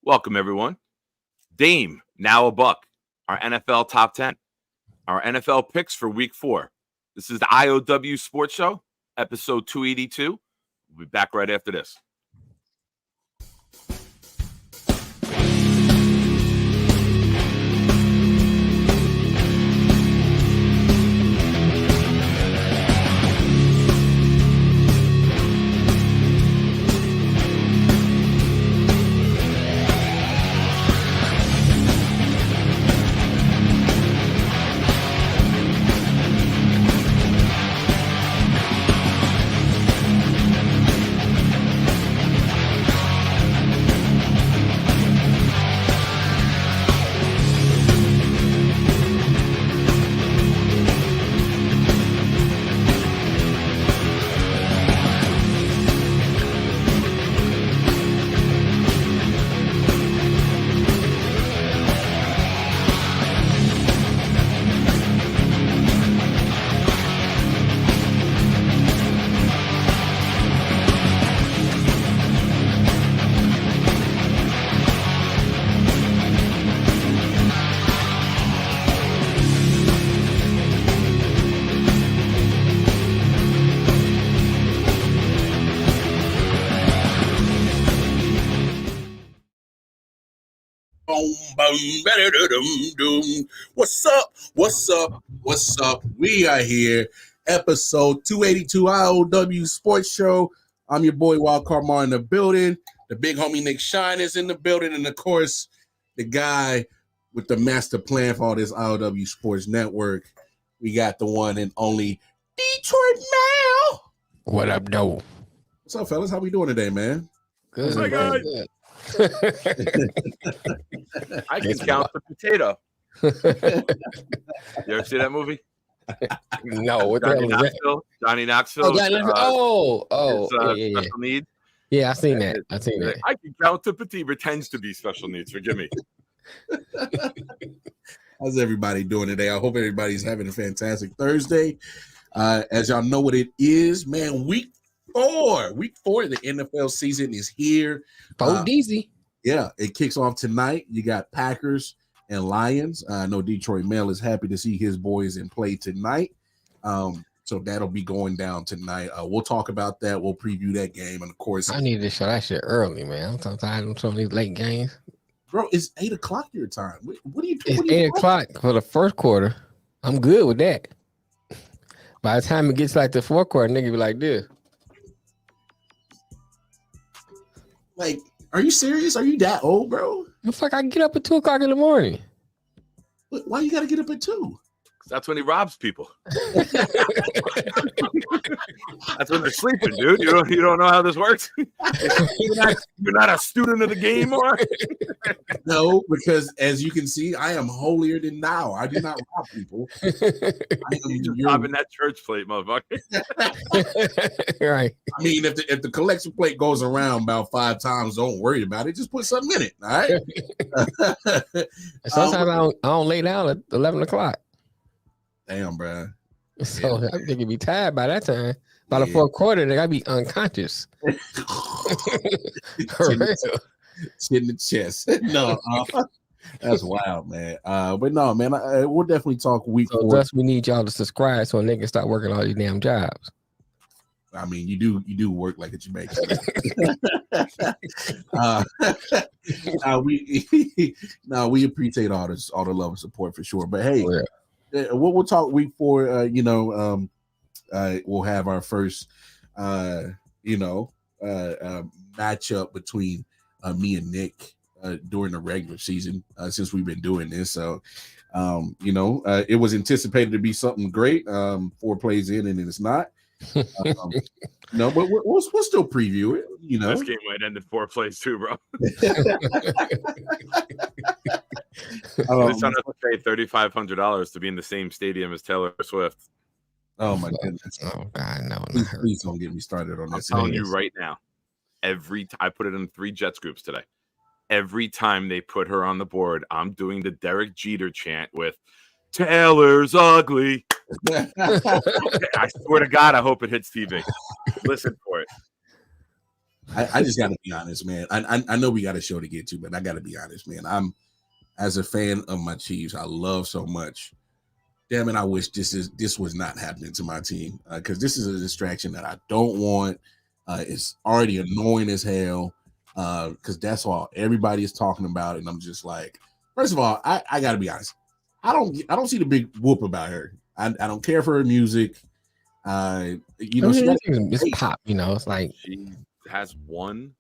Welcome, everyone. Dame, now a buck. Our NFL top 10. Our NFL picks for week 4. This is the I.O.W. Sports Show, episode 282. We'll be back right after this. What's up? What's up? What's up? We are here, episode 282 I.O.W. Sports Show. I'm your boy Wild Carmar in the building. The big homie Nick Shine is in the building, and of course, the guy with the master plan for all this I.O.W. Sports Network. We got the one and only Detroit Mail. What up, though? What's up, fellas? How we doing today, man? Good. Oh my God. I can count the potato. You ever see that movie? No, what the hell is that? Johnny Knoxville. Yeah. Special needs. Yeah, I seen that. I can count the potato. Pretends to be special needs. Forgive me. How's everybody doing today? I hope everybody's having a fantastic Thursday. As y'all know what it is, man, week 4 of the NFL season is here. Easy. Yeah, it kicks off tonight. You got Packers and Lions. I know Detroit Mail is happy to see his boys in play tonight. So that'll be going down tonight. We'll talk about that. We'll preview that game. And of course, I need to show that shit early, man. I'm so tired of some of these late games. Bro, it's 8 o'clock your time. What are you doing? It's 8 o'clock for the first quarter. I'm good with that. By the time it gets like the fourth quarter, nigga be like this. Like, are you serious? Are you that old, bro? The fuck, I get up at 2 o'clock in the morning. Why you gotta get up at 2? That's when he robs people. That's when they're sleeping, dude. You don't know how this works. You're not a student of the game, or no? Because as you can see, I am holier than thou. I do not rob people. I am robbing that church plate, motherfucker. Right. I mean, if the collection plate goes around about 5 times, don't worry about it. Just put something in it. All right. Sometimes I don't lay down at 11 o'clock. Damn, bro. So I think you'd be tired by that time. By the fourth quarter, they gotta be unconscious. Chin in the chest. No, that's wild, man. But no, man, we'll definitely talk week 4. Thus, we need y'all to subscribe so they can start working all these damn jobs. I mean, you do work like a Jamaican. We appreciate all the love and support for sure. But hey. Yeah. We'll talk week 4. We'll have our first, matchup between me and Nick during the regular season since we've been doing this. So, it was anticipated to be something great. 4 plays in, and it's not. No, but we'll still preview it. You know, this game might end in 4 plays too, bro. This son has to pay $3,500 to be in the same stadium as Taylor Swift. Oh my goodness! Oh God, no! Please don't get me started on this. I'm telling you right now. I put it in 3 Jets groups today. Every time they put her on the board, I'm doing the Derek Jeter chant with "Taylor's ugly." I swear to God, I hope it hits TV. Listen for it. I just got to be honest, man. I know we got a show to get to, but I got to be honest, man. I'm as a fan of my Chiefs, I love so much. Damn it, I wish this was not happening to my team because this is a distraction that I don't want. It's already annoying as hell because that's all everybody is talking about, and I'm just like, first of all, I got to be honest. I don't see the big whoop about her. I don't care for her music. You know, it's pop. You know, it's like she has one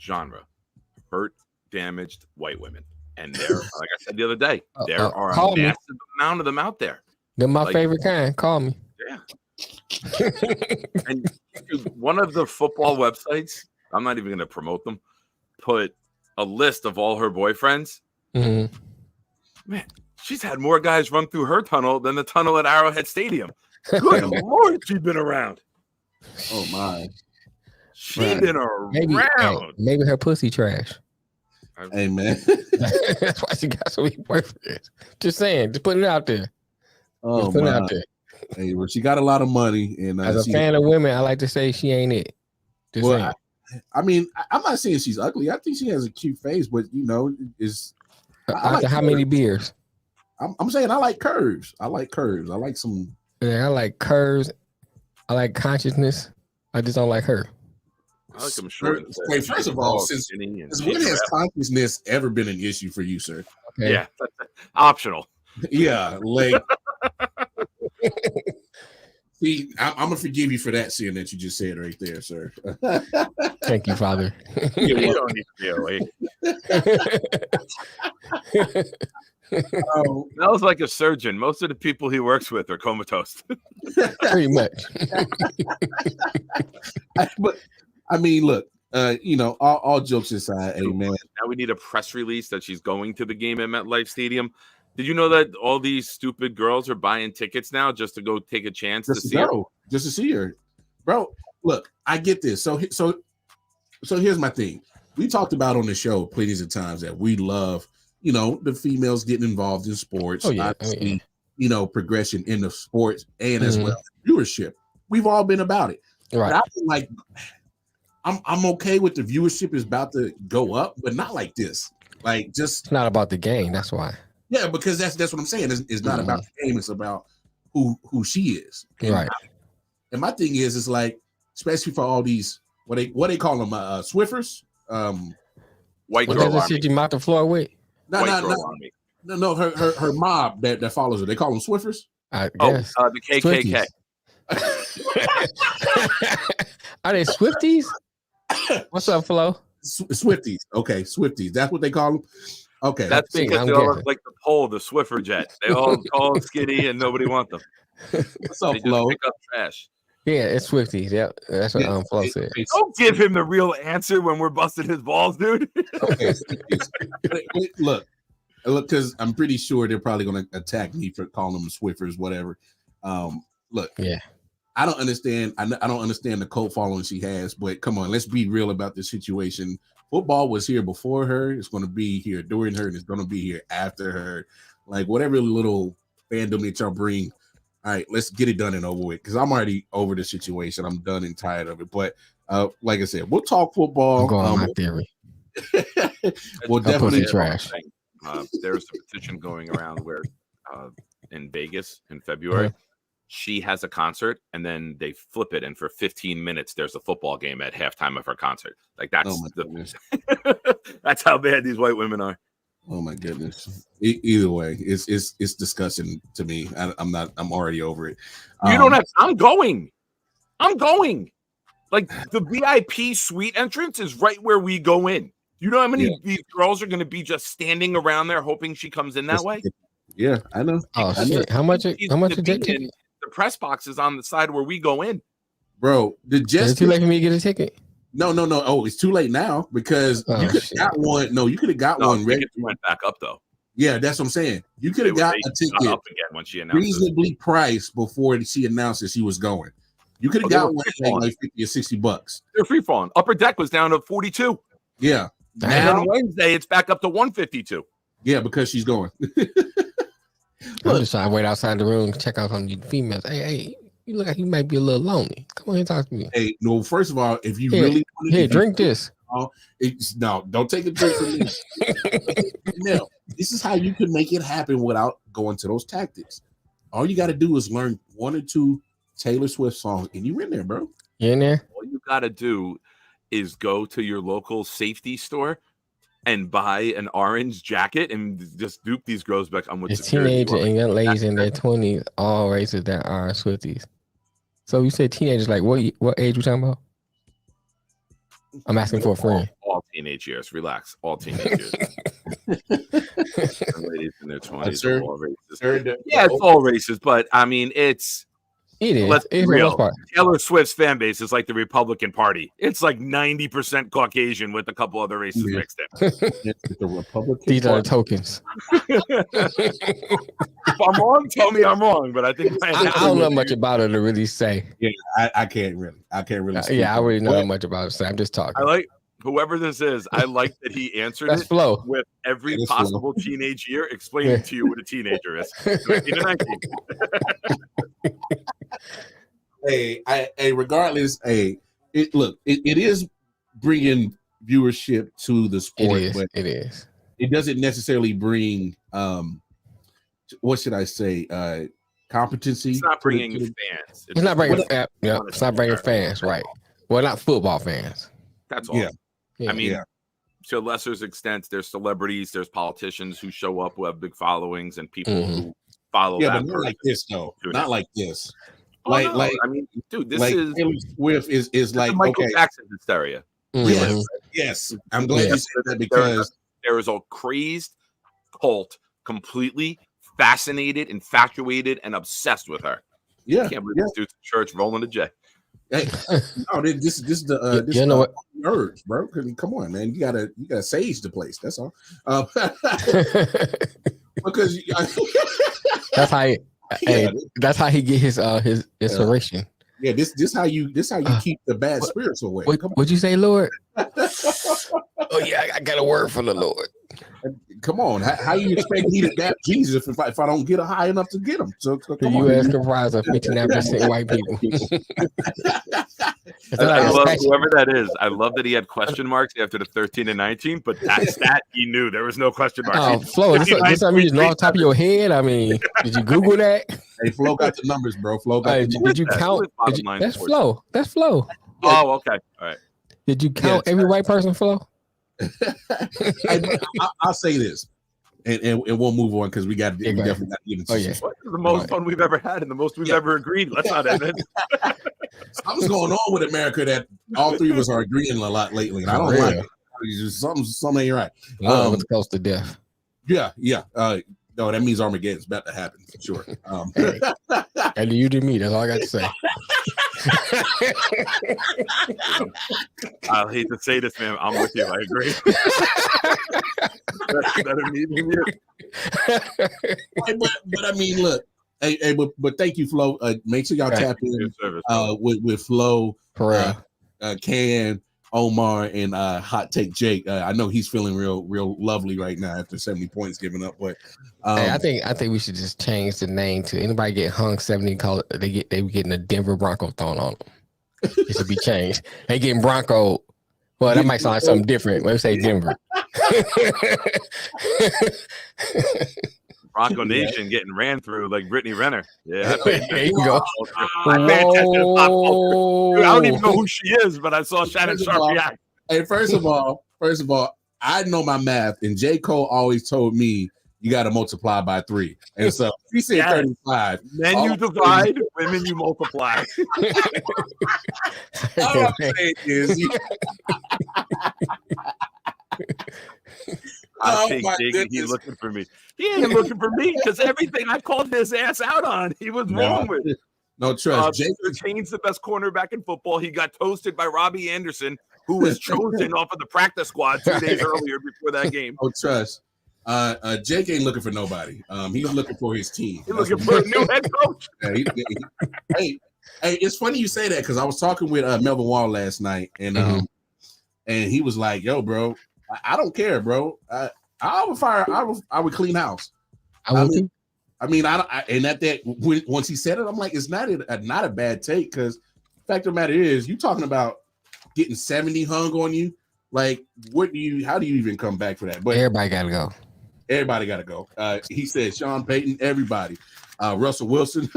genre: hurt, damaged white women, and there, like I said the other day, there are a massive amount of them out there. They're my favorite kind. Call me. Yeah. And one of the football websites, I'm not even going to promote them, put a list of all her boyfriends. Mm-hmm. Man, she's had more guys run through her tunnel than the tunnel at Arrowhead Stadium. Good Lord, she's been around. Oh my, she's been around. Maybe her pussy trash. Hey man, that's why she got so many boyfriends. Just saying, just putting it out there. Oh just putting my. it out there. Hey, well, she got a lot of money, and as a fan of women, I like to say she ain't it. Just saying. I mean, I'm not saying she's ugly. I think she has a cute face, but you know, is after how many beers? I'm saying I like curves. I like curves. I like some. Yeah, I like curves. I like consciousness. I just don't like her. I like them short. Wait, first of all, since when has consciousness ever been an issue for you, sir? Okay. Yeah, optional. Yeah, like. See, I'm gonna forgive you for that sin that you just said right there, sir. Thank you, Father. You don't need to be awake. Smells like a surgeon. Most of the people he works with are comatose. Pretty much. But I mean, look, you know, all jokes aside, hey man. Now we need a press release that she's going to the game at MetLife Stadium. Did you know that all these stupid girls are buying tickets now just to go take a chance to see her? Just to see her, bro. Look, I get this. So here's my thing. We talked about on the show plenty of times that we love, you know, the females getting involved in sports. You know, progression in the sports and as well viewership. We've all been about it. Right. But I feel like I'm okay with the viewership is about to go up, but not like this. Like just it's not about the game. That's why. Yeah, because that's what I'm saying. It's not about the game. It's about who she is. Right. And my thing is like, especially for all these what they call them Swiffers, white what girl does she mop the floor with? No, her mob that follows her. They call them Swiffers. I guess. The KKK. Are they Swifties? What's up, Flo? Swifties. Okay, Swifties. That's what they call them. Okay, that's because they all look like the pole, the Swiffer jet. They all tall, skinny, and nobody wants them. What's up, they Flo? Just pick up trash. Yeah, it's Swifties. Yep, that's what Flo said. Don't give him the real answer when we're busting his balls, dude. Okay, look, because I'm pretty sure they're probably going to attack me for calling them Swiffers, whatever. Look, yeah, I don't understand. I don't understand the cult following she has, but come on, let's be real about this situation. Football was here before her. It's going to be here during her, and it's going to be here after her. Like whatever little fandom that y'all bring. All right, let's get it done and over with. Because I'm already over the situation. I'm done and tired of it. But like I said, we'll talk football. I'm going on my theory. We'll definitely trash. There's a petition going around where in Vegas in February. She has a concert and then they flip it, and for 15 minutes there's a football game at halftime of her concert. Like that's that's how bad these white women are. Oh my goodness! Either way, it's disgusting to me. I'm already over it. You don't have. I'm going. Like the VIP suite entrance is right where we go in. You know how many these girls are going to be just standing around there hoping she comes in that way? Yeah, I know. Oh shit! How much? How much is that ticket? The press box is on the side where we go in. Bro, it's too late for me to get a ticket. No. Oh, it's too late now because you could have got one. No, you could have got one. Tickets went back up though. Yeah, that's what I'm saying. You could have got a ticket up again when she announced reasonably priced before she announced that she was going. You could have got one like $50 or $60. They're free falling. Upper Deck was down to 42. Yeah. Now on Wednesday it's back up to 152. Yeah, because she's going. I'm just trying to wait outside the room to check out on the females. Hey, You look like you might be a little lonely. Come on here, talk to me. Hey, no. First of all, if you Here, really here, drink this. No, don't take a drink from me. Now, this is how you can make it happen without going to those tactics. All you got to do is learn 1 or 2 Taylor Swift songs, and you're in there, bro. You in there? All you got to do is go to your local safety store and buy an orange jacket and just dupe these girls back on with It's security. teenagers and young ladies in their 20s, all races that are Swifties. So you said teenagers, like what age we talking about? I'm asking for a friend. All teenage years. Relax. All teenage years. Ladies in their 20s are all racist. Yeah, it's all racist, but I mean, it is. Let's be real. Taylor Swift's fan base is like the Republican Party. It's like 90% Caucasian with a couple other races mixed in. It's the Republican These Party. are the tokens. If I'm wrong, tell me I'm wrong. But I think I don't know much about her to really say. Yeah, I can't really. Yeah, I really know much about her. So I'm just talking. I like whoever this is. I like that he answered That's it Flo. with every possible teenage year, explaining to you what a teenager is. 13 to 19. Regardless, it is bringing viewership to the sport, but it is. It doesn't necessarily bring what should I say? Competency. It's not bringing fans. It's not bringing it's not bringing fans, right? Well, not football fans. That's all. I mean, to a lesser extent, there's celebrities, there's politicians who show up who have big followings, and people who follow. Yeah, but not like this though. Not like this. I mean, dude, this like is Taylor Swift is like Michael Jackson hysteria. Yes. I'm glad you said that because there is a crazed cult, completely fascinated, infatuated, and obsessed with her. Yeah, I can't believe this dude's in church rolling a J. Hey, no, this the you know what? Urge, bro. Come on, man. You gotta sage the place. That's all. Because that's how. That's how he get his inspiration. Yeah, this how you keep the bad spirits away. What'd you say, Lord? Oh yeah, I got a word for the Lord. Come on, how you expect me to adapt Jesus if I don't get high enough to get him? So the U.S. comprised of 59% white people. I love whoever that is. I love that he had question marks after the 13 and 19, but that stat he knew there was no question marks. Oh, Flo, this something you just know off the top of your head? I mean, did you Google that? Hey, Flo got the numbers, bro. Flo got did you count? That's Flo. That's Flo. Oh, okay. All right. Did you count every white person, Flo? I'll say this, and we'll move on because we definitely got to get into this is the most fun we've ever had and the most we've ever agreed. Let's not end it. Something's going on with America that all three of us are agreeing a lot lately, and I don't like it. It's just something ain't right. It's close to death. Yeah. No, that means Armageddon's about to happen for sure. And you to me, that's all I got to say. I hate to say this, man. I'm with you. I agree. That's better meeting you. But I mean, look. Hey, but thank you, Flo. Make sure y'all tap in with Flo, Can, Omar, and Hot Take Jake. I know he's feeling real lovely right now after 70 points given up. But I think we should just change the name to anybody get hung 70. Call it they be getting a Denver Bronco thrown on them. It should be changed. They getting Bronco. Well, that might sound like something different. Let's say Denver. Bronco Nation getting ran through like Brittany Renner. Yeah, there you go. I pay attention to pop culture. Dude, I don't even know who she is, but I saw Shannon Sharp react. Hey, first of all, I know my math, and J. Cole always told me you got to multiply by 3, and so he said 35. Men you divide, women you multiply. All I'm saying is. I think he's looking for me. He ain't looking for me because everything I called his ass out on, he was wrong with. No trust. Jake Chain's the best cornerback in football. He got toasted by Robbie Anderson, who was chosen off of the practice squad 2 days earlier before that game. No trust. Jake ain't looking for nobody. He's looking for his team. He's looking for a new head coach. Hey, it's funny you say that because I was talking with Melvin Wall last night, and and he was like, "Yo, bro, I don't care, bro. I would fire. I would clean house. I mean, and at that once he said it, I'm like, it's not a bad take because fact of the matter is, you talking about getting 70 hung on you. Like, how do you even come back for that? But everybody gotta go. Everybody gotta go. He said Sean Payton, everybody. Russell Wilson,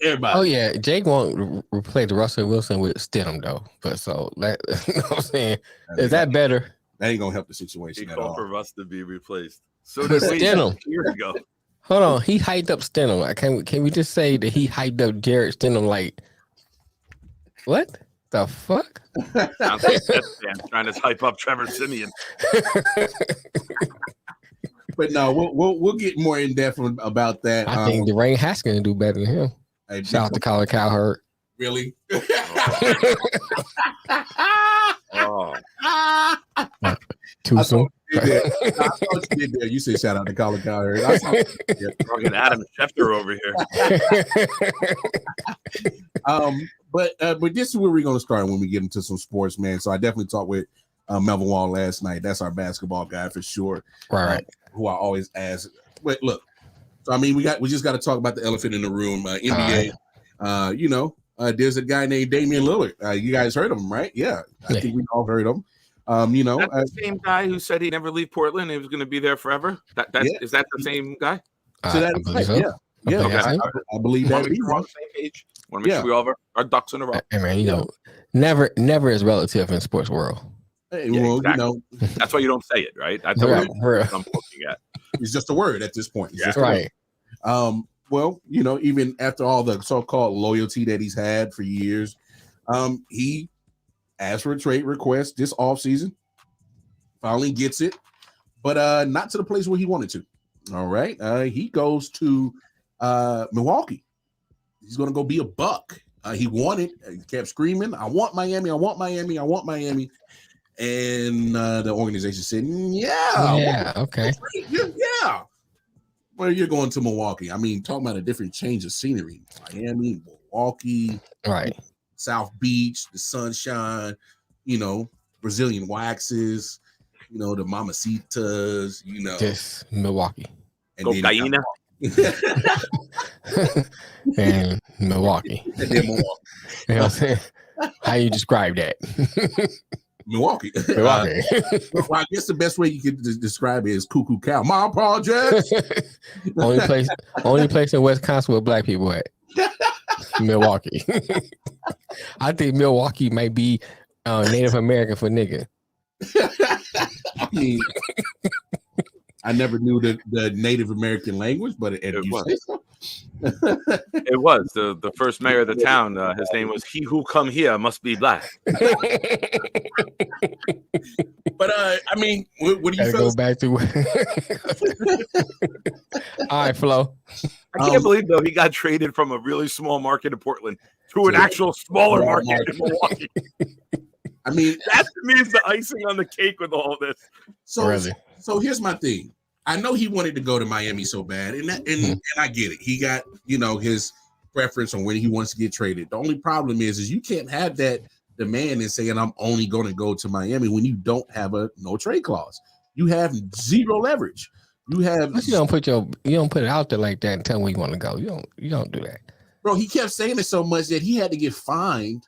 everybody. Oh yeah, Jake won't replace the Russell Wilson with Stidham though. But so you know what I'm saying, is that better? That ain't gonna help the situation he at all. called for Russ to be replaced. So did we Stidham years ago. Hold on, he hyped up Stidham. Like, can we just say that he hyped up Jared Stidham? Like, what the fuck? Sounds like trying to hype up Trevor Siemian. But no, we'll get more in depth about that. I think Dwayne Haskins can do better than him. Hey, shout out to Colin Cowherd. Really? Oh. Too soon. I thought you did there. You said shout out to Colin Cowherd. Fucking Adam Schefter over here. But this is where we're going to start when we get into some sports, man. So I definitely talked with Melvin Wall last night. That's our basketball guy for sure. Right. Who I always ask. But look, so I mean, we just got to talk about the elephant in the room. NBA. Right. There's a guy named Damian Lillard. You guys heard of him, right? Yeah, I think we all heard of him. That's the same guy who said he'd never leave Portland. He was going to be there forever. Is that the same guy? I believe that. We're on the same page. Want to make sure we all have our ducks in a row. I mean, never is relative in the sports world. Hey, exactly. That's why you don't say it, right? That's what I'm looking at. It's just a word at this point. It's just right. Well, even after all the so-called loyalty that he's had for years, he asked for a trade request this offseason. Finally gets it, but not to the place where he wanted to. All right. He goes to Milwaukee. He's going to go be a Buck. He kept screaming, I want Miami, I want Miami, I want Miami. And the organization said, okay. Yeah. Well, you're going to Milwaukee. I mean, talking about a different change of scenery. Miami, Milwaukee, right? South Beach, the sunshine, Brazilian waxes, the mamacitas, Just Milwaukee. And cocaine. And Milwaukee. And then Milwaukee. You know what I'm saying? How you describe that? Milwaukee. Well, I guess the best way you could describe it is cuckoo cow. My project. only place in Wisconsin with black people at. Milwaukee. I think Milwaukee might be Native American for nigga. I mean, I never knew the Native American language, but it was. It was the first mayor of the town. His name was "He who come here must be black." But I mean, what do you go back to? All right, Flo. I can't believe though he got traded from a really small market in Portland to an actual smaller market in Milwaukee. I mean, that to me is the icing on the cake with all this. So here's my thing. I know he wanted to go to Miami so bad, and I get it. He got his preference on when he wants to get traded. The only problem is you can't have that demand and saying I'm only going to go to Miami when you don't have a no trade clause. You have zero leverage. You don't put it out there like that and tell him where you want to go. You don't do that, bro. He kept saying it so much that he had to get fined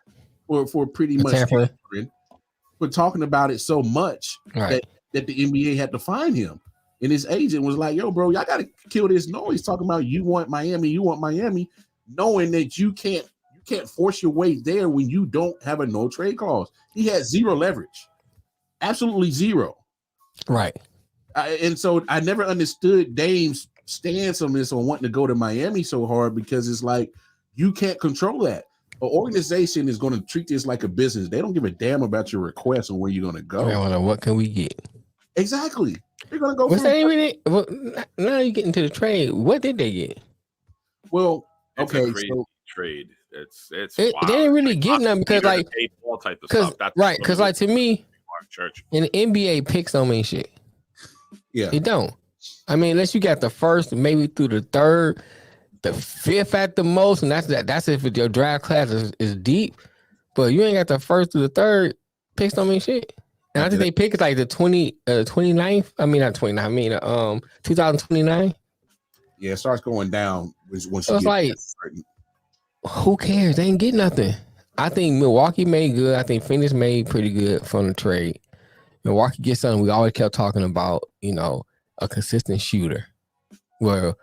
for pretty much for talking about it so much that the NBA had to fine him. And his agent was like, yo, bro, y'all got to kill this noise talking about you want Miami, knowing that you can't force your way there when you don't have a no trade clause. He had zero leverage, absolutely zero. Right. And so I never understood Dame's stance on this on wanting to go to Miami so hard, because it's like, you can't control that. An organization is going to treat this like a business. They don't give a damn about your request or where you're going to go. What can we get? Exactly. They're going to go. Now you're getting to the trade. What did they get? Well, it's a crazy trade. They didn't really get nothing because all type of stuff. Because to me, in the NBA, picks don't mean shit. Yeah, it don't. I mean, unless you got the first, maybe through the third, the fifth at the most, and that's if your draft class is deep. But you ain't got the first through the third. Picks don't mean shit. And I think they picked like the 29th. I mean, not 29. I mean, 2029. Yeah, it starts going down once So you it's get like, certain. who cares? They ain't get nothing. I think Milwaukee made good. I think Phoenix made pretty good from the trade. Milwaukee gets something we always kept talking about, a consistent shooter where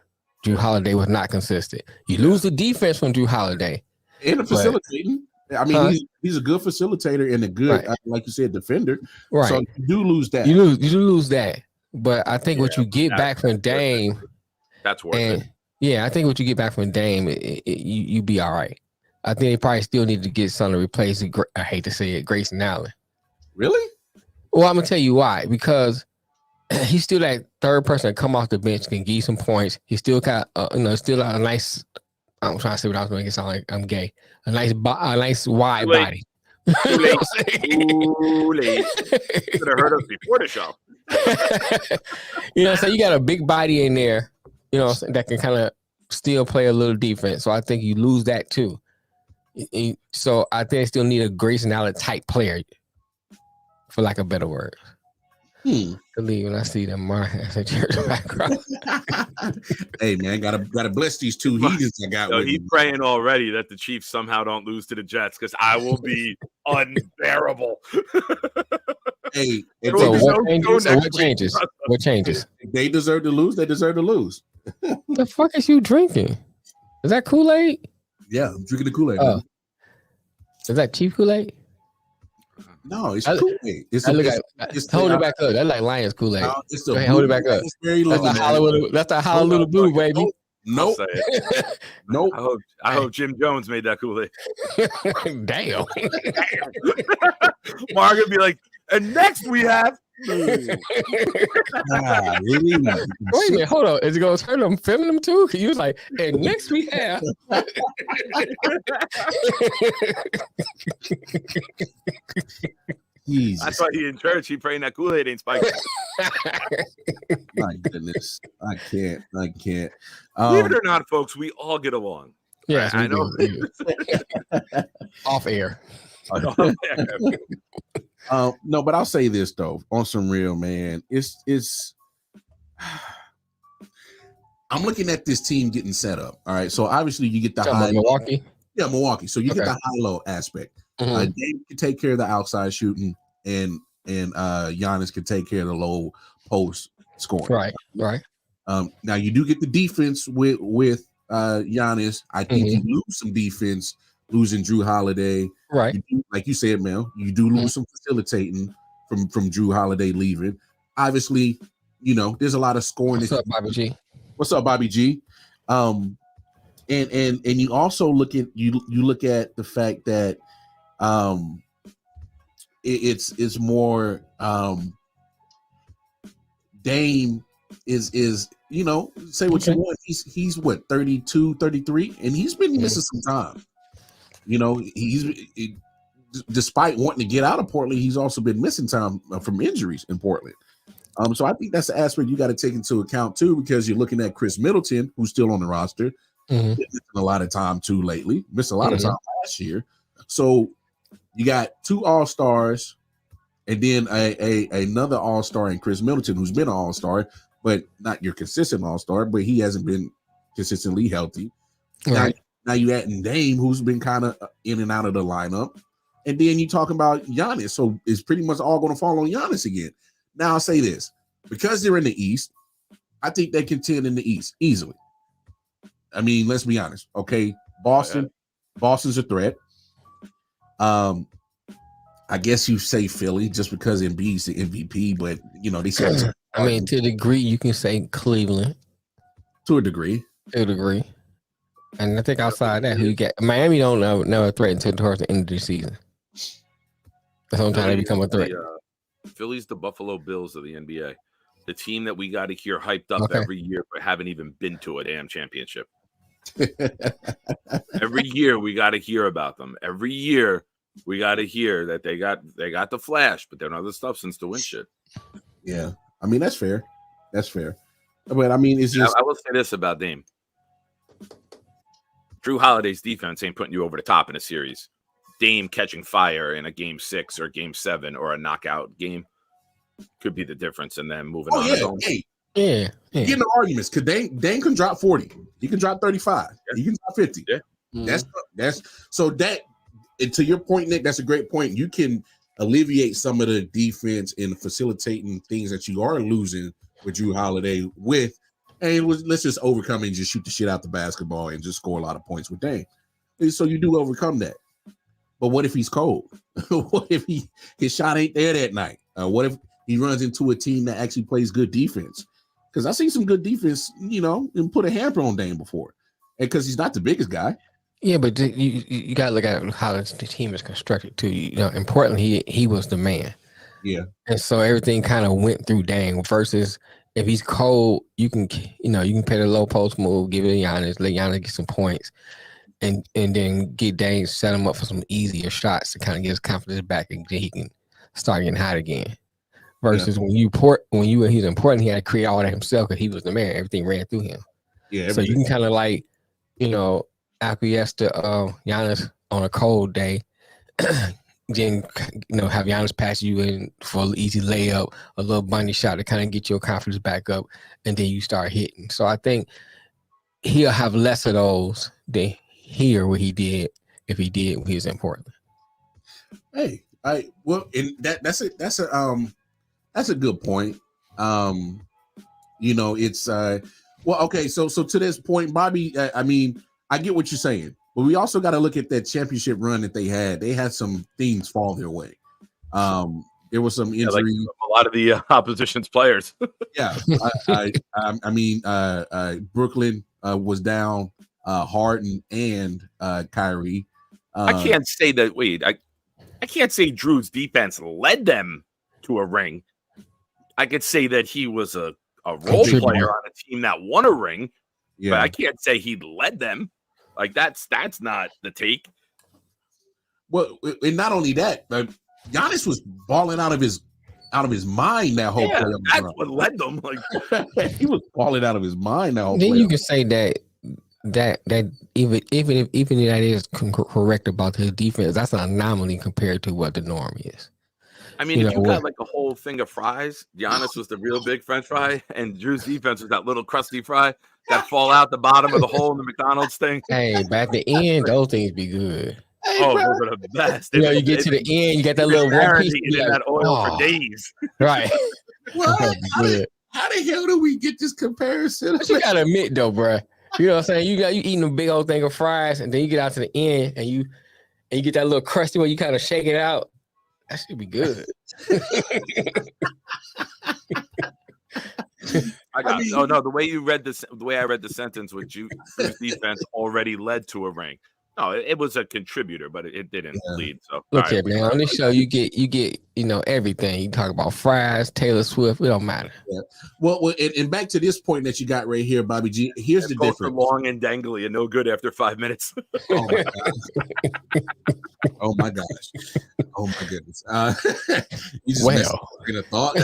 Drew Holiday was not consistent. You lose the defense from Drew Holiday. And facilitating. I mean, he's a good facilitator and a good, like you said, defender. Right. So you do lose that. You do lose that. But I think what you get back from Dame, that's worth it. Yeah, I think what you get back from Dame, you be all right. I think they probably still need to get something to replace it. I hate to say it, Grayson Allen. Really? Well, I'm gonna tell you why. Because he's still that third person to come off the bench, can give you some points. He's still got, still a nice. I'm trying to say what I was making it sound like I'm gay. A nice wide body. Too late. Too late. Could have heard us before the show. So you got a big body in there, that can kind of still play a little defense. So I think you lose that too. So I think they still need a Grayson Allen type player, for lack of a better word. Believe when I see them Martin at church background. Hey man, gotta bless these two heathens I got. He's praying already that the Chiefs somehow don't lose to the Jets because I will be unbearable. Hey, what changes? What changes? If they deserve to lose, they deserve to lose. The fuck is you drinking? Is that Kool-Aid? Yeah, I'm drinking the Kool-Aid. Is that cheap Kool-Aid? No, it's Kool-Aid. Hold it back up. That's like Lions Kool-Aid. No, hold it back up. That's the Hollywood Blue, baby. Nope. Nope. I hope Jim Jones made that Kool-Aid. Damn. Mark would be like, and next we have. Really? Wait a minute, hold on. Is it gonna turn them filming them too? Cause you was like, and next we have. Jesus. I thought he in church. He praying that Kool-Aid ain't spiking. My goodness, I can't. Believe it or not, folks, we all get along. Yes, I know. Off air. No, but I'll say this though, on some real, man. It's. I'm looking at this team getting set up. All right, so obviously you get the high Milwaukee. Yeah, Milwaukee. So you get the high-low aspect. Dame can take care of the outside shooting, and Giannis can take care of the low post scoring. Right. Now you do get the defense with Giannis. I think you lose some defense losing Drew Holiday. Right. Like you said, Mel, you do lose some facilitating from Drew Holiday leaving. Obviously, there's a lot of scoring. What's up, Bobby G? What's up, Bobby G? And you also look at the fact that it's more Dame is say what you want. He's what 32, 33, and he's been missing some time. Despite wanting to get out of Portland, he's also been missing time from injuries in Portland. So I think that's the aspect you got to take into account too, because you're looking at Chris Middleton, who's still on the roster, missing a lot of time too lately. Missed a lot of time last year. So you got two All-Stars, and then another All-Star in Chris Middleton, who's been an All-Star, but not your consistent All-Star, but he hasn't been consistently healthy. Right. Now you adding Dame, who's been kind of in and out of the lineup, and then you talking about Giannis, so it's pretty much all going to fall on Giannis again. Now I'll say this, because they're in the East, I think they contend in the East easily. I mean, let's be honest. Okay, Boston's a threat. I guess you say Philly just because Embiid's the MVP, but they say. I mean, to a degree, you can say Cleveland. To a degree. And I think outside that, who you get? Miami don't never threaten towards the end of the season. Sometimes they become a threat. Philly's the Buffalo Bills of the NBA. The team that we got to hear hyped up every year, but haven't even been to a damn championship. Every year we got to hear about them. Every year we got to hear that they got the flash, but they don't have the substance to win shit. Yeah, I mean that's fair. But I mean, it's just. I will say this about Dame. Drew Holiday's defense ain't putting you over the top in a series. Dame catching fire in a game 6 or game 7 or a knockout game could be the difference, and then moving on. Yeah. Hey, Yeah. You get into arguments because Dame can drop 40. He can drop 35. Yeah. He can drop 50. Yeah. That's so that, and to your point, Nick, that's a great point. You can alleviate some of the defense and facilitating things that you are losing with Drew Holiday with, and let's just overcome and just shoot the shit out the basketball and just score a lot of points with Dame. And so you do overcome that. But what if he's cold? What if his shot ain't there that night? What if he runs into a team that actually plays good defense? Because I seen some good defense, and put a hamper on Dame before, and because he's not the biggest guy. Yeah, but you got to look at how the team is constructed too. In Portland, he was the man. Yeah, and so everything kind of went through Dame. Versus if he's cold, you can play the low post move, give it to Giannis, let Giannis get some points, and then get Dame, set him up for some easier shots to kind of get his confidence back, and then he can start getting hot again. Versus when he's important, he had to create all that himself because he was the man. Everything ran through him. Yeah. So you can kind of acquiesce to Giannis on a cold day, then have Giannis pass you in for an easy layup, a little bunny shot to kind of get your confidence back up, and then you start hitting. So I think he'll have less of those than what he did if he did when he was in Portland. Hey, and that's a good point. It's okay. So to this point, Bobby, I mean, I get what you're saying, but we also got to look at that championship run that they had. They had some things fall their way. There was some injury. Like a lot of the opposition's players. Yeah, I mean, Brooklyn was down. Harden and Kyrie. I can't say that. Wait, I can't say Drew's defense led them to a ring. I could say that he was a role player on a team that won a ring, but I can't say he led them. Like that's not the take. Well, and not only that, but Giannis was balling out of his mind that whole play. That's what led them. Like he was balling out of his mind that whole then play. You can say that even if that is correct about his defense, that's an anomaly compared to what the norm is. I mean, if you got like a whole thing of fries, Giannis was the real big French fry, and Drew's defense was that little crusty fry that fall out the bottom of the hole in the McDonald's thing. Hey, but at the end, those things be good. Hey, those are the best. You get to the end, you got that little one piece in that oil for days. Right. How the hell do we get this comparison? But you gotta admit though, bro. You know what I'm saying? You eating a big old thing of fries, and then you get out to the end, and you get that little crusty where you kind of shake it out. That should be good. The way I read the sentence with Drew's defense already led to a ring. No, it was a contributor, but it didn't lead. So look at man, on this show you get everything. You talk about fries, Taylor Swift, it don't matter. Yeah. Well, and back to this point that you got right here, Bobby G. Here's the difference. Long and dangly and no good after 5 minutes. Oh my gosh. Oh my goodness. You just in a thought.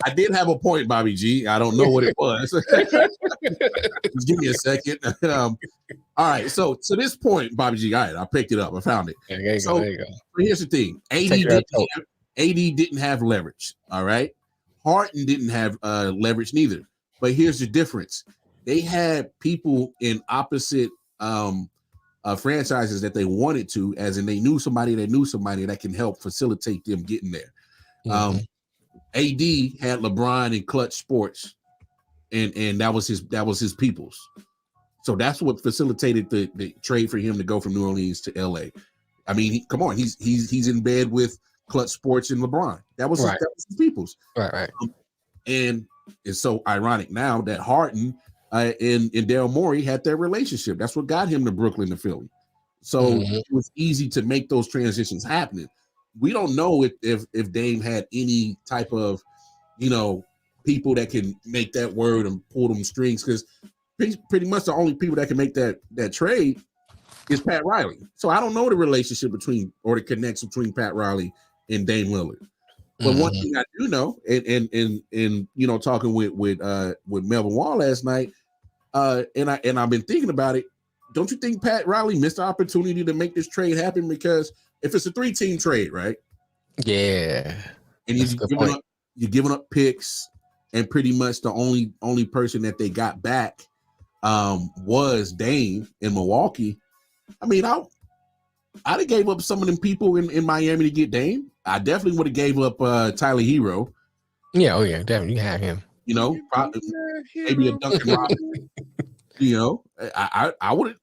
I did have a point, Bobby G. I don't know what it was. Just give me a second. All right. So to this point, Bobby G. All right, I picked it up. I found it. There you go. Here's the thing. AD didn't have leverage. All right. Harden didn't have leverage neither. But here's the difference. They had people in opposite franchises that they wanted to, as in they knew somebody that can help facilitate them getting there. Mm-hmm. AD had LeBron in clutch sports, and that was his people's. So that's what facilitated the trade for him to go from New Orleans to LA. I mean, come on, he's in bed with clutch sports and LeBron. That was his people's. Right. And it's so ironic now that Harden and Daryl Morey had their relationship. That's what got him to Brooklyn to Philly. So it was easy to make those transitions happen. We don't know if Dame had any type of, people that can make that word and pull them strings, because pretty much the only people that can make that trade is Pat Riley. So I don't know the relationship between or the connection between Pat Riley and Dame Lillard. But one thing I do know, and talking with Melvin Wall last night, and I've been thinking about it. Don't you think Pat Riley missed the opportunity to make this trade happen? Because if it's a 3-team trade, right? Yeah. And you're giving up picks, and pretty much the only person that they got back was Dame in Milwaukee. I mean, I'd have gave up some of them people in Miami to get Dame. I definitely would have gave up Tyler Hero. Yeah, oh yeah, definitely you have him. You know, probably, maybe a Duncan Robinson. You know, I would.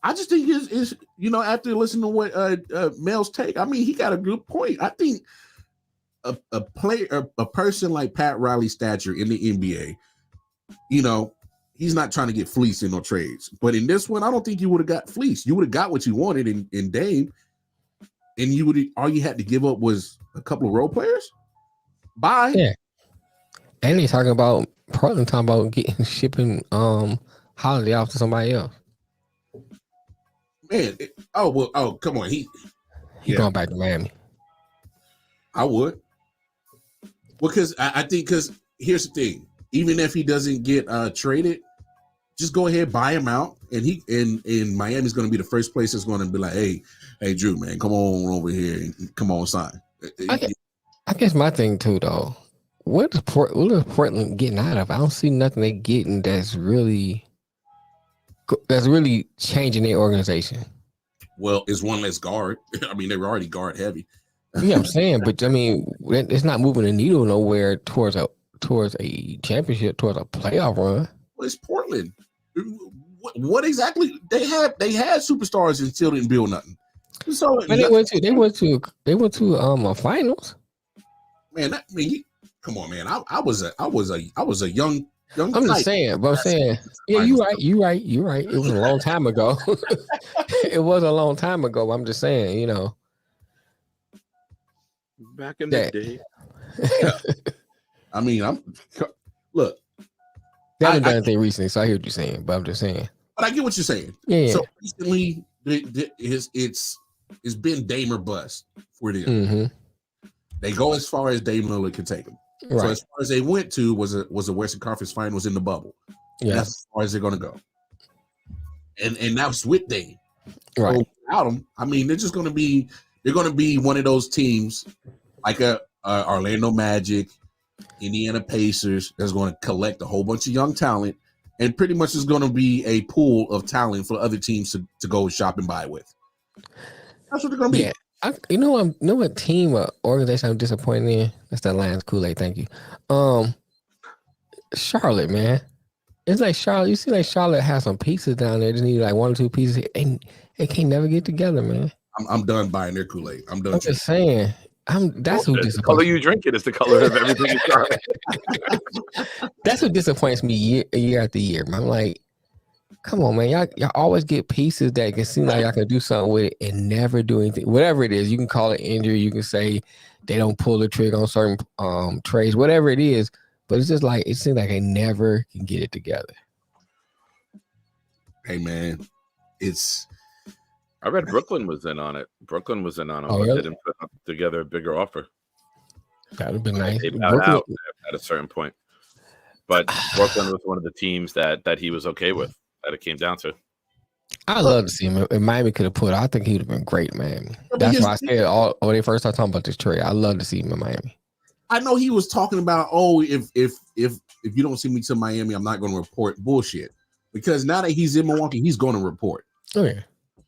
I just think is you know, after listening to what Mel's take, I mean, he got a good point. I think a player, a person like Pat Riley's stature in the NBA, you know, he's not trying to get fleeced in no trades. But in this one, I don't think you would have got fleeced. You would have got what you wanted in Dame, and you would all you had to give up was a couple of role players. Bye. Yeah. And he's talking about Portland talking about shipping Holiday off to somebody else. Man, come on. He going back to Miami. I would. Because I think because here's the thing. Even if he doesn't get traded, just go ahead, buy him out. And Miami's gonna be the first place that's gonna be like, hey, Drew, man, come on over here and come on sign. I guess my thing too though. What is Portland getting out of? I don't see nothing they getting that's really changing their organization. Well, it's one less guard. I mean, they were already guard heavy. Yeah, I'm saying, but I mean, it's not moving the needle nowhere towards a championship, towards a playoff run. Well, it's Portland. What exactly they had superstars and still didn't build nothing. So they went to a finals. Man, come on, man. I was a young. I'm just saying, but I'm saying, yeah, you're right. It was a long time ago. It was a long time ago. I'm just saying, you know. Back in the day. Yeah. I mean, look. They haven't done anything recently, so I hear what you're saying, but I'm just saying. But I get what you're saying. Yeah. So recently, it's been Dame or bust for them. Mm-hmm. They go as far as Dame Lillard can take them. Right. So as far as they went to was a Western Conference Finals in the bubble. Yeah, that's as far as they're going to go. And that's with Dame. Right. So without them, I mean, they're going to be one of those teams like a Orlando Magic, Indiana Pacers that's going to collect a whole bunch of young talent, and pretty much is going to be a pool of talent for other teams to go shop and buy with. That's what they're going to be. Yeah. You know what team or organization I'm disappointed in? That's the Lions Kool-Aid. Thank you. Charlotte, man. It's like Charlotte. You see, like Charlotte has some pieces down there. Just need like one or two pieces, and they can't never get together, man. I'm done buying their Kool-Aid. I'm done. I'm just saying. That's who disappoints. The color you drink it is the color of everything in Charlotte. That's what disappoints me year after year. Man. I'm like, come on, man. Y'all always get pieces that can seem like y'all can do something with it and never do anything. Whatever it is, you can call it injury. You can say they don't pull the trigger on certain trades, whatever it is. But it's just like, it seems like they never can get it together. Hey, man, I read Brooklyn was in on it. But really? They didn't put together a bigger offer. That would have been nice. They bowed out at a certain point. But Brooklyn was one of the teams that he was okay with, that it came down to. I love to see him. If Miami could have put, I think he would have been great in Miami. That's why I said when they first started talking about this trade, I love to see him in Miami. I know he was talking about, if you don't see me to Miami, I'm not going to report bullshit. Because now that he's in Milwaukee, he's going to report. Oh yeah.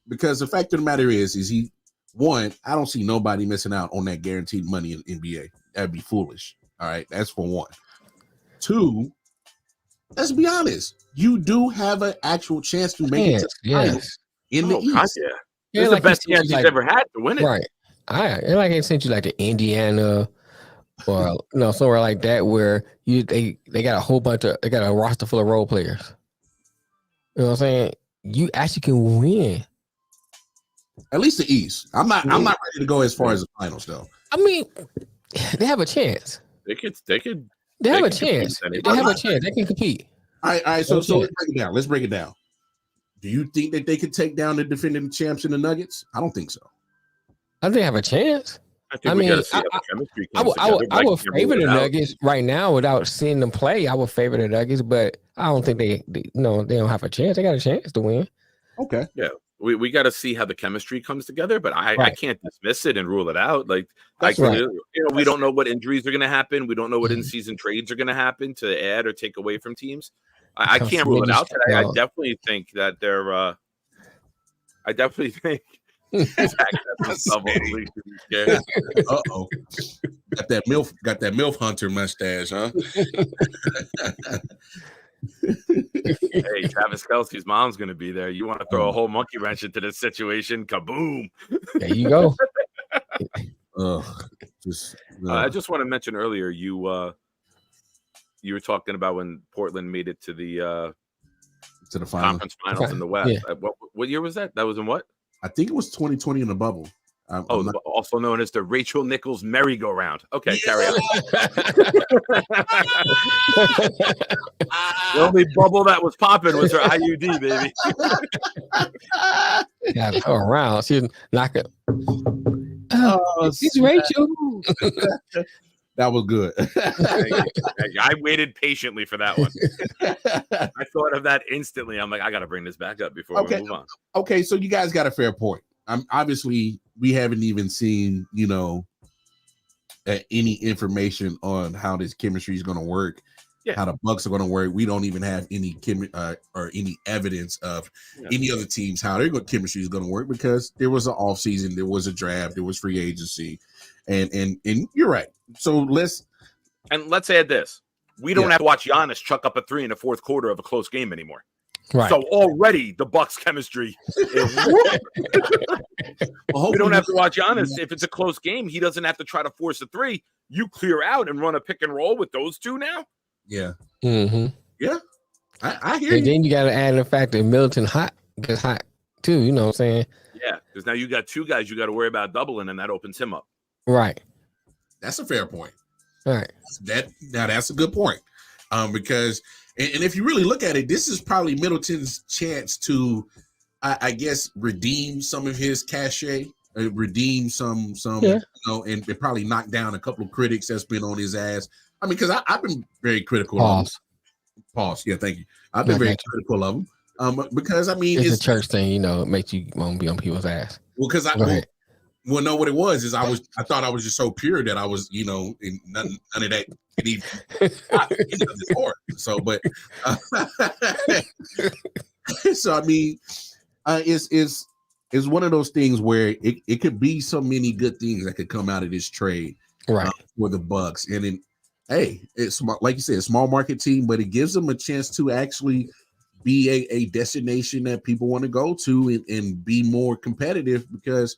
Because the fact of the matter is he, one, I don't see nobody missing out on that guaranteed money in NBA. That'd be foolish. All right, that's for one. Two, let's be honest. You do have an actual chance to make it to the finals in the East. Yeah, it's the best chance he's ever had to win it. Right. It's like they sent you like to Indiana or somewhere like that where they got a whole bunch of, they got a roster full of role players. You know what I'm saying? You actually can win. At least the East. I'm not ready to go as far as the finals though. I mean, they have a chance. They have a chance. They have a chance. They can compete. All right. So let's break it down. Do you think that they could take down the defending champs in the Nuggets? I don't think so. I think they have a chance. I would favor the Nuggets right now without seeing them play. I would favor the Nuggets, but I don't think they don't have a chance. They got a chance to win. Okay. Yeah. we got to see how the chemistry comes together, but I can't dismiss it and rule it out. Like That's right. we don't know what injuries are going to happen. We don't know what in-season trades are going to happen to add or take away from teams. I can't rule it out. But I definitely think that they're. I definitely think. Uh-oh. Got that MILF hunter mustache, huh? Hey, Travis Kelce's mom's going to be there. You want to throw a whole monkey wrench into this situation? Kaboom! There you go. I just want to mention earlier you were talking about when Portland made it to the conference finals in the West. Yeah. What year was that? That was in what? I think it was 2020 in the bubble. Also known as the Rachel Nichols merry-go-round. Okay, carry on. The only bubble that was popping was her IUD, baby. Yeah, go around. She was knocking. It's Rachel. That was good. I waited patiently for that one. I thought of that instantly. I'm like, I got to bring this back up before we move on. Okay, so you guys got a fair point. Obviously, we haven't even seen, any information on how this chemistry is going to work, how the Bucks are going to work. We don't even have any or any evidence of any other teams how their chemistry is going to work because there was an off season, there was a draft, there was free agency, and you're right. So let's add this: we don't have to watch Giannis chuck up a 3 in the fourth quarter of a close game anymore. Right. So already the Bucks chemistry is we don't have to watch Giannis. If it's a close game, he doesn't have to try to force a 3. You clear out and run a pick and roll with those two now. Yeah. Mm-hmm. Yeah. I hear you. And then you got to add the fact that Middleton gets hot too. You know what I'm saying? Yeah, because now you got two guys you got to worry about doubling, and that opens him up. Right. That's a fair point. All right. That's a good point. Because and if you really look at it, this is probably Middleton's chance to, I guess, redeem some of his cachet, redeem some, and probably knock down a couple of critics that's been on his ass. I mean, because I've been very critical of him. Pause. Yeah, thank you. I've been very critical of him. Because I mean, it's a church thing, it makes you want to be on people's ass. Well, because no, what it was is I thought I was just so pure that I was, and none of that could even into this court. So, but so I mean, it's one of those things where it could be so many good things that could come out of this trade, right? For the Bucks, and then it's like you said, a small market team, but it gives them a chance to actually be a destination that people want to go to and be more competitive because.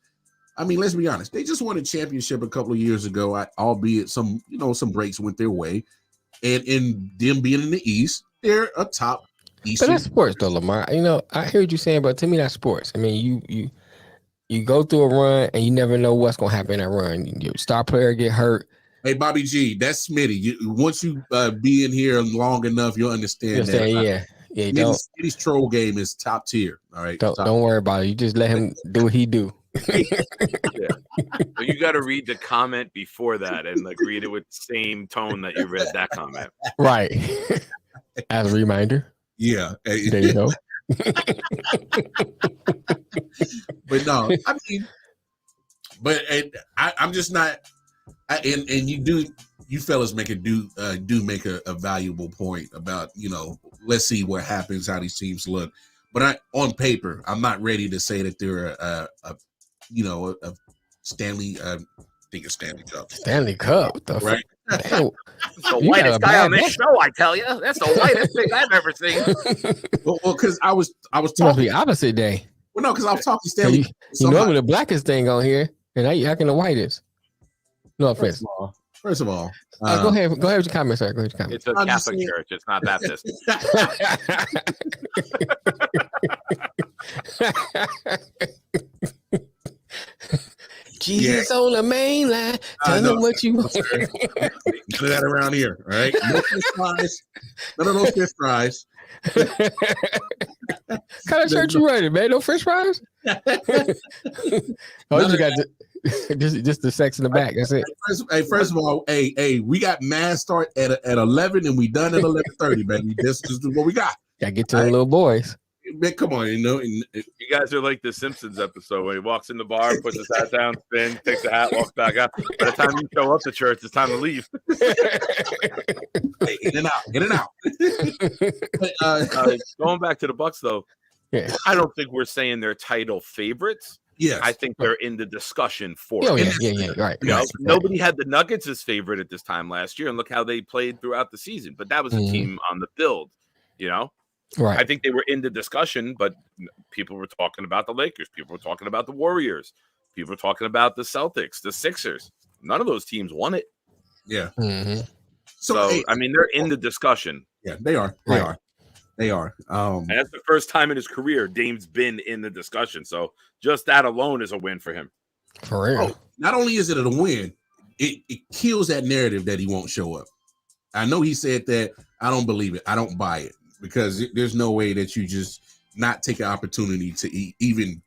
I mean, let's be honest. They just won a championship a couple of years ago, albeit some breaks went their way. And in them being in the East, they're a top East. But that's sports, though, Lamar. I hear what you're saying, but to me, that's sports. I mean, you go through a run, and you never know what's going to happen in that run. Your star player get hurt. Hey, Bobby G, that's Smitty. Once you be in here long enough, you'll understand that. Yeah. Smitty's troll game is top tier. All right. Don't worry about it. You just let him do what he do. Yeah. Well, you got to read the comment before that and read it with the same tone that you read that comment. Right. As a reminder. Yeah. There you go. But no, I mean, I'm just not. And you fellas make do make a valuable point about let's see what happens, how these teams look. But on paper, I'm not ready to say that they're a Stanley. I think it's Stanley Cup. Stanley Cup, right? That's the whitest guy on this show, I tell you. That's the whitest thing I've ever seen. Well, because I was talking. Must be opposite day. Well, no, because I was talking Stanley. You know, the blackest thing on here, and now you acting the whitest. No offense. First of all, go ahead with your comment, sir. Go ahead with your comment. It's a Catholic church. It's not Baptist. Jesus on the main line. Tell them what you want. Do that around here, all right? No fish fries. None of those fish fries. What kind of shirt you running, man? No French fries? You got just the sex in the back. That's it. First of all, we got mass start at 11 and we done at 11:30, baby. This is what we got. Gotta get to the little boys. Man, come on, You guys are like the Simpsons episode when he walks in the bar, puts his hat down, spins, takes the hat, walks back out. By the time you show up to church, it's time to leave. Hey, in and out. But, going back to the Bucks, though, Yeah. I don't think we're saying they're title favorites. Yes. I think they're in the discussion for Oh, it. yeah, right. You know, nobody had the Nuggets as favorite at this time last year, and look how they played throughout the season. But that was a team on the build, you know? Right. I think they were in the discussion, but people were talking about the Lakers. People were talking about the Warriors. People were talking about the Celtics, the Sixers. None of those teams won it. Yeah. So I mean, they're in the discussion. Yeah, they are. They are. And that's the first time in his career Dame's been in the discussion. So just that alone is a win for him. For real. Not only is it a win, it kills that narrative that he won't show up. I know he said that. I don't believe it. I don't buy it, because there's no way that you just not take an opportunity to even,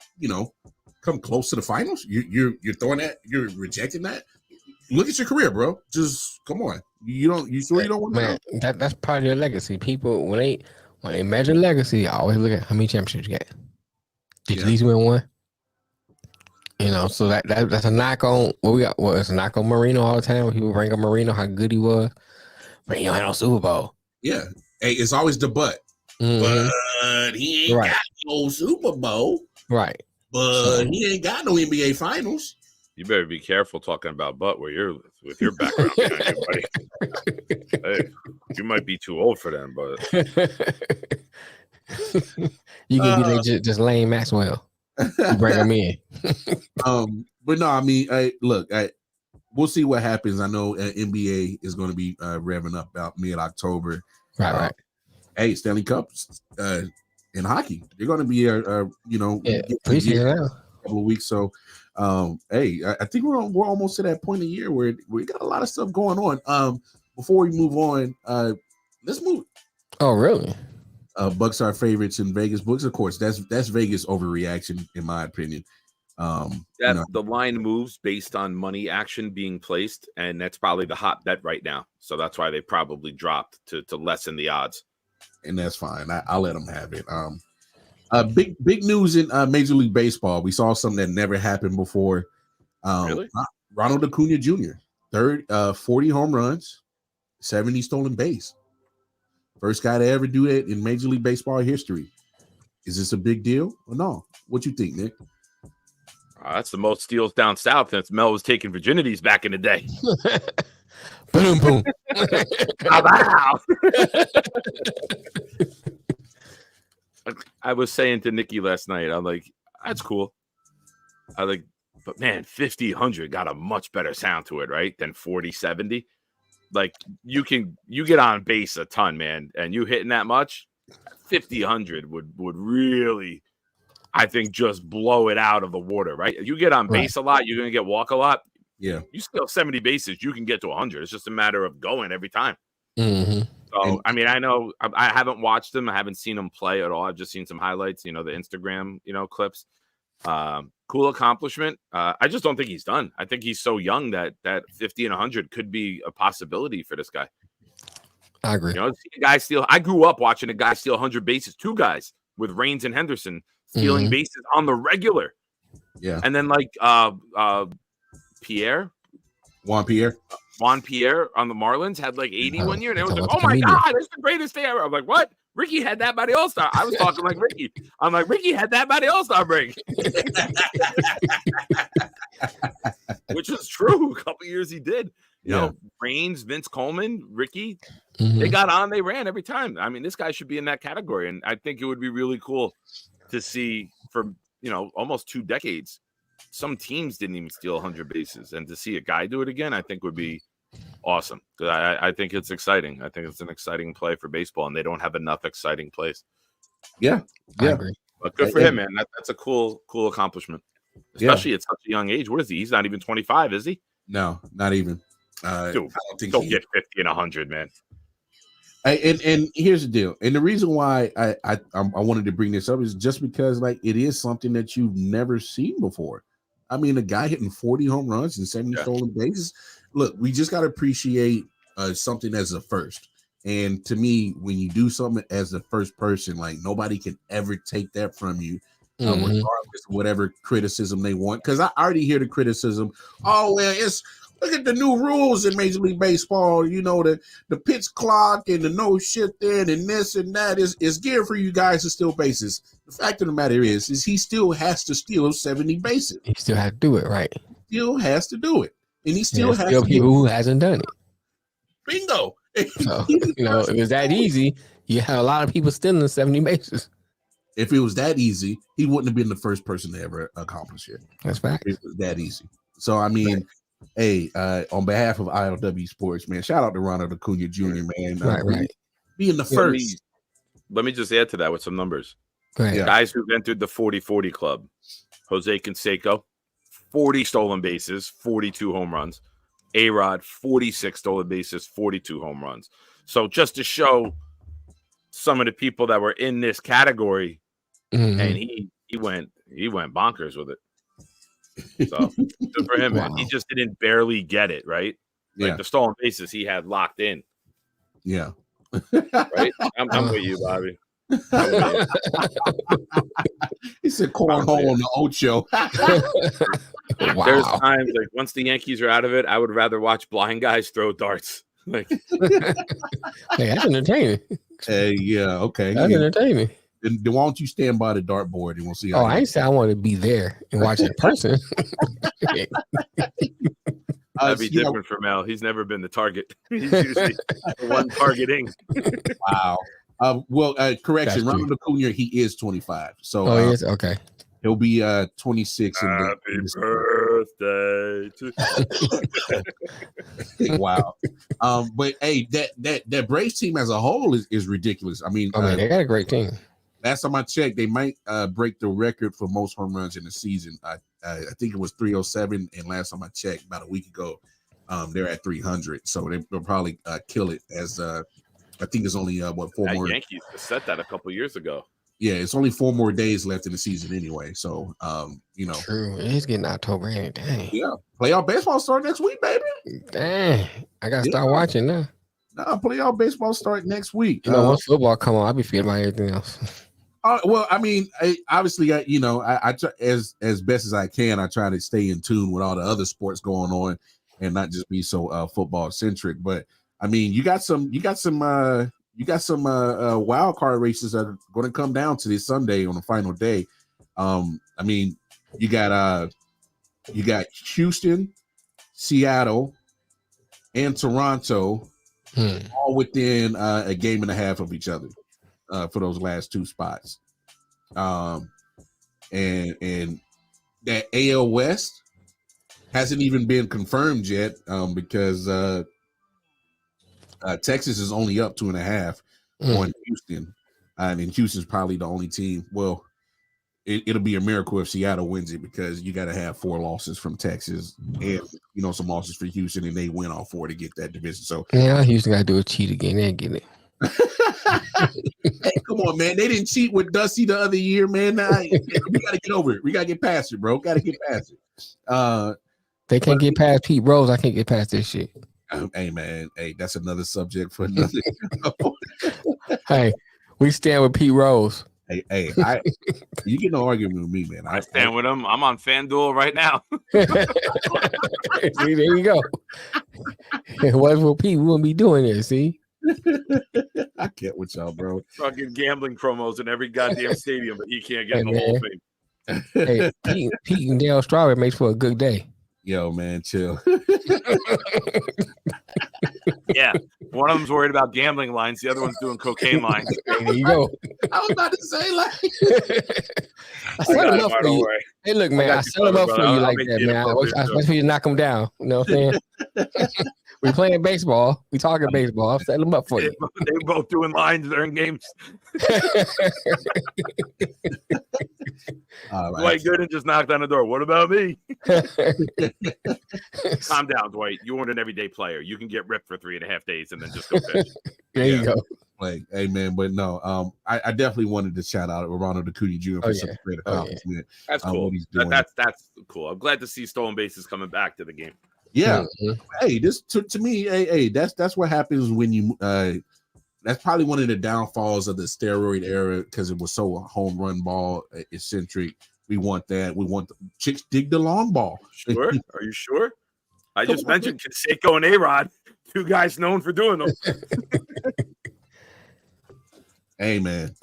come close to the finals. You're throwing that. You're rejecting that. Look at your career, bro. Just come on. You sure you don't want to? Man, that's part of your legacy. People when they measure legacy, I always look at how many championships you got. Did you at least win one? So that's a knock on what we got. Well, it's a knock on Marino all the time. When people bring up Marino, how good he was, but he ain't no Super Bowl. Yeah, hey, it's always the but. But he ain't got no Super Bowl. Right. But he ain't got no NBA Finals. You better be careful talking about butt where you're with your background. Hey, you might be too old for them, but you can be like just Lane Maxwell. You bring him in. But no, I mean, we'll see what happens. I know NBA is going to be revving up about mid-October. Right. Hey, Stanley Cups in hockey, they're going to be preseason now. A couple of weeks. So, hey, I think we're almost to that point of the year where we got a lot of stuff going on. Before we move on, let's move. Oh, really? Bucks are favorites in Vegas. Books, of course, that's Vegas overreaction, in my opinion. The line moves based on money action being placed, and that's probably the hot bet right now. So that's why they probably dropped to lessen the odds. And that's fine. I'll let them have it. Big news in Major League Baseball. We saw something that never happened before. Really? Ronald Acuna Jr. 40 home runs, 70 stolen base. First guy to ever do it in Major League Baseball history. Is this a big deal or no? What you think, Nick? That's the most steals down south since Mel was taking virginities back in the day. Boom, boom. Wow. I was saying to Nikki last night, I'm like, that's cool. But man, 50, 100 got a much better sound to it, right? Than 40, 70. Like you get on base a ton, man, and you hitting that much, 50, 100 would really, I think, just blow it out of the water, right? You get on base a lot, you're going to get walk a lot. Yeah. You steal 70 bases, you can get to 100. It's just a matter of going every time. Mm-hmm. So, I mean, I know I haven't watched him. I haven't seen him play at all. I've just seen some highlights, the Instagram, clips. Cool accomplishment. I just don't think he's done. I think he's so young that 50 and 100 could be a possibility for this guy. I agree. See a guy steal. I grew up watching a guy steal 100 bases, two guys with Raines and Henderson stealing bases on the regular. Yeah. And then Juan Pierre on the Marlins had like 80 one year. And it was like, oh my God, that's the greatest thing ever. I'm like, what? Ricky had that by the All-Star. I was talking like Ricky. I'm like, Ricky had that by the All-Star break. Which was true. A couple years he did. You know, Raines, Vince Coleman, Ricky, they got on, they ran every time. I mean, this guy should be in that category. And I think it would be really cool to see for, almost 2 decades. Some teams didn't even steal 100 bases. And to see a guy do it again, I think would be awesome. I think it's exciting. I think it's an exciting play for baseball, and they don't have enough exciting plays. Yeah. I agree. But good for him, man. That's a cool accomplishment, especially at such a young age. What is he? He's not even 25, is he? No, not even. Dude, I don't think don't get 50 and 100, man. And here's the deal. And the reason why I wanted to bring this up is just because it is something that you've never seen before. I mean, a guy hitting 40 home runs and 70 stolen bases. Look, we just got to appreciate something as a first. And to me, when you do something as the first person, like nobody can ever take that from you, regardless of whatever criticism they want. Because I already hear the criticism. Oh well, look at the new rules in Major League Baseball. You know, the pitch clock and the no shit then and this and that is geared for you guys to steal bases. The fact of the matter is he still has to steal 70 bases. He still has to do it, right? Still has to do it, and he still has still to people who hasn't done it. Bingo. So, you know, if it was that easy, you have a lot of people stealing 70 bases. If it was that easy, he wouldn't have been the first person to ever accomplish it. That's fact. It was that easy. So, I mean, hey, on behalf of I.O.W. Sports, man, shout out to Ronald Acuna Jr., man. Right. Being the first. Let me just add to that with some numbers. Go ahead. Guys who've entered the 40-40 club. Jose Canseco, 40 stolen bases, 42 home runs. A-Rod, 46 stolen bases, 42 home runs. So just to show some of the people that were in this category, and he went bonkers with it. So good for him, man. He just didn't barely get it, right? Like the stolen bases he had locked in. Yeah. Right? I'm with you, Bobby. He said cornhole on the Ocho. Wow. There's times like once the Yankees are out of it, I would rather watch blind guys throw darts. Like, hey, that's entertaining. Hey, yeah, okay. That's entertaining. Then why don't you stand by the dartboard and we'll see? I ain't say I want to be there and watch it in person. That'd be different for Mel. He's never been the target. He's usually the one targeting. Wow. Correction. Ronald Acuna, he is 25. So he is? Okay. He'll be 26. Happy birthday to Wow. But hey, that Braves team as a whole is ridiculous. I mean, they got a great team. Last time I checked, they might break the record for most home runs in the season. I think it was 307, and last time I checked, about a week ago, they're at 300. So they'll probably kill it. As I think it's only 4 more. Yankees set that a couple years ago. Yeah, it's only 4 more days left in the season anyway. So True. It's getting October. Dang. Yeah, playoff baseball start next week, baby. Dang, I gotta start watching now. Nah, playoff baseball start next week. Once football come on, I'll be forgetting about everything else. Well, I mean, I try, as best as I can, I try to stay in tune with all the other sports going on and not just be so football centric. But I mean, you got some wild card races that are going to come down to this Sunday on the final day. I mean, you got Houston, Seattle, and Toronto, all within a game and a half of each other. For those last 2 spots, and that AL West hasn't even been confirmed yet, because Texas is only up 2.5 on Houston, and Houston's probably the only team. Well, it'll be a miracle if Seattle wins it, because you got to have 4 losses from Texas and some losses for Houston, and they win all 4 to get that division. So Houston got to do a cheat again. They ain't getting it. Hey, come on, man. They didn't cheat with Dusty the other year, man. We got to get over it. We got to get past it, bro. Got to get past it. They can't get past Pete Rose. I can't get past this shit. Hey, man. Hey, that's another subject for another. Hey, we stand with Pete Rose. Hey, you get no argument with me, man. I stand with him. I'm on FanDuel right now. See, there you go. If it wasn't for Pete, we wouldn't be doing this. See. I can't with y'all, bro. Fucking gambling promos in every goddamn stadium, but he can't get in the whole thing. Hey, Pete and Dale Strawberry makes for a good day. Yo, man, chill. Yeah, one of them's worried about gambling lines, the other one's doing cocaine lines. There you go. I was about to say, like, I set him up for you. Hey, look, man, I set him up for you like that, man. I was for you to knock him down. You know what I'm saying? We playing baseball. We talking baseball. I'll set them up for you. They both doing lines during games. Dwight Gooden just knocked on the door. What about me? Calm down, Dwight. You weren't an everyday player. You can get ripped for 3.5 days and then just go fish. There you go. Like, hey, man, but no, I definitely wanted to shout out Ronald Acuna Jr. for such a great accomplishment. That's cool. What he's doing. That's cool. I'm glad to see stolen bases coming back to the game. Yeah. Hey, this to me, hey, that's what happens when you that's probably one of the downfalls of the steroid era because it was so home run ball eccentric. We want that. We want the chicks dig the long ball. Sure? Are you sure? I Come just on, mentioned Canseco and A-Rod, two guys known for doing them. Hey man.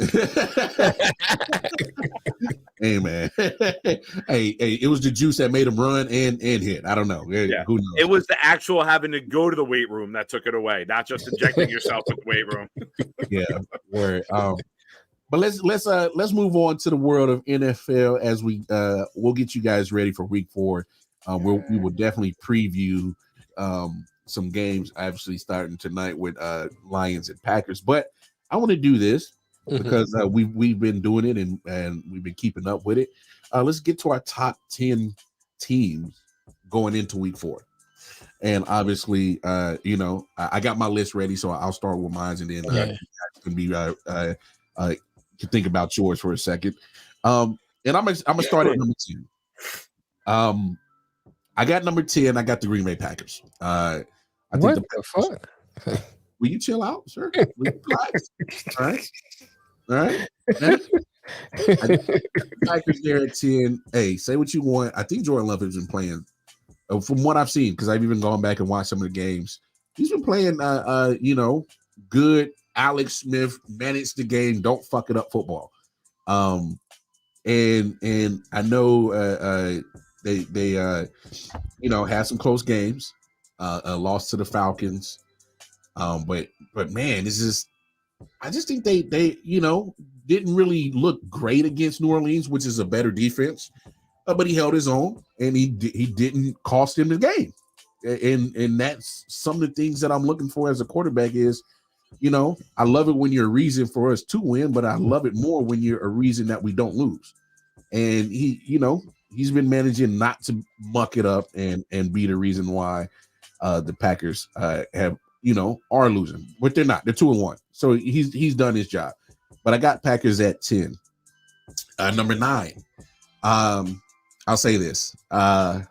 Hey man. hey, it was the juice that made him run and hit. I don't know. Yeah. Who knows? It was the actual having to go to the weight room that took it away, not just injecting yourself with the weight room. Yeah. Word. But let's move on to the world of NFL as we'll get you guys ready for week 4. We will definitely preview some games obviously starting tonight with Lions and Packers. But I want to do this because we've been doing it and we've been keeping up with it. Let's get to our top 10 teams going into week 4. And obviously, I got my list ready, so I'll start with mine, and then you guys can be to think about yours for a second. And I'm gonna start at number 10. I got number 10. I got the Green Bay Packers. I think what the fuck? Will you chill out, sir? Will you relax? All right. Packers there at 10. Hey, say what you want. I think Jordan Love has been playing, from what I've seen, because I've even gone back and watched some of the games. He's been playing, good. Alex Smith managed the game. Don't fuck it up football. And I know they had some close games. Lost to the Falcons. But man, I just think they didn't really look great against New Orleans, which is a better defense. But he held his own, and he didn't cost him the game. And that's some of the things that I'm looking for as a quarterback is, I love it when you're a reason for us to win, but I love it more when you're a reason that we don't lose. And he's been managing not to muck it up and be the reason why the Packers are losing, but they're not. They're 2-1. So he's done his job. But I got Packers at 10. Number 9. I'll say this. I'm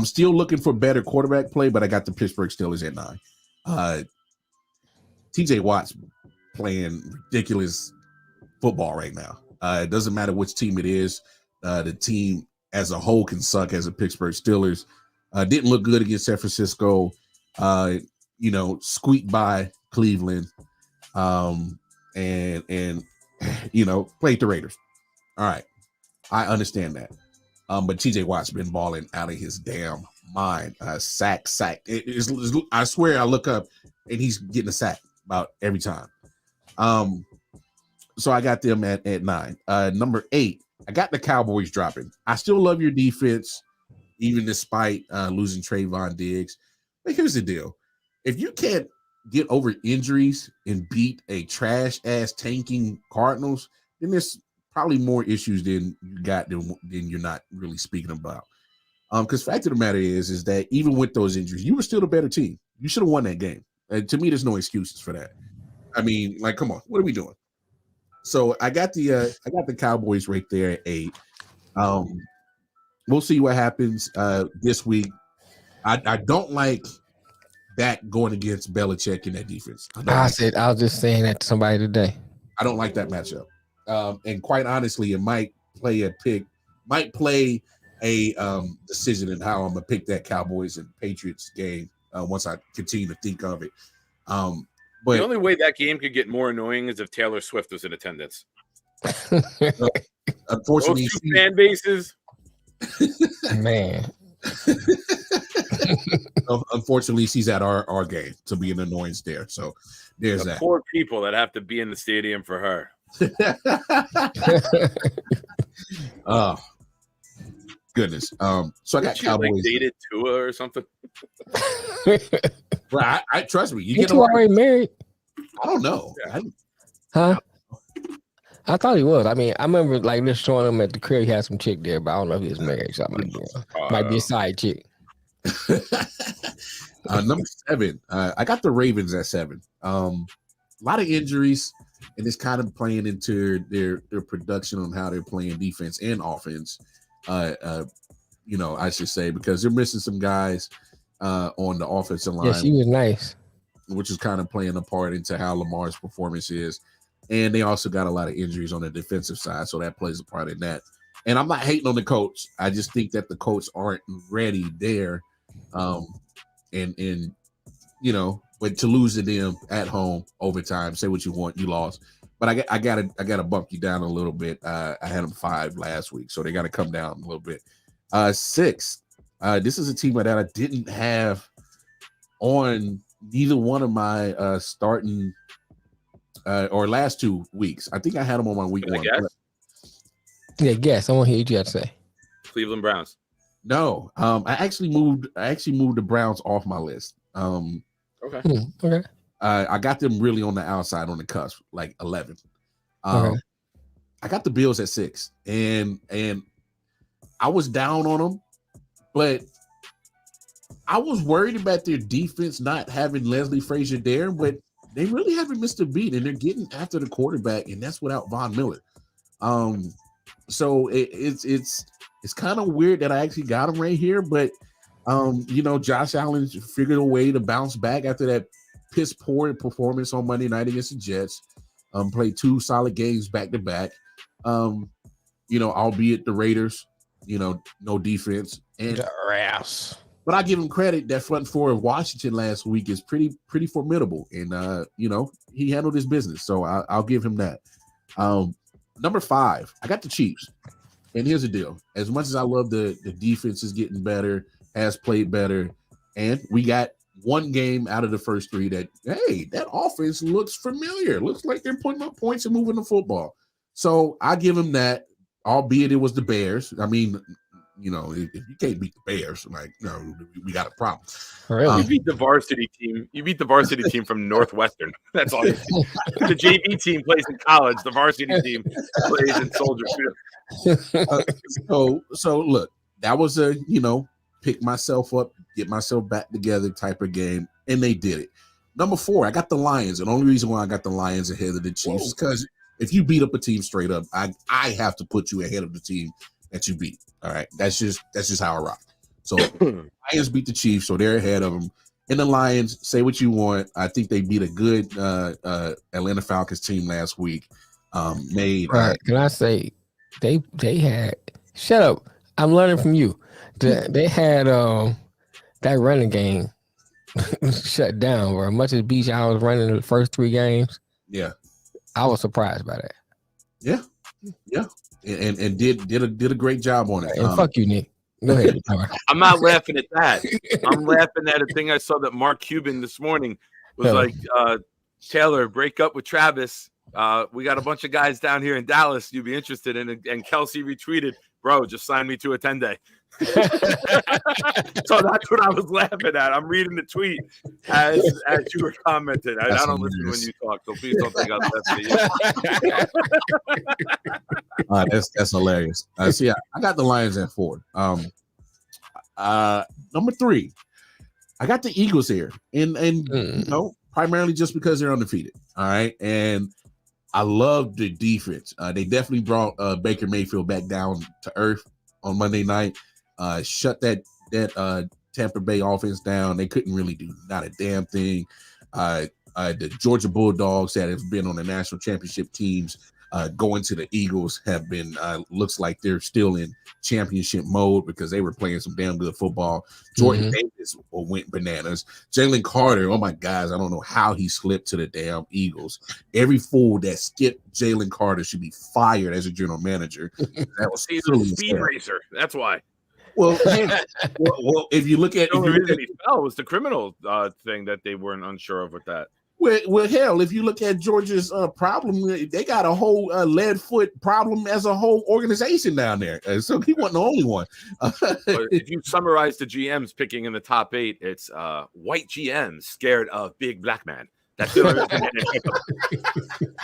still looking for better quarterback play, but I got the Pittsburgh Steelers at 9. TJ Watt's playing ridiculous football right now. It doesn't matter which team it is. The team as a whole can suck as a Pittsburgh Steelers. Didn't look good against San Francisco. Squeaked by Cleveland. And played the Raiders. All right. I understand that. But TJ Watt's been balling out of his damn mind. Sack. I swear I look up and he's getting a sack about every time. So I got them at 9. Number 8, I got the Cowboys dropping. I still love your defense, even despite losing Trayvon Diggs. But here's the deal. If you can't get over injuries and beat a trash-ass tanking Cardinals, then there's probably more issues than you got than you're not really speaking about. Because fact of the matter is that even with those injuries, you were still the better team. You should have won that game. To me, there's no excuses for that. I mean, come on, what are we doing? So I got the Cowboys right there at 8. We'll see what happens this week. I don't like that going against Belichick in that defense. I was just saying that to somebody today. I don't like that matchup. And quite honestly, it might play a decision in how I'm gonna pick that Cowboys and Patriots game once I continue to think of it. But the only way that game could get more annoying is if Taylor Swift was in attendance. Unfortunately, those two fan bases, man. Unfortunately, she's at our game to be an annoyance there. So there's that. Poor people that have to be in the stadium for her. Oh goodness. So I got Cowboys. Dated Tua or something. Well, I trust me. You already married? I don't know. Huh? I thought he was. I mean, I remember just showing him at the crib. He had some chick there, but I don't know if he was married. So might be a side chick. Number 7. I got the Ravens at 7. A lot of injuries, and it's kind of playing into their production on how they're playing defense and offense. I should say, because they're missing some guys on the offensive line. Yeah, she was nice. which is kind of playing a part into how Lamar's performance is. And they also got a lot of injuries on the defensive side, so that plays a part in that. And I'm not hating on the coach. I just think that the coach aren't ready there. And but to lose to them at home overtime, say what you want, you lost. But I gotta bump you down a little bit. I had them 5 last week, so they got to come down a little bit. 6. This is a team that I didn't have on neither one of my starting or last 2 weeks. I think I had them on my week 1. Yeah, guess. I want to hear what you have to say. Cleveland Browns. No, I actually moved the Browns off my list. Okay. Okay. I got them really on the outside, on the cusp, like 11. I got the Bills at 6, and I was down on them, but I was worried about their defense not having Leslie Frazier there, but they really haven't missed a beat, and they're getting after the quarterback, and that's without Von Miller. So it's kind of weird that I actually got him right here, but Josh Allen figured a way to bounce back after that piss poor performance on Monday night against the Jets. Played 2 solid games back to back. Albeit the Raiders, no defense. And The Raps. but I give him credit that front four of Washington last week is pretty formidable, and he handled his business. So I'll give him that. Number 5, I got the Chiefs. And here's the deal: as much as I love the defense is getting better, has played better, and we got 1 game out of the first 3 that offense looks familiar. Looks like they're putting up points and moving the football. So I give them that, albeit it was the Bears. I mean, if you can't beat the Bears, we got a problem. Really? You beat the varsity team. You beat the varsity team from Northwestern. That's all. The JV team plays in college. The varsity team plays in Soldier Field. So look, that was a pick myself up, get myself back together type of game, and they did it. Number 4, I got the Lions, and the only reason why I got the Lions ahead of the Chiefs is because if you beat up a team straight up, I have to put you ahead of the team that you beat. All right, that's just how I rock. So Lions beat the Chiefs, so they're ahead of them. And the Lions, say what you want, I think they beat a good Atlanta Falcons team last week. Can I say they had? Shut up! I'm learning from you. They had that running game shut down. Where much as Beach I was running the first 3 games. Yeah, I was surprised by that. Yeah, and did a great job on it. And fuck you, Nick. Go ahead. I'm not laughing at that. I'm laughing at a thing I saw that Mark Cuban this morning was like, Taylor, break up with Travis. We got a bunch of guys down here in Dallas you'd be interested in. And Kelsey retweeted, bro, just sign me to a 10-day. So that's what I was laughing at. I'm reading the tweet as you were commenting. I don't listen when you talk, so please don't think I was laughing at you. That's hilarious. See, I got the Lions at 4. Number 3, I got the Eagles here, and primarily just because they're undefeated. All right, and I love the defense. They definitely brought Baker Mayfield back down to earth on Monday night. Shut that Tampa Bay offense down. They couldn't really do not a damn thing. The Georgia Bulldogs that have been on the national championship teams going to the Eagles have been looks like they're still in championship mode because they were playing some damn good football. Jordan Davis went bananas. Jalen Carter, oh my guys, I don't know how he slipped to the damn Eagles. Every fool that skipped Jalen Carter should be fired as a general manager. That was he's a speed racer. That's why. Well, if you look at the only reason he fell was the criminal thing that they weren't unsure of with that. Well, hell, if you look at Georgia's problem, they got a whole lead foot problem as a whole organization down there. So he wasn't the only one. If you summarize the GMs picking in the top 8, it's white GMs scared of big black man. That's the only reason.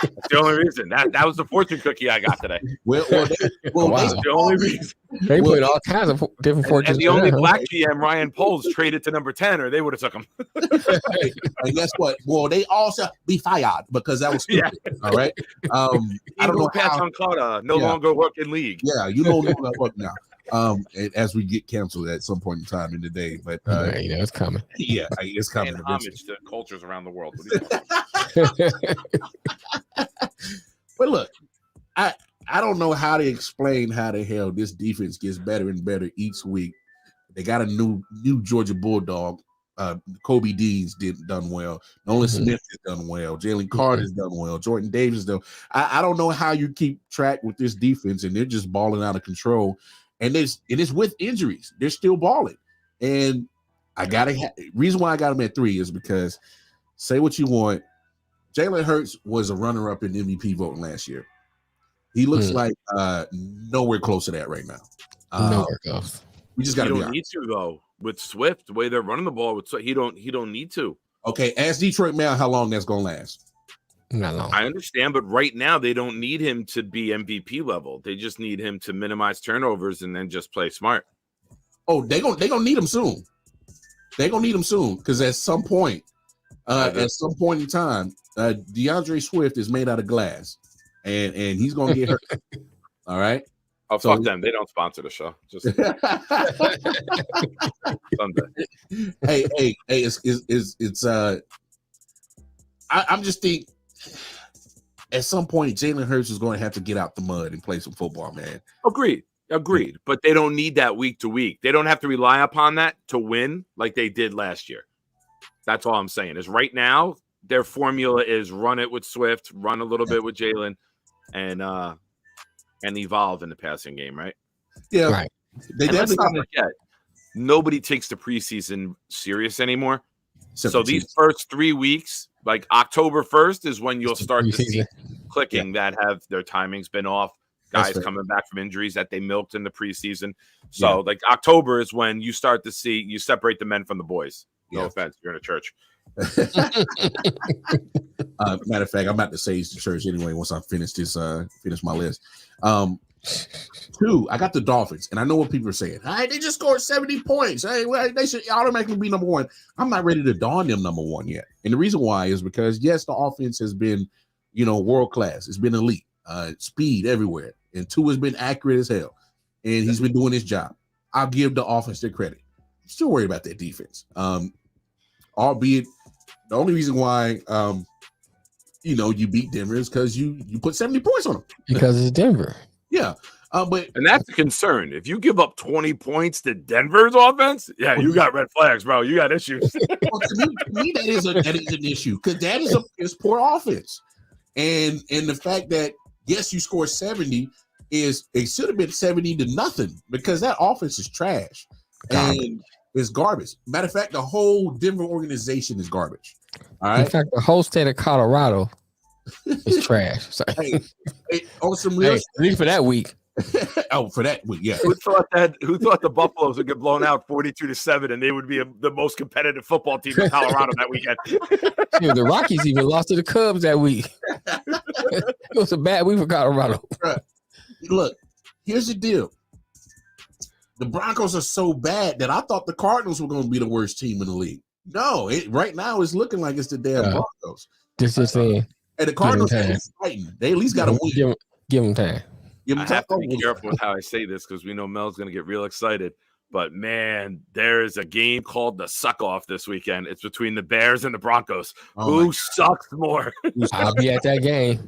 That's the only reason. That was the fortune cookie I got today. That's the only reason. They put all kinds of different fortunes. And the only black GM, Ryan Poles, traded to number 10, or they would have took him. And guess what? Well, they also be fired because that was stupid. Yeah. All right. I don't know how. No longer work in league. Yeah, you don't know that work now. As we get canceled at some point in time in the day. But it's coming. Yeah, it's coming. Paying homage to cultures around the world. What are you talking about? But look, I don't know how to explain how the hell this defense gets better and better each week. They got a new Georgia Bulldog. Kobe Dean's done well. Nolan Smith has done well. Jalen Carter's done well. Jordan Davis done. I don't know how you keep track with this defense, and they're just balling out of control. And it is with injuries. They're still balling. And reason why I got them at 3 is because, say what you want, Jalen Hurts was a runner-up in MVP voting last year. He looks like nowhere close to that right now. Nowhere close. We just got to be honest. Need to though. With Swift, the way they're running the ball, with he don't need to. Okay, ask Detroit Mail how long that's gonna last. Not long. I understand, but right now they don't need him to be MVP level. They just need him to minimize turnovers and then just play smart. Oh, they gonna need him soon. They're gonna need him soon because at some point in time, DeAndre Swift is made out of glass, and he's gonna get hurt. All right. Oh, fuck them. They don't sponsor the show. Just someday. Hey, it's I'm just think at some point Jalen Hurts is going to have to get out the mud and play some football, man. Agreed. But they don't need that week to week. They don't have to rely upon that to win like they did last year. That's all I'm saying. Is right now their formula is run it with Swift, run a little bit with Jalen, and evolve in the passing game, right? Yeah, right. Let's not forget, nobody takes the preseason serious anymore. So these first 3 weeks, like October 1st, is when you'll start to see clicking that have their timings been off. Guys coming back from injuries that they milked in the preseason. So like October is when you start to see you separate the men from the boys. No offense, you're in a church. Matter of fact, I'm about to sage the church anyway once I finish my list. 2, I got the Dolphins, and I know what people are saying. Hey, they just scored 70 points. Hey, well, they should automatically be number 1. I'm not ready to dawn them number 1 yet. And the reason why is because yes, the offense has been, world class. It's been elite, speed everywhere, and 2 has been accurate as hell, and he's been doing his job. I'll give the offense their credit. I'm still worried about that defense. Albeit the only reason why you beat Denver is because you put 70 points on them. Because it's Denver. Yeah. And that's a concern. If you give up 20 points to Denver's offense, you got red flags, bro. You got issues. Well, to me, that is an issue because that is poor offense. And the fact that, yes, you scored 70 it should have been 70 to nothing because that offense is trash. And it's garbage. Matter of fact, the whole Denver organization is garbage. All right. In fact, the whole state of Colorado is trash. So. Hey, on some real at least for that week. For that week, yeah. Who thought the Buffaloes would get blown out 42-7 and they would be the most competitive football team in Colorado that weekend? The Rockies even lost to the Cubs that week. It was a bad week for Colorado. Right. Look, here's the deal. The Broncos are so bad that I thought the Cardinals were going to be the worst team in the league. No, right now it's looking like it's the damn Broncos. This is saying. And the Cardinals are fighting. They at least got to win. Give them time. I have to be careful with how I say this because we know Mel's going to get real excited. But, man, there is a game called the Suck-Off this weekend. It's between the Bears and the Broncos. Who sucks more? I'll be at that game.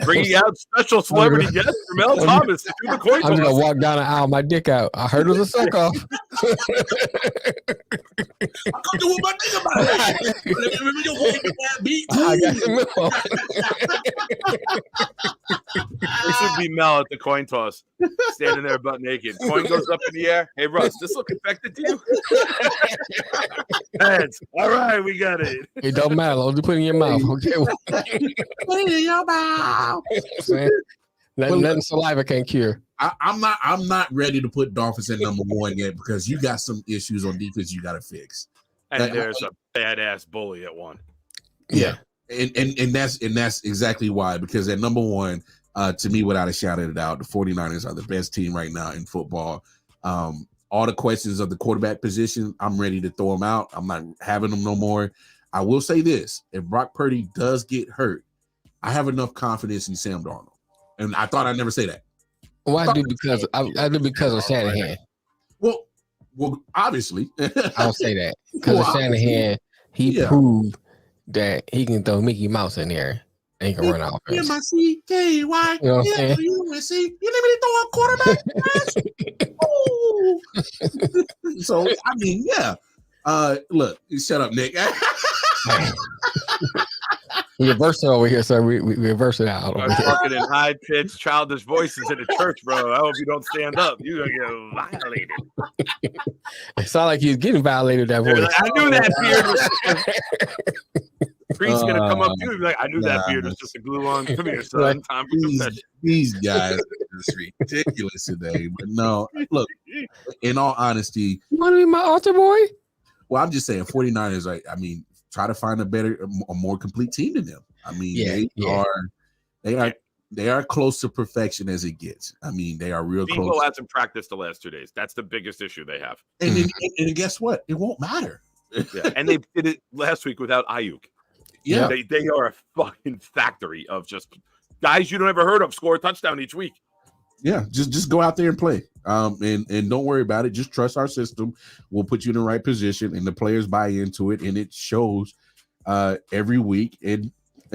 Bringing out special celebrity guest for Mel Thomas. I'm just going to walk down the aisle, my dick out. I heard it was a suck-off. I couldn't do what my nigga about It should be Mel at the coin toss, standing there butt naked. Coin goes up in the air. Hey, Russ, this look infected to you? Heads. All right, we got it. It don't matter. Just put it in your mouth. Okay. Put it in your mouth. Nothing saliva can cure. I'm not ready to put Dolphins at number 1 yet because you got some issues on defense you got to fix. And there's a badass bully at 1. Yeah. And that's exactly why, because at number 1, to me, without a shadow of a doubt, the 49ers are the best team right now in football. All the questions of the quarterback position, I'm ready to throw them out. I'm not having them no more. I will say this. If Brock Purdy does get hurt, I have enough confidence in Sam Darnold. And I thought I'd never say that. Well, I do because of Shanahan. Well, obviously. I'll say that because of Shanahan, he proved that he can throw Mickey Mouse in there and he can run offense. M-I-C-K-Y. You know what I'm saying? You need me to throw a quarterback pass? So, I mean, yeah. Look, shut up, Nick. We reverse it over here, sir. We reverse it out. I'm talking in high pitched, childish voices in the church, bro. I hope you don't stand up. You're gonna get violated. It sounded like he was getting violated. That voice. I knew that beard was. Priest's gonna come up to you and be like, I knew that beard was just a glue on. Come here, son. Time for confession. These guys are just ridiculous today. But no, look, in all honesty, you want to be my altar boy? Well, I'm just saying 49ers, I mean, try to find a more complete team than them. I mean, they are close to perfection as it gets. I mean, they are real close. Debo hasn't practiced the last 2 days. That's the biggest issue they have. And guess what? It won't matter. Yeah, and they did it last week without I.O.W. Yeah, they are a fucking factory of just guys you don't ever heard of score a touchdown each week. Yeah, just go out there and play. And don't worry about it. Just trust our system. We'll put you in the right position, and the players buy into it, and it shows every week. And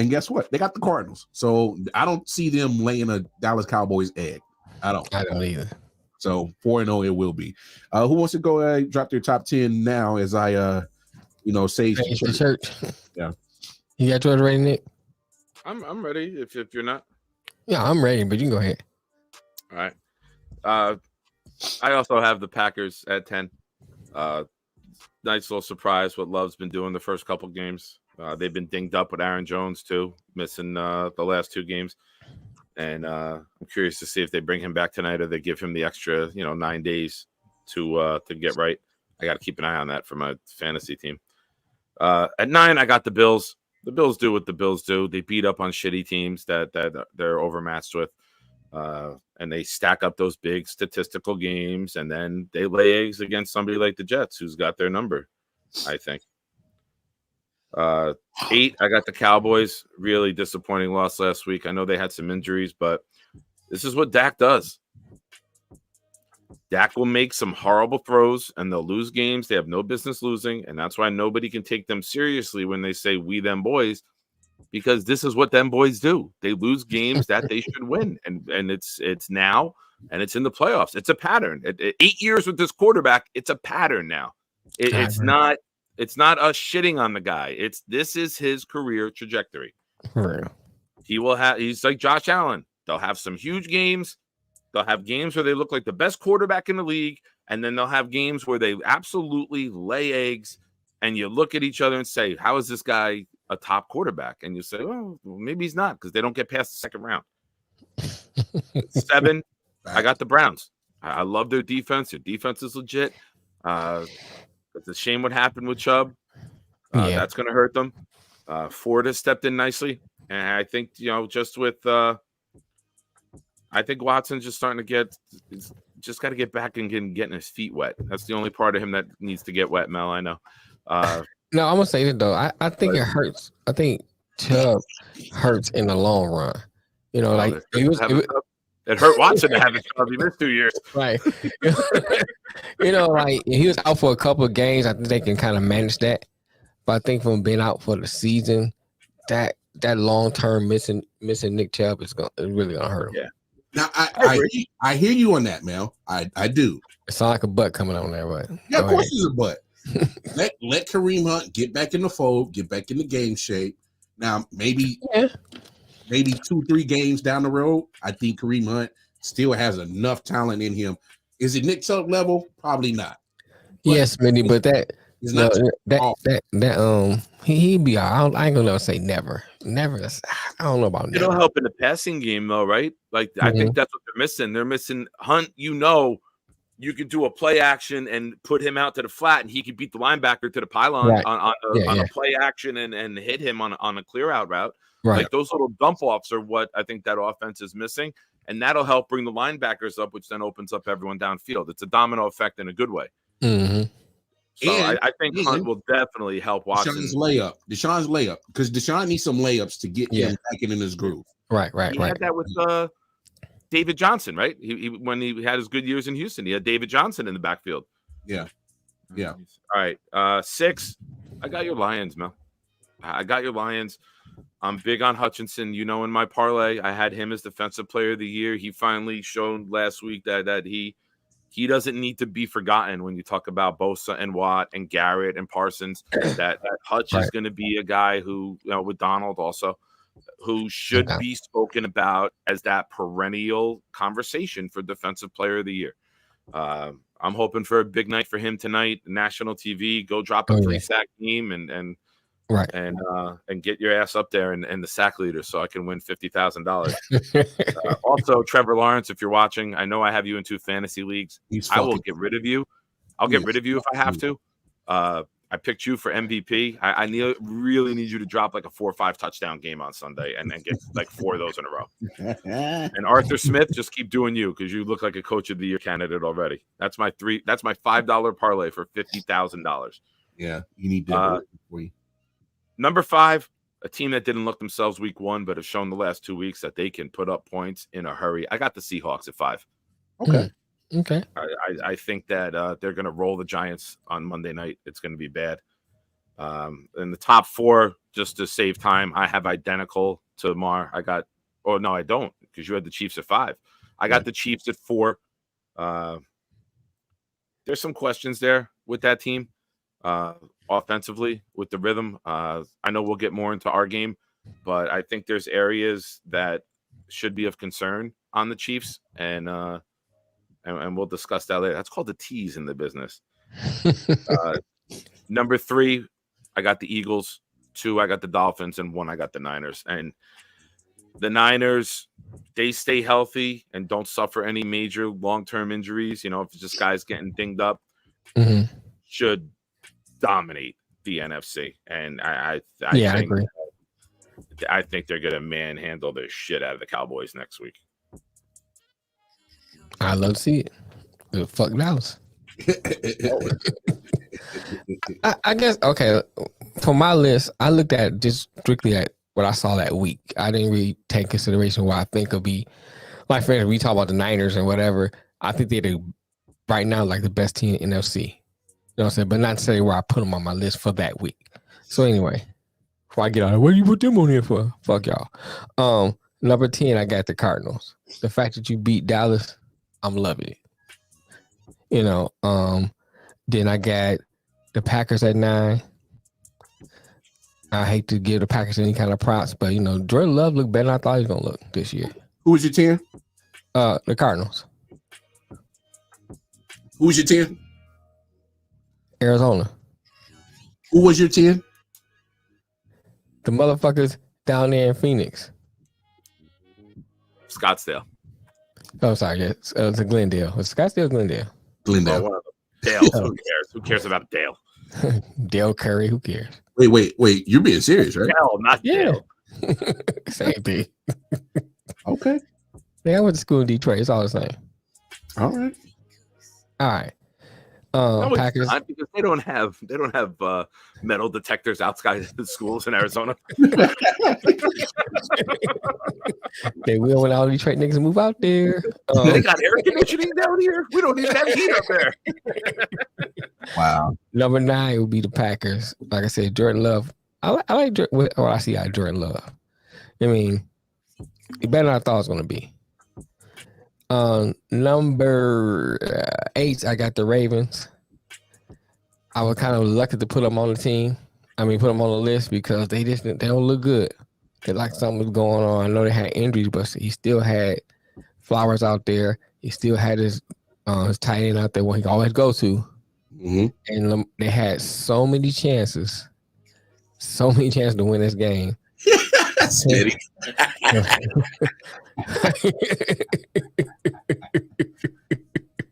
guess what? They got the Cardinals, so I don't see them laying a Dallas Cowboys egg. I don't either. So 4-0 it will be. Who wants to go drop their top 10 now? As I sage the church. Yeah, you got yours ready, Nick? I'm ready. If you're not, yeah, I'm ready. But you can go ahead. All right. I also have the Packers at 10. Nice little surprise what Love's been doing the first couple games. They've been dinged up with Aaron Jones too, missing the last 2 games. And I'm curious to see if they bring him back tonight or they give him the extra, 9 days to get right. I got to keep an eye on that for my fantasy team. At 9, I got the Bills. The Bills do what the Bills do. They beat up on shitty teams that they're overmatched with. And they stack up those big statistical games, and then they lay eggs against somebody like the Jets, who's got their number, I think. 8, I got the Cowboys. Really disappointing loss last week. I know they had some injuries, but this is what Dak does. Dak will make some horrible throws, and they'll lose games they have no business losing, and that's why nobody can take them seriously when they say we them boys, because this is what them boys do. They lose games that they should win, and it's now, and it's in the playoffs. It's a pattern. 8 years with this quarterback, it's a pattern now. It's not us shitting on the guy. This is his career trajectory. He's like Josh Allen. They'll have some huge games. They'll have games where they look like the best quarterback in the league, and then they'll have games where they absolutely lay eggs, and you look at each other and say, how is this guy a top quarterback? And you say, well, maybe he's not, because they don't get past the second round. 7, I got the Browns. I love their defense. Their defense is legit. It's a shame what happened with Chubb. That's going to hurt them. Ford has stepped in nicely. And I think, just with I think Watson's just starting to just got to get back and getting his feet wet. That's the only part of him that needs to get wet, Mel. I know. No, I'm gonna say it though. I think it hurts. I think Chubb hurts in the long run. It hurt Watson to have his Chubb. He missed 2 years. Right. Like he was out for a couple of games. I think they can kind of manage that. But I think from being out for the season, that long term missing Nick Chubb is really gonna hurt him. Yeah. Now I hear you on that, Mel. I do. It sounds like a butt coming on there, but yeah, of course it's a butt. let Kareem Hunt get back in the fold, get back in the game shape. Now maybe 2-3 games down the road, I think Kareem Hunt still has enough talent in him. Is it Nick Chubb level? Probably not. But yes, Minnie, but he'd be all right. I ain't gonna say never. I don't know about it'll help in the passing game though, right? Like I think that's what they're missing. They're missing Hunt. You could do a play action and put him out to the flat, and he could beat the linebacker to the pylon on a play action and hit him on a clear out route. Right. Like those little dump offs are what I think that offense is missing, and that'll help bring the linebackers up, which then opens up everyone downfield. It's a domino effect in a good way. Mm-hmm. So I think Hunt will definitely help Watson. Deshaun's layup, because Deshaun needs some layups to get him back in his groove. Right. He had that with David Johnson, right? When he had his good years in Houston, he had David Johnson in the backfield. Yeah. Yeah. All right. 6. I got your Lions, Mel. I got your Lions. I'm big on Hutchinson. In my parlay, I had him as Defensive Player of the Year. He finally showed last week that he doesn't need to be forgotten when you talk about Bosa and Watt and Garrett and Parsons. That Hutch is going to be a guy who, with Donald also, who should be spoken about as that perennial conversation for Defensive Player of the Year. I'm hoping for a big night for him tonight. National TV, go drop a 3-sack game and get your ass up there and the sack leader so I can win $50,000. Also, Trevor Lawrence, if you're watching, I know I have you in 2 fantasy leagues. I will get rid of you. I'll get rid of you if I have to. I picked you for MVP. I really need you to drop like a 4 or 5 touchdown game on Sunday and get like 4 of those in a row. And Arthur Smith, just keep doing you because you look like a Coach of the Year candidate already. That's my $5 parlay for $50,000. Yeah, you need that for you. Number 5, a team that didn't look themselves week 1, but have shown the last 2 weeks that they can put up points in a hurry. I got the Seahawks at 5. Okay. Okay. I think that they're going to roll the Giants on Monday night. It's going to be bad. In the top 4, just to save time, I have identical to Mar. I don't, because you had the Chiefs at 5. I got the Chiefs at 4. There's some questions there with that team. Offensively with the rhythm. I know we'll get more into our game, but I think there's areas that should be of concern on the Chiefs, and we'll discuss that later. That's called the tease in the business. Number 3, I got the Eagles. 2, I got the Dolphins, and 1, I got the Niners. And the Niners, they stay healthy and don't suffer any major long-term injuries. If it's just guys getting dinged up, should dominate the NFC, and I agree. I think they're gonna manhandle the shit out of the Cowboys next week. I love to see it. Fuck Dallas. I guess for my list, I looked at just strictly at what I saw that week. I didn't really take consideration what I think will be. Like, for instance, we talk about the Niners and whatever. I think they're right now like the best team in NFC. You know what I'm saying? But not necessarily where I put them on my list for that week. So anyway, before I get out of what do you put them on here for? Fuck y'all. Number 10, I got the Cardinals. The fact that you beat Dallas, I'm loving it. Then I got the Packers at 9. I hate to give the Packers any kind of props, but Jordan Love looked better than I thought he was gonna look this year. Who was your 10? The Cardinals. Who was your 10? Arizona. Who was your 10? The motherfuckers down there in Phoenix. Scottsdale. Oh, sorry. Yeah. It's Glendale. Was Scottsdale or Glendale? Glendale. Oh, Dale. Who cares? Who cares about Dale? Dale Curry. Who cares? Wait. You're being serious, right? Dale, not Dale. Same thing. Okay. Yeah, I went to school in Detroit. It's all the same. All right. Packers, because they don't have metal detectors outside the schools in Arizona. They will when all Detroit niggas move out there. They got air conditioning down here. We don't even have heat up there. Wow. Number 9 would be the Packers. Like I said, Jordan Love. I like what I see out of Jordan Love. I mean, he better than I thought it was going to be. Number 8, I got the Ravens. I was kind of reluctant to put them on the team. Put them on the list because they don't look good. They like something was going on. I know they had injuries, but he still had Flowers out there. He still had his tight end out there where he always go to. Mm-hmm. And they had so many chances to win this game. Steady.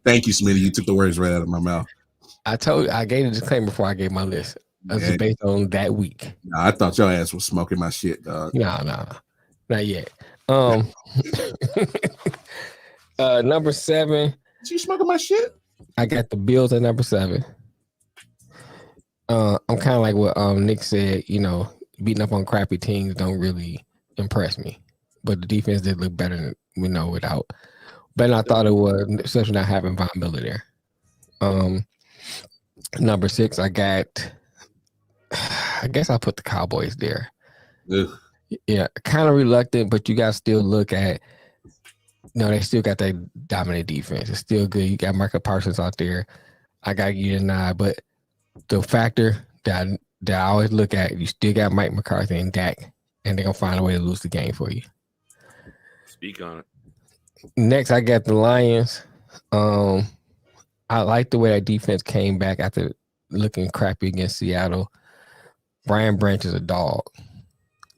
Thank you, Smitty. You took the words right out of my mouth. I gave a disclaimer before I gave my list. That's based on that week. Nah, I thought your ass was smoking my shit, dog. Nah, not yet. Number 7. Is you smoking my shit? I got the Bills at number 7. I'm kind of like what Nick said. Beating up on crappy teams don't really impress me, but the defense did look better without. But I thought it was, especially not having Von Miller there. Number 6, I guess I put the Cowboys there. Ugh. Yeah, kind of reluctant, but you got to still look at, they still got that dominant defense. It's still good. You got Micah Parsons out there. I got to give you a nod, but the factor that I always look at, you still got Mike McCarthy and Dak, and they're going to find a way to lose the game for you. Speak on it. Next, I got the Lions. I like the way that defense came back after looking crappy against Seattle. Brian Branch is a dog.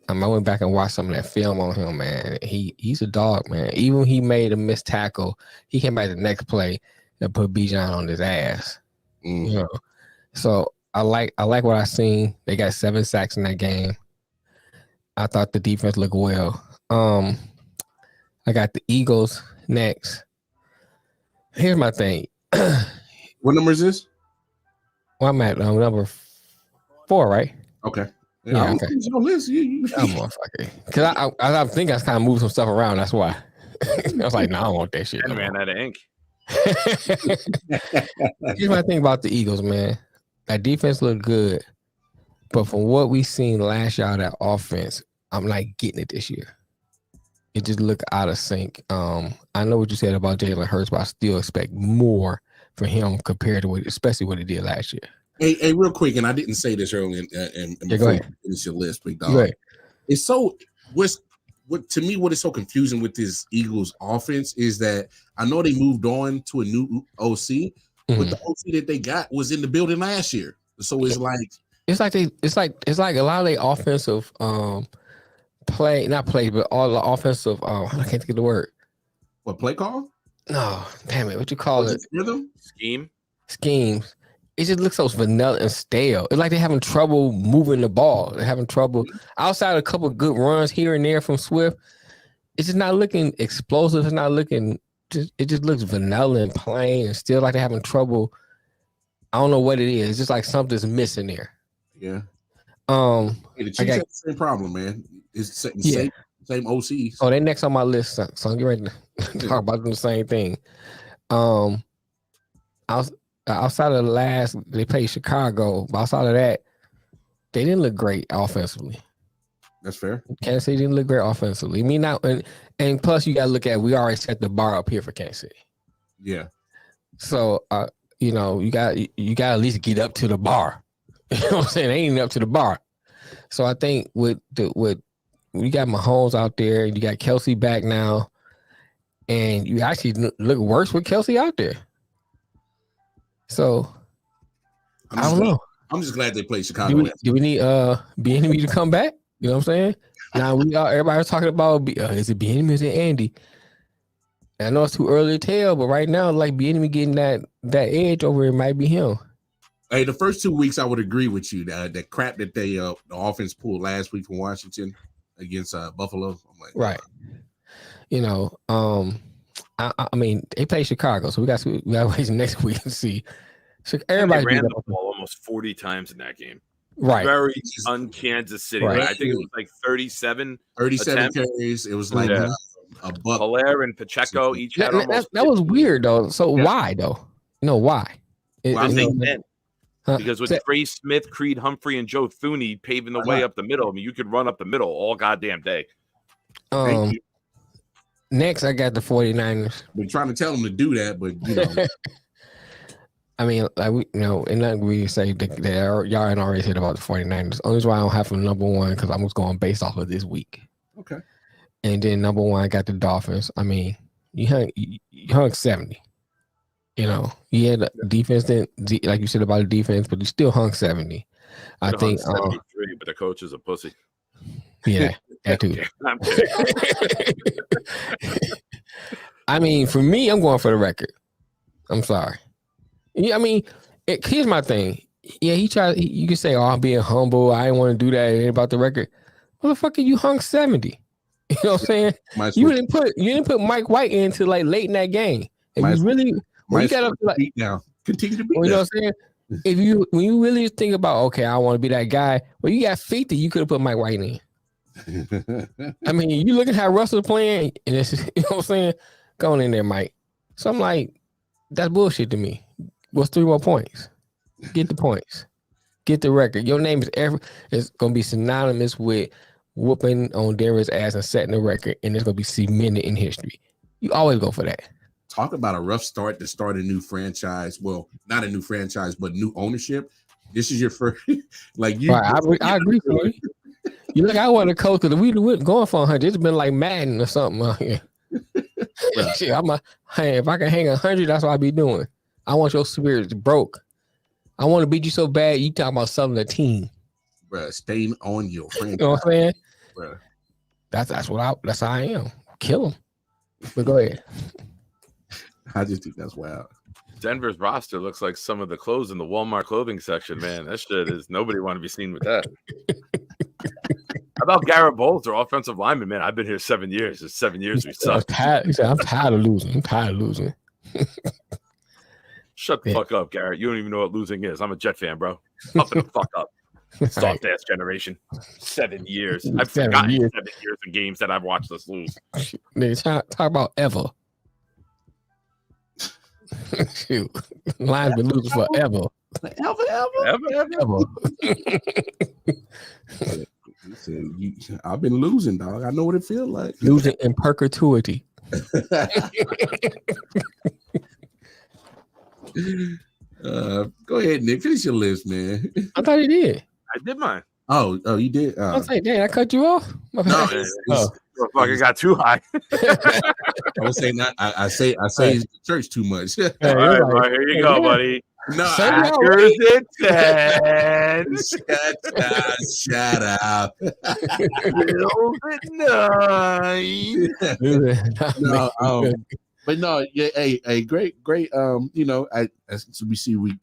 I went back and watched some of that film on him, man. He's a dog, man. Even when he made a missed tackle, he came back the next play and put Bijan on his ass. So I like what I seen. They got 7 sacks in that game. I thought the defense looked well. I got the Eagles next. Here's my thing. What number is this? Well, I'm at number 4, right? Okay. Yeah, okay. Your list. I'm motherfucker. Because I think I kind of moved some stuff around. That's why. I was like, no, I don't want that shit. I ran out of ink. Here's my thing about the Eagles, man. That defense looked good. But from what we seen last year, that offense, I'm like getting it this year. It just looked out of sync. I know what you said about Jalen Hurts, but I still expect more for him compared to especially what he did last year. Hey, real quick, and I didn't say this earlier, and before you finish your list, big dog. It's so what to me, what is so confusing with this Eagles offense is that I know they moved on to a new OC, but the OC that they got was in the building last year. So it's like a lot of the offensive not play, but all the offensive I can't think of the word. What, play call? No, damn it, what you call it? Rhythm? Schemes. It just looks so vanilla and stale. It's like they're having trouble moving the ball. They're having trouble outside of a couple of good runs here and there from Swift. It's just not looking explosive. It's not looking. It just looks vanilla and plain, and still like they're having trouble. I don't know what it is. It's just like something's missing there. Yeah. The Chiefs have the same problem, man. It's the same OCs. Oh, they next on my list, so I'm getting ready to talk about them the same thing. Outside of the last, they played Chicago. But outside of that, they didn't look great offensively. That's fair. Kansas City didn't look great offensively. I mean, now and plus you got to look at, we already set the bar up here for Kansas City. Yeah. So you got to at least get up to the bar. You know what I'm saying? They ain't up to the bar. So I think with you got Mahomes out there, and you got Kelsey back now, and you actually look worse with Kelsey out there. So I don't know. I'm just glad they played Chicago. Do we need Bieniemy to come back? You know what I'm saying? Now everybody was talking about is it Bieniemy or is it Andy? I know it's too early to tell, but right now, like Bieniemy getting that edge over it might be him. Hey, the first 2 weeks I would agree with you. That crap that they the offense pulled last week from Washington against Buffalo. I'm like, right. I mean, they play Chicago, so we got to wait next week and see. So everybody ran the ball almost 40 times in that game. Right. Very un-Kansas City. Right. I think it was like 37 carries. It was like a buck. Hilaire and Pacheco each had almost. That was weird, though. So why, though? Why? I think then. Because with Trey Smith, Creed Humphrey, and Joe Thuney paving the way up the middle, I mean, you could run up the middle all goddamn day. Next, I got the 49ers. Been trying to tell them to do that, but I mean, like and not we say that y'all ain't already said about the 49ers. Only reason why I don't have them number 1 because I'm just going based off of this week. Okay. And then number 1, I got the Dolphins. I mean, you hung 70. You had defense, like you said about the defense, but you still hung 70. I think 73, but the coach is a pussy. Yeah, that too. I'm kidding. I mean, for me, I'm going for the record. I'm sorry. Yeah, I mean, here's my thing. Yeah, he tried. You can say, "Oh, I'm being humble. I didn't want to do that." It ain't about the record. Motherfucker, you hung 70. You know what I'm saying? You didn't put Mike White into like late in that game. And you really. When you got up like now, continue to be. You know what I'm saying? When you really think about, okay, I want to be that guy. Well, you got faith that you could have put Mike White in. I mean, you look at how Russell's playing, and it's, you know what I'm saying? Going in there, Mike. So I'm like, that's bullshit to me. What's 3 more points? Get the points. Get the record. Your name is going to be synonymous with whooping on Denver's ass and setting the record, and it's going to be cemented in history. You always go for that. Talk about a rough start to start a new franchise. Well, not a new franchise, but new ownership. This is your first, like you. Right, I agree with you. You look, I want to coach because we were going for 100. It's been like Madden or something out here. Shit, hey, if I can hang 100, that's what I be doing. I want your spirits broke. I want to beat you so bad. You talking about selling a team, Bruh, staying on your franchise. You know what I'm saying? Bruh. That's how I am. Kill him. But go ahead. I just think that's wild. Denver's roster looks like some of the clothes in the Walmart clothing section, man. That shit is nobody want to be seen with that. How about Garrett Bowles, their offensive lineman? Man, I've been here 7 years. It's 7 years we suck. I'm tired of losing. Shut the fuck up, Garrett. You don't even know what losing is. I'm a Jet fan, bro. Up and the fuck up. Soft ass generation. 7 years. I've forgotten 7 years of games that I've watched us lose. Nigga, talk about ever. Shoot. Lions been losing forever. Ever. I've been losing, dog. I know what it feels like. Losing in perpetuity. Go ahead, Nick. Finish your list, man. I thought he did. I did mine. Oh, you did. I was like, dang, I cut you off. No, fucking got too high. I would say not. I say church too much. All right, here you go, buddy. No, Packers at 10. Shut up. Bills at 9. No, but no, yeah, a great. You know, as we see, we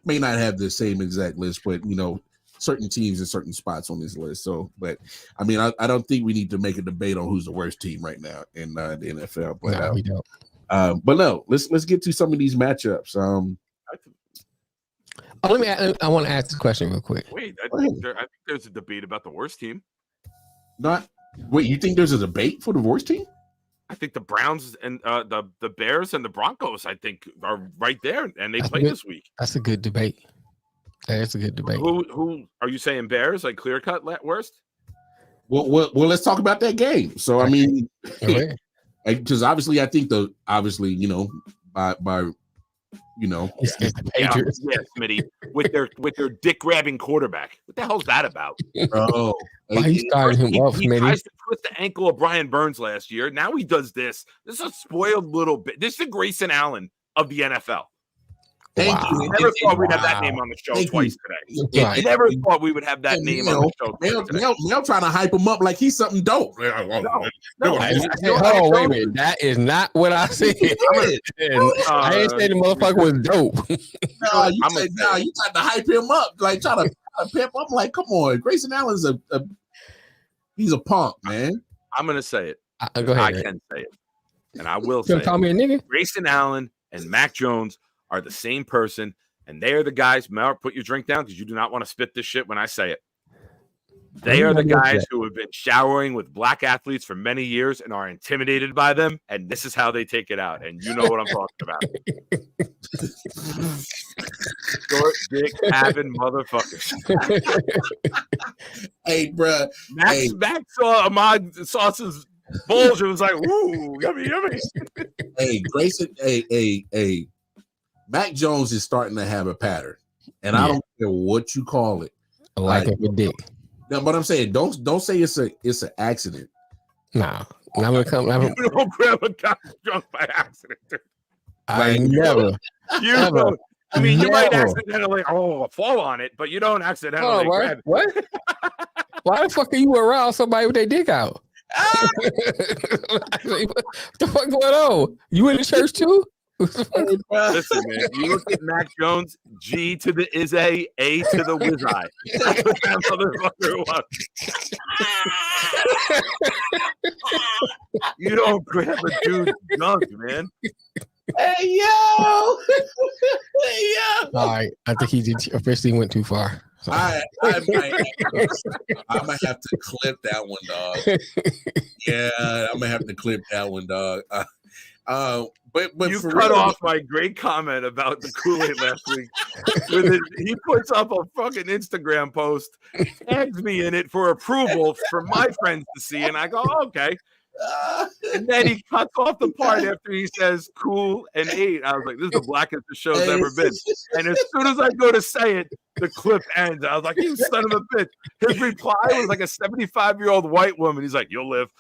may not have the same exact list, but you know, certain teams in certain spots on this list. So, but I mean, I don't think we need to make a debate on who's the worst team right now in the NFL. But no, we don't. But no, let's get to some of these matchups. I want to ask this question real quick. Wait, I think there's a debate about the worst team. You think there's a debate for the worst team? I think the Browns and the Bears and the Broncos, I think, are right there, and they play this week. That's a good debate. That's a good debate. Who are you saying? Bears, like clear cut worst? Well, let's talk about that game. So I mean, because obviously, I think you know, by you know, the Patriots. Yeah, Smitty, with their dick grabbing quarterback. What the hell's that about? Oh, he started him off, He Smitty. tries to twist the ankle of Brian Burns last year. Now he does this. This is a spoiled little bit. This is the Grayson Allen of the NFL. Thank you. I never thought we'd have that name on the show twice today. I nener thought we would have that name on the show. They're trying to hype him up like he's something dope. No, wait a minute. That is not what I said. I ain't saying the motherfucker was dope. No, you tried to hype him up, like trying to pimp him. Like, come on, Grayson Allen's he's a punk, man. I'm gonna say it. Go ahead. I can say it, and I will say. Call me a nigga. Grayson Allen and Mac Jones are the same person, and they are the guys. Mel, put your drink down because you do not want to spit this shit when I say it. They are the guys who have been showering with black athletes for many years and are intimidated by them, and this is how they take it out. And you know what I'm talking about. Short dick having motherfuckers. Hey, bro. Max saw Ahmad Sauce's bulge and was like, "Ooh, yummy, yummy." Hey, Grayson. Hey. Mac Jones is starting to have a pattern, and I don't care what you call it. Like a dick. No, but I'm saying don't say it's an accident. Nah, I'm gonna come. You don't grab a guy drunk by accident. I never. You know, I mean, you might accidentally fall on it, but you don't accidentally grab it. What? Why the fuck are you around somebody with their dick out? What the fuck going on? You in the church too? Listen, man, you look at Mac Jones, G to the is A to the whiz eye. That's what that motherfucker was. You don't grab a dude's junk, man. Hey yo! All right, I think he officially went too far. I might have to clip that one, dog. Yeah, I'm gonna have to clip that one, dog. But you for cut real, off my great comment about the Kool-Aid last week. He puts up a fucking Instagram post, tags me in it for approval for my friends to see, and I go, okay. And then he cuts off the part after he says cool and 8. I was like, this is the blackest the show's ever been. And as soon as I go to say it, the clip ends. I was like, you son of a bitch. His reply was like a 75-year-old white woman. He's like, you'll live.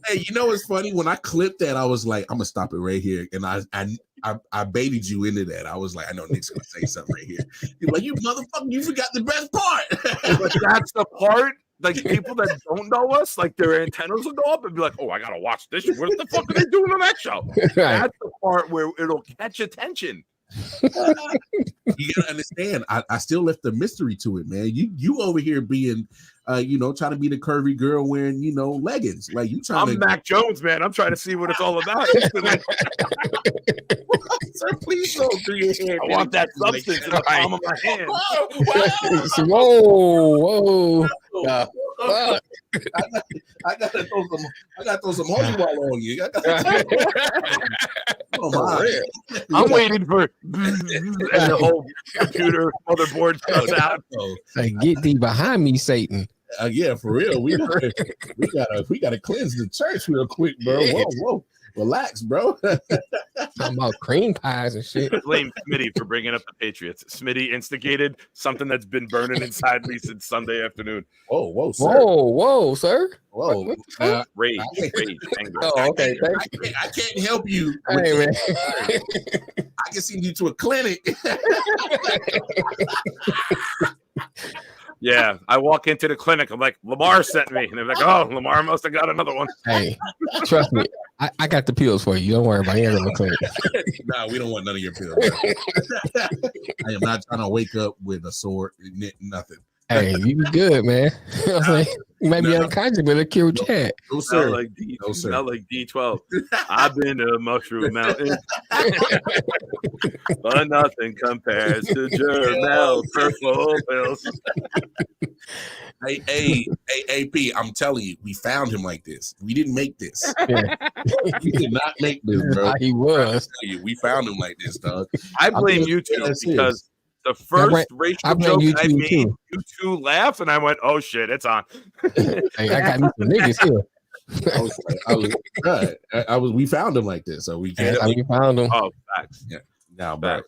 Hey, you know what's funny? When I clipped that, I was like, I'm gonna stop it right here. And I baited you into that. I was like, I know Nick's gonna say something right here. You're like, you motherfucker, you forgot the best part. But that's the part. Like people that don't know us, like their antennas will go up and be like, "Oh, I gotta watch this. What the fuck are they doing on that show?" Right. That's the part where it'll catch attention. You gotta understand. I still left the mystery to it, man. You over here being, trying to be the curvy girl wearing, leggings. Like you trying. I'm Mac Jones, man. I'm trying to see what it's all about. Sir, please don't do your hair. I want that substance in the palm of my hand. Whoa. I gotta throw some holy water on you. I'm waiting for and the whole computer motherboard shuts out. Like, get thee behind me, Satan. Yeah, for real. We gotta cleanse the church real quick, bro. Whoa. Relax, bro. Talking about cream pies and shit. Blame Smitty for bringing up the Patriots. Smitty instigated something that's been burning inside me since Sunday afternoon. Whoa, sir. Whoa, sir. Whoa. Rage, anger. Oh, okay. I can't help you. Hey, man. I can send you to a clinic. Yeah, I walk into the clinic. I'm like, Lamar sent me. And they're like, oh, Lamar must have got another one. Hey, trust me. I got the pills for you. Don't worry about it. The clinic. Nah, we don't want none of your pills. I am not trying to wake up with a sore, nothing. Hey, you be good, man. You might be unconscious, but it'll cure Chad. No, sir. Not like D12. I've been to Mushroom Mountain. But nothing compares to Jermel purple pills. Hey, AP, I'm telling you, we found him like this. We didn't make this. Yeah. We did not make this, bro. He was. We found him like this, dog. I blame you two because the first racial joke I made, you two laughed, and I went, "Oh shit, it's on." Hey, I got me some niggas here. We found him like this, so we can't. We found him. Oh, facts. Yeah, but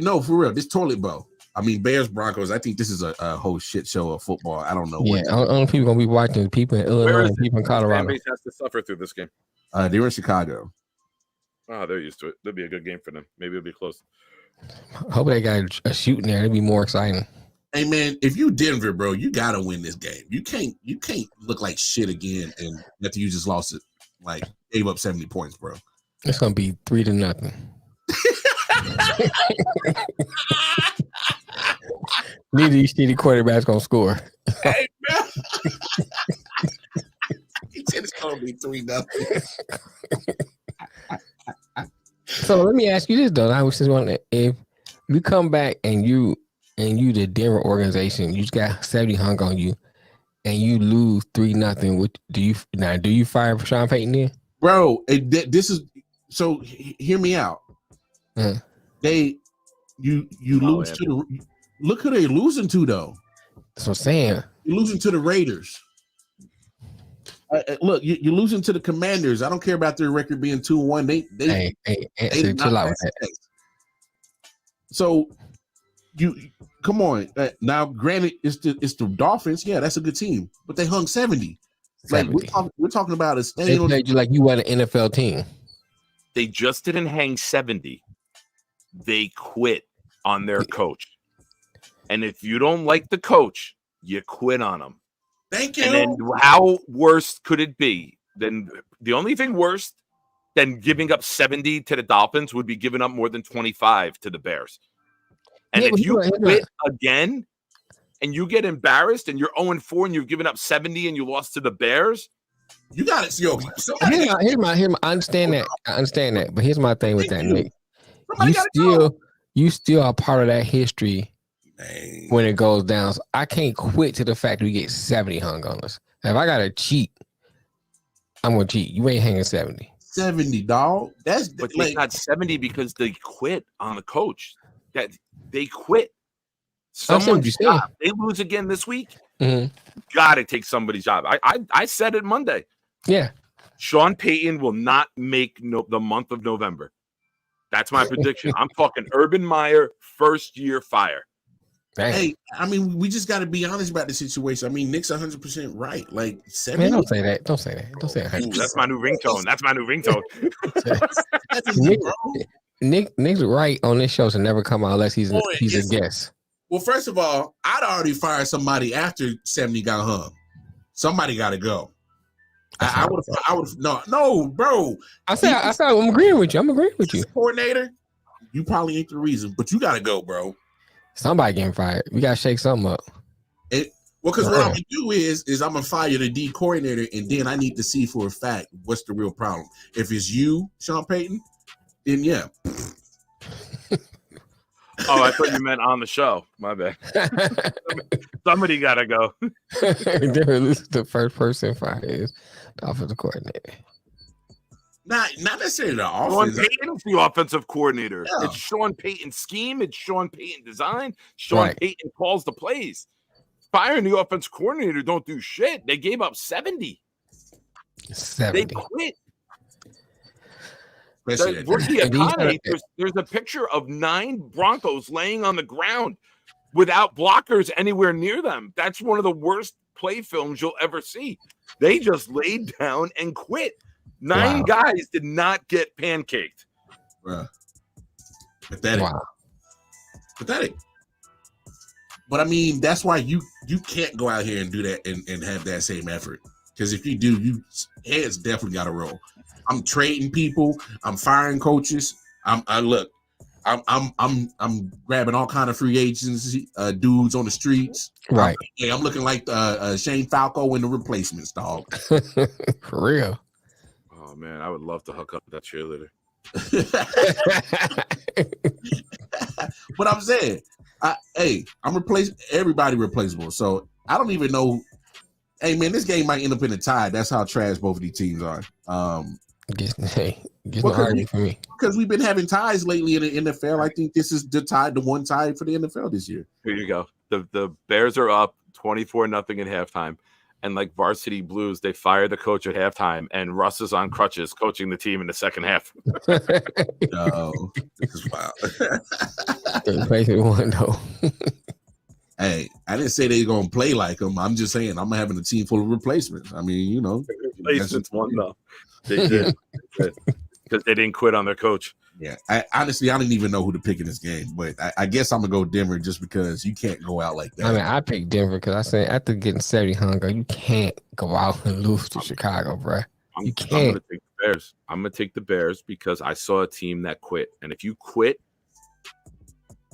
no, for real, this toilet bowl. I mean, Bears Broncos. I think this is a whole shit show of football. I don't know. Yeah, I don't know if people gonna be watching. People in Illinois and people in Colorado. Fan base has to suffer through this game. They're in Chicago. Oh, they're used to it. That'll be a good game for them. Maybe it'll be close. Hope they got a shooting there. It'd be more exciting. Hey man, if you Denver, bro, you gotta win this game. You can't look like shit again and after you just lost it, like gave up 70 points, bro. It's gonna be 3-0. Neither of these shitty quarterbacks gonna score. Hey man. He said it's gonna be 3-0. So let me ask you this though. I was just wondering if you come back and you the Denver organization, you just got 70 hung on you, and you lose 3-0. What do you fire Sean Payton then? Bro, this is so. Hear me out. You lose to the. Look who they losing to though. That's what I'm saying. You're losing to the Raiders. Look, you're losing to the Commanders. I don't care about their record being 2-1. They chill out with that. So you come on. Now, granted, it's the Dolphins. Yeah, that's a good team, but they hung 70. Like we're talking about a staying. They played you like you were an NFL team. They just didn't hang 70. They quit on their coach. And if you don't like the coach, you quit on him. Thank you. And then how worse could it be? Then the only thing worse than giving up 70 to the Dolphins would be giving up more than 25 to the Bears. And if you quit again and you get embarrassed and you're 0-4 and you've given up 70 and you lost to the Bears, you got it. Yo, here's my I understand that. But here's my thing with that, Nick. you still are part of that history Man. when it goes down. So I can't quit to the fact we get 70 hung on us. If I gotta cheat, I'm gonna cheat. You ain't hanging 70. 70, dog. That's But they like got 70 because they quit on the coach. That they quit. I see what Someone's you're saying. job. They lose again this week. Mhm. Got to take somebody's job. I said it Monday. Yeah. Sean Payton will not make the month of November. That's my prediction. I'm talking Urban Meyer first year fire. Dang. hey, I mean, we just got to be honest about the situation. I mean, Nick's 100% right. Like 70. Man, don't say that. Don't say that. Don't say that. Ooh, that's my new ringtone. That's my new ringtone. Nick's right on this show to never come out unless he's Boy, a guest. Well, first of all, I'd already fired somebody after 70 got hung. Somebody got to go. I would no, bro. I'm agreeing with you. I'm agreeing with you. Coordinator, you probably ain't the reason, but you got to go, bro. Somebody getting fired. We got to shake something up. Well, because what I'm gonna do is I'm gonna fire the D coordinator, and then I need to see for a fact what's the real problem. If it's you, Sean Payton, then yeah. Oh, I thought you meant on the show. My bad. Somebody gotta go. The first person fired is the offensive coordinator. Not necessarily the Sean offense. Payton's the offensive coordinator. Yeah. It's Sean Payton's scheme. It's Sean Payton design. Sean Payton calls the plays. Firing the offensive coordinator don't do shit. They gave up 70. 70. They quit. There's a picture of 9 Broncos laying on the ground without blockers anywhere near them. That's one of the worst play films you'll ever see. They just laid down and quit. 9 guys did not get pancaked. Bruh. Pathetic. Wow. Pathetic. But I mean, that's why you can't go out here and do that and have that same effort. Because if you do, you heads definitely got to roll. I'm trading people. I'm firing coaches. I'm grabbing all kind of free agents, dudes on the streets. Right. I'm looking like Shane Falco in the Replacements, dog. For real. Oh man, I would love to hook up with that cheerleader. But I'm saying, I'm everybody replaceable. So I don't even know. Hey man, this game might end up in a tie. That's how trash both of these teams are. Just no argument for me. Because we've been having ties lately in the NFL. I think this is the one tie for the NFL this year. Here you go. The Bears are up 24-0 at halftime. And like Varsity Blues, they fired the coach at halftime, and Russ is on crutches coaching the team in the second half. No, this is wild. Basically one though. Hey, I didn't say they're gonna play like them. I'm just saying I'm having a team full of replacements. I mean, you know, replacements won though. They did because they didn't quit on their coach. Yeah, I didn't even know who to pick in this game, but I guess I'm gonna go Denver just because you can't go out like that. I mean, I picked Denver because I said after getting 70 hunger, you can't go out and lose to Chicago, bro. You can't. I'm gonna take the Bears because I saw a team that quit, and if you quit,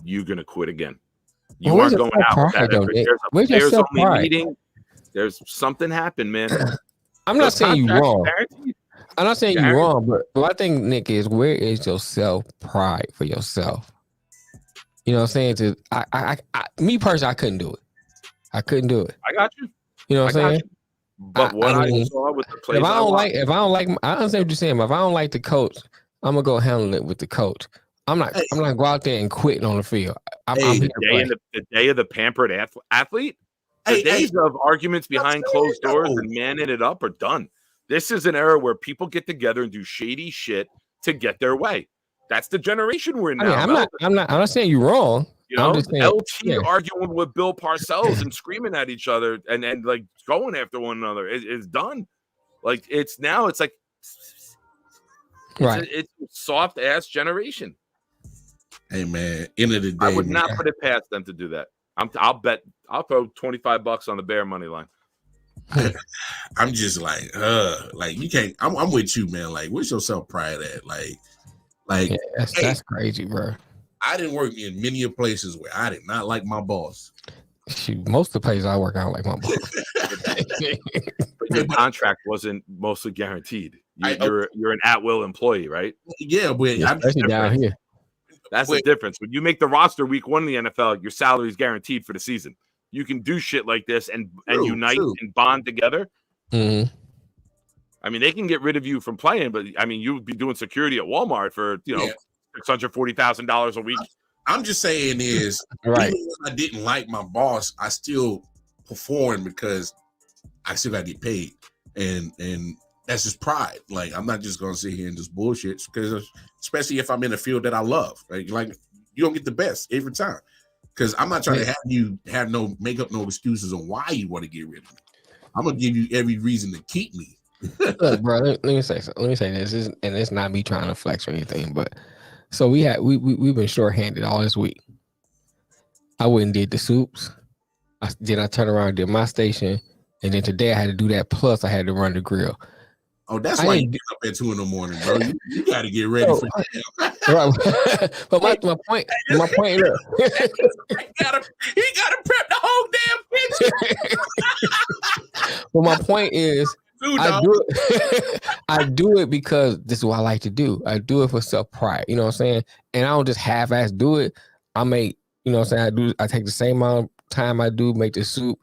you're gonna quit again. You aren't going out with that. If there's only meeting. There's something happened, man. I'm not saying you're wrong. I'm not saying you're wrong, but my thing, Nick, is where is your self-pride for yourself? You know what I'm saying? Me personally, I couldn't do it. I couldn't do it. I got you. You know what I'm saying? But what I saw with the plays, if I understand what you're saying, but if I don't like the coach, I'm gonna go handle it with the coach. I'm not go out there and quitting on the field. The day of the pampered athlete, the days of arguments behind closed doors and manning it up are done. This is an era where people get together and do shady shit to get their way. That's the generation we're in now. I'm not saying you're wrong. You know, LT arguing with Bill Parcells and screaming at each other and like going after one another is done. Like it's like right. It's a soft ass generation. Hey man, end of the day, I would not put it past them to do that. I'll throw $25 on the Bear money line. I'm just like you can't. I'm with you, man. Like, where's your self pride at? Like that's crazy, bro. I didn't work in many places where I did not like my boss. Shoot, most of the places I work, I don't like my boss. But your contract wasn't mostly guaranteed. You're an at-will employee, right? Yeah, but especially down here. That's the difference. When you make the roster week 1 in the NFL, your salary is guaranteed for the season. You can do shit like this and unite and bond together. Mm-hmm. I mean, they can get rid of you from playing, but I mean, you would be doing security at Walmart for $640,000 a week. I'm just saying is, right. Even when I didn't like my boss, I still performed because I still got to get paid, and that's just pride. Like, I'm not just gonna sit here and just bullshit, because especially if I'm in a field that I love. Like you don't get the best every time, because I'm not trying to have you make up no excuses on why you want to get rid of me. I'm gonna give you every reason to keep me. Look, bro, let me say something. Let me say this, and it's not me trying to flex or anything, but so we've been shorthanded all this week. I went and did the soups. Then I turned around and did my station, and then today I had to do that. Plus, I had to run the grill. Oh, that's why you get up at 2 a.m, bro. You got to get ready for that. Right. But my point is, he gotta prep the whole damn kitchen. Well, my point is, I do it because this is what I like to do. I do it for self pride. You know what I'm saying? And I don't just half-ass do it. I make, you know what I'm saying? I take the same amount of time I do make the soup,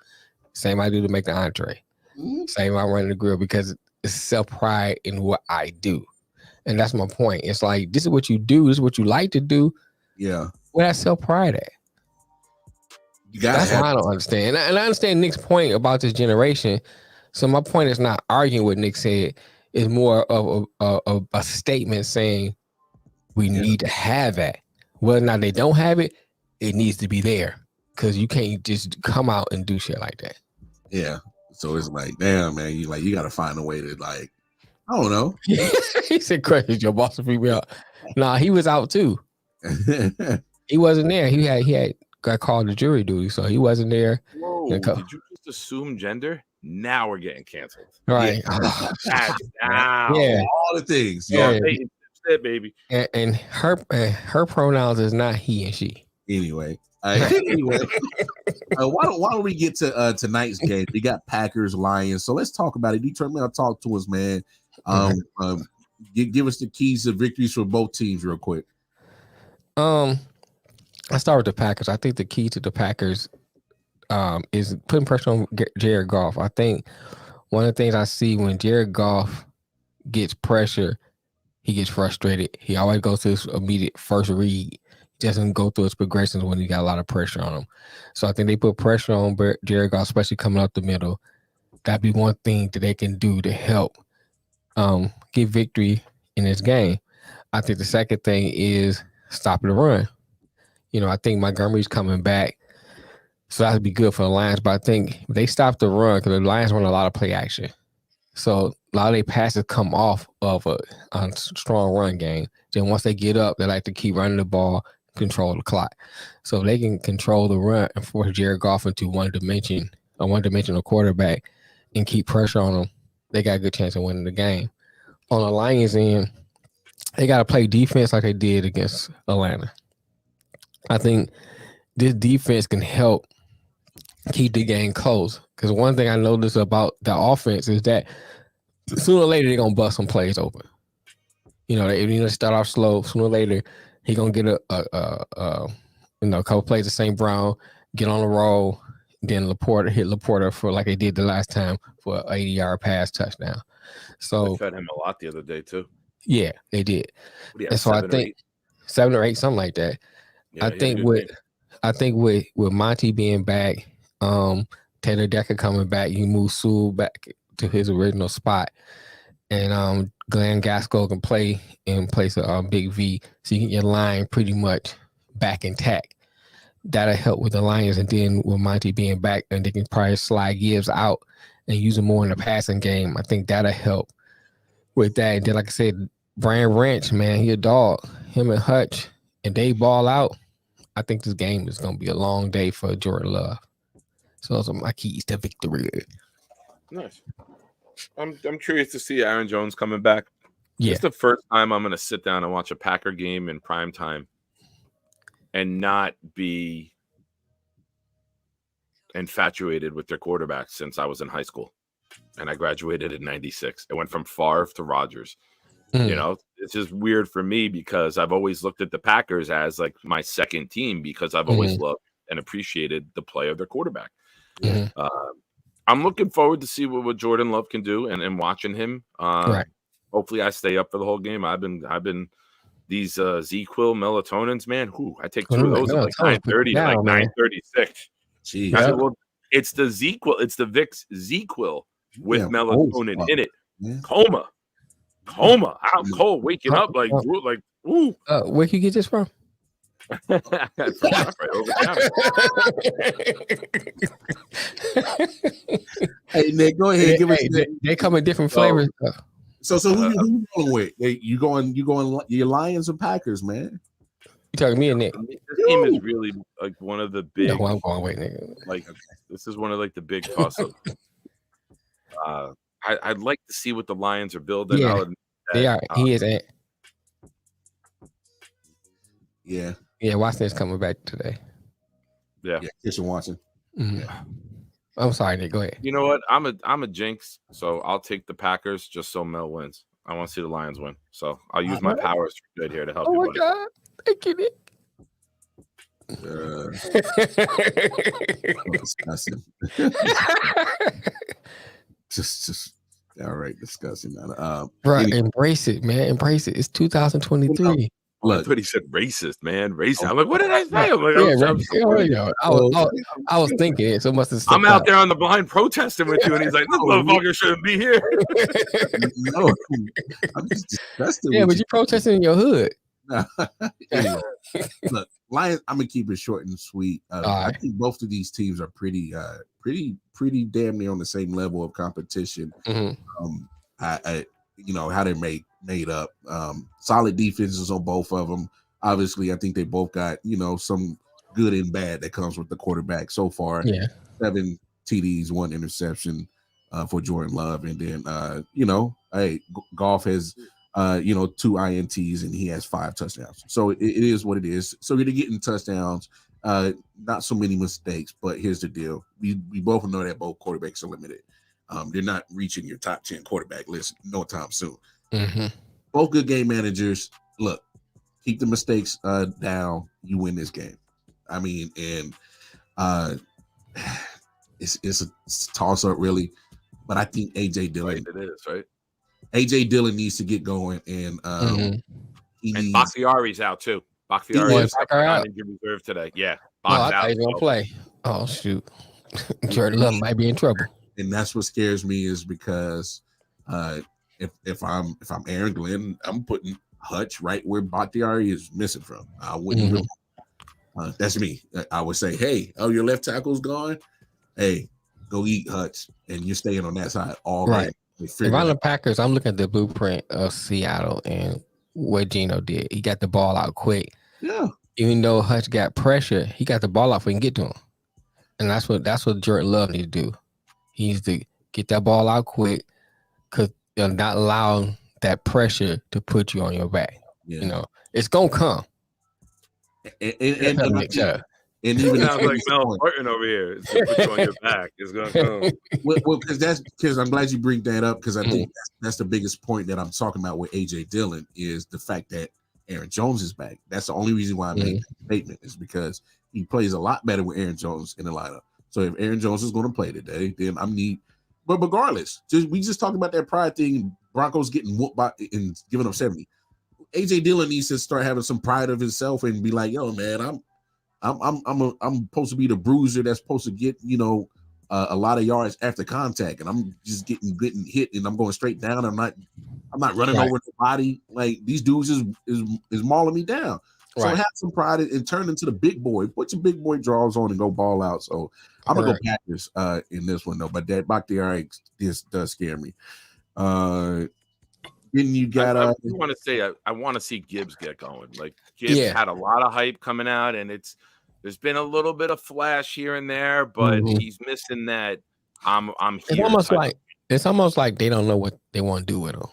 same I do to make the entree. Mm-hmm. Same I run the grill, because it's self pride in what I do. And that's my point. It's like, this is what you do. This is what you like to do. Yeah. Where that self pride at? That's what I don't understand. And I understand Nick's point about this generation. So my point is not arguing what Nick said. It's more of a statement saying we need to have that. Whether or not they don't have it, it needs to be there, because you can't just come out and do shit like that. Yeah. So it's like, damn, man, you got to find a way to, like, I don't know. He said, "Chris, your boss will freak me out." Nah, he was out too. He wasn't there. He had got called to jury duty, so he wasn't there. Whoa, did you just assume gender? Now we're getting canceled. Right. Yeah. All the things. Yeah. Baby. And her pronouns is not he and she. Anyway. Why don't we get to tonight's game? We got Packers, Lions. So let's talk about it. Detroit, talk to us, man. Give us the keys to victories for both teams real quick. I start with the Packers. I think the key to the Packers is putting pressure on Jared Goff. I think one of the things I see when Jared Goff gets pressure, he gets frustrated. He always goes to his immediate first read. He doesn't go through his progressions when he got a lot of pressure on him. So I think they put pressure on Jared Goff, especially coming up the middle. That'd be one thing that they can do to help get victory in this game. I think the second thing is stopping the run. You know, I think Montgomery's coming back, so that would be good for the Lions. But I think they stop the run, because the Lions run a lot of play action. So a lot of their passes come off of a strong run game. Then once they get up, they like to keep running the ball, control the clock. So if they can control the run and force Jared Goff into one-dimensional quarterback and keep pressure on them, they got a good chance of winning the game. On the Lions end, they got to play defense like they did against Atlanta. I think this defense can help keep the game close, because one thing I noticed about the offense is that sooner or later they're gonna bust some plays open. You know, they start off slow. Sooner or later, he gonna get a couple plays of St. Brown, get on the roll, then Laporta for like they did the last time for an 80-yard pass touchdown. So they fed him a lot the other day too. Yeah, they did. And so I think 7 or 8, something like that. Yeah, I think with Monty being back, Taylor Decker coming back, you move Sewell back to his original spot, and Glenn Gaskell can play in place of Big V, so you get your line pretty much back intact. That'll help with the Lions, and then with Monty being back, and they can probably slide Gibbs out and use him more in the passing game. I think that'll help with that. And then, like I said, Brian Branch, man, he a dog. Him and Hutch, and they ball out. I think this game is going to be a long day for Jordan Love. So those are my keys to victory. Nice. I'm curious to see Aaron Jones coming back. Yeah. It's the first time I'm going to sit down and watch a Packer game in prime time and not be infatuated with their quarterback since I was in high school. And I graduated in 96. It went from Favre to Rodgers. You know, it's just weird for me because I've always looked at the Packers as like my second team because I've always loved and appreciated the play of their quarterback. I'm looking forward to see what Jordan Love can do and watching him. Right. Hopefully I stay up for the whole game. I've been these Z-Quil melatonins, man. I take 2 of those at like 9:30 to like 9:36. Jeez. I said, well, it's the Z-Quil, it's the Vicks Z-Quil with melatonin in it. Man. Coma. Out cold, waking up like ooh. Where can you get this from? Right over the Hey Nick, go ahead. Give us. They come in different flavors. So who you going with? You going your Lions or Packers, man? You talking me and Nick? This game is really like one of the big. No, I'm going with Nick. Like this is one of like the big toss-ups. I'd like to see what the Lions are building. Yeah, they are. He is. Yeah. Yeah, Watson's coming back today. Yeah. Christian Watson. Yeah. I'm sorry, Nick. Go ahead. You know what? I'm a jinx, so I'll take the Packers just so Mel wins. I want to see the Lions win, so I'll use my powers for good here to help you. Oh my God! Thank you, Nick. Disgusting. just all right, disgusting. Right, embrace it, man. Embrace it. It's 2023. Look, but he said racist, man. Racist. I'm like, what did I say? I'm like, I was thinking it, so must have. I'm out there on the blind protesting with you, and he's like, this motherfucker shouldn't be here. No, I'm just disgusted. Yeah, but you protesting in your hood. Anyway, look, Lions. I'm gonna keep it short and sweet. I think both of these teams are pretty damn near on the same level of competition. I you know how they're made up. Solid defenses on both of them. Obviously, I think they both got some good and bad that comes with the quarterback so far. Yeah, 7 TDs, 1 interception for Jordan Love, and then hey, Goff has 2 INTs and he has 5 touchdowns. So it is what it is. So you're getting touchdowns, not so many mistakes. But here's the deal: we both know that both quarterbacks are limited. They're not reaching your top 10 quarterback list no time soon. Both good game managers. Look, keep the mistakes down. You win this game. I mean, and it's a toss up really, but I think AJ Dillon. Right, it is right. AJ Dillon needs to get going, and and Bakhtiari's out too. Bakhtiari is on injured reserve today. Yeah, I thought he was gonna play. Oh shoot, Jordan Love might be in trouble. And that's what scares me is because if I'm Aaron Glenn, I'm putting Hutch right where Bakhtiari is missing from. I wouldn't really. That's me. I would say, hey, your left tackle's gone. Hey, go eat Hutch, and you're staying on that side all right. Game. If I'm the Packers, I'm looking at the blueprint of Seattle and what Geno did. He got the ball out quick. Yeah. Even though Hutch got pressure, he got the ball out before he can get to him. And that's what Jordan Love needs to do. He needs to get that ball out quick because they're not allowing that pressure to put you on your back. Yeah. It's gonna come. And even sounds like Mel Burton over here. It's gonna put you on your back. It's gonna come. Well, because I'm glad you bring that up because I think that's the biggest point that I'm talking about with AJ Dillon is the fact that Aaron Jones is back. That's the only reason why I made that statement is because he plays a lot better with Aaron Jones in the lineup. So if Aaron Jones is going to play today, then but regardless, we just talked about that pride thing. Broncos getting whooped by and giving up 70. AJ Dillon needs to start having some pride of himself and be like, yo, man, I'm supposed to be the bruiser that's supposed to get a lot of yards after contact, and I'm just getting hit and I'm going straight down. I'm not running over the body. Like these dudes is mauling me down. So have some pride and turn into the big boy. Put your big boy draws on and go ball out. So I'm gonna go Packers in this one though. But that Bakhtiari does scare me. Then you got I want to say I want to see Gibbs get going. Like Gibbs had a lot of hype coming out, and there's been a little bit of flash here and there, but he's missing that. I'm here. It's almost like they don't know what they want to do with him.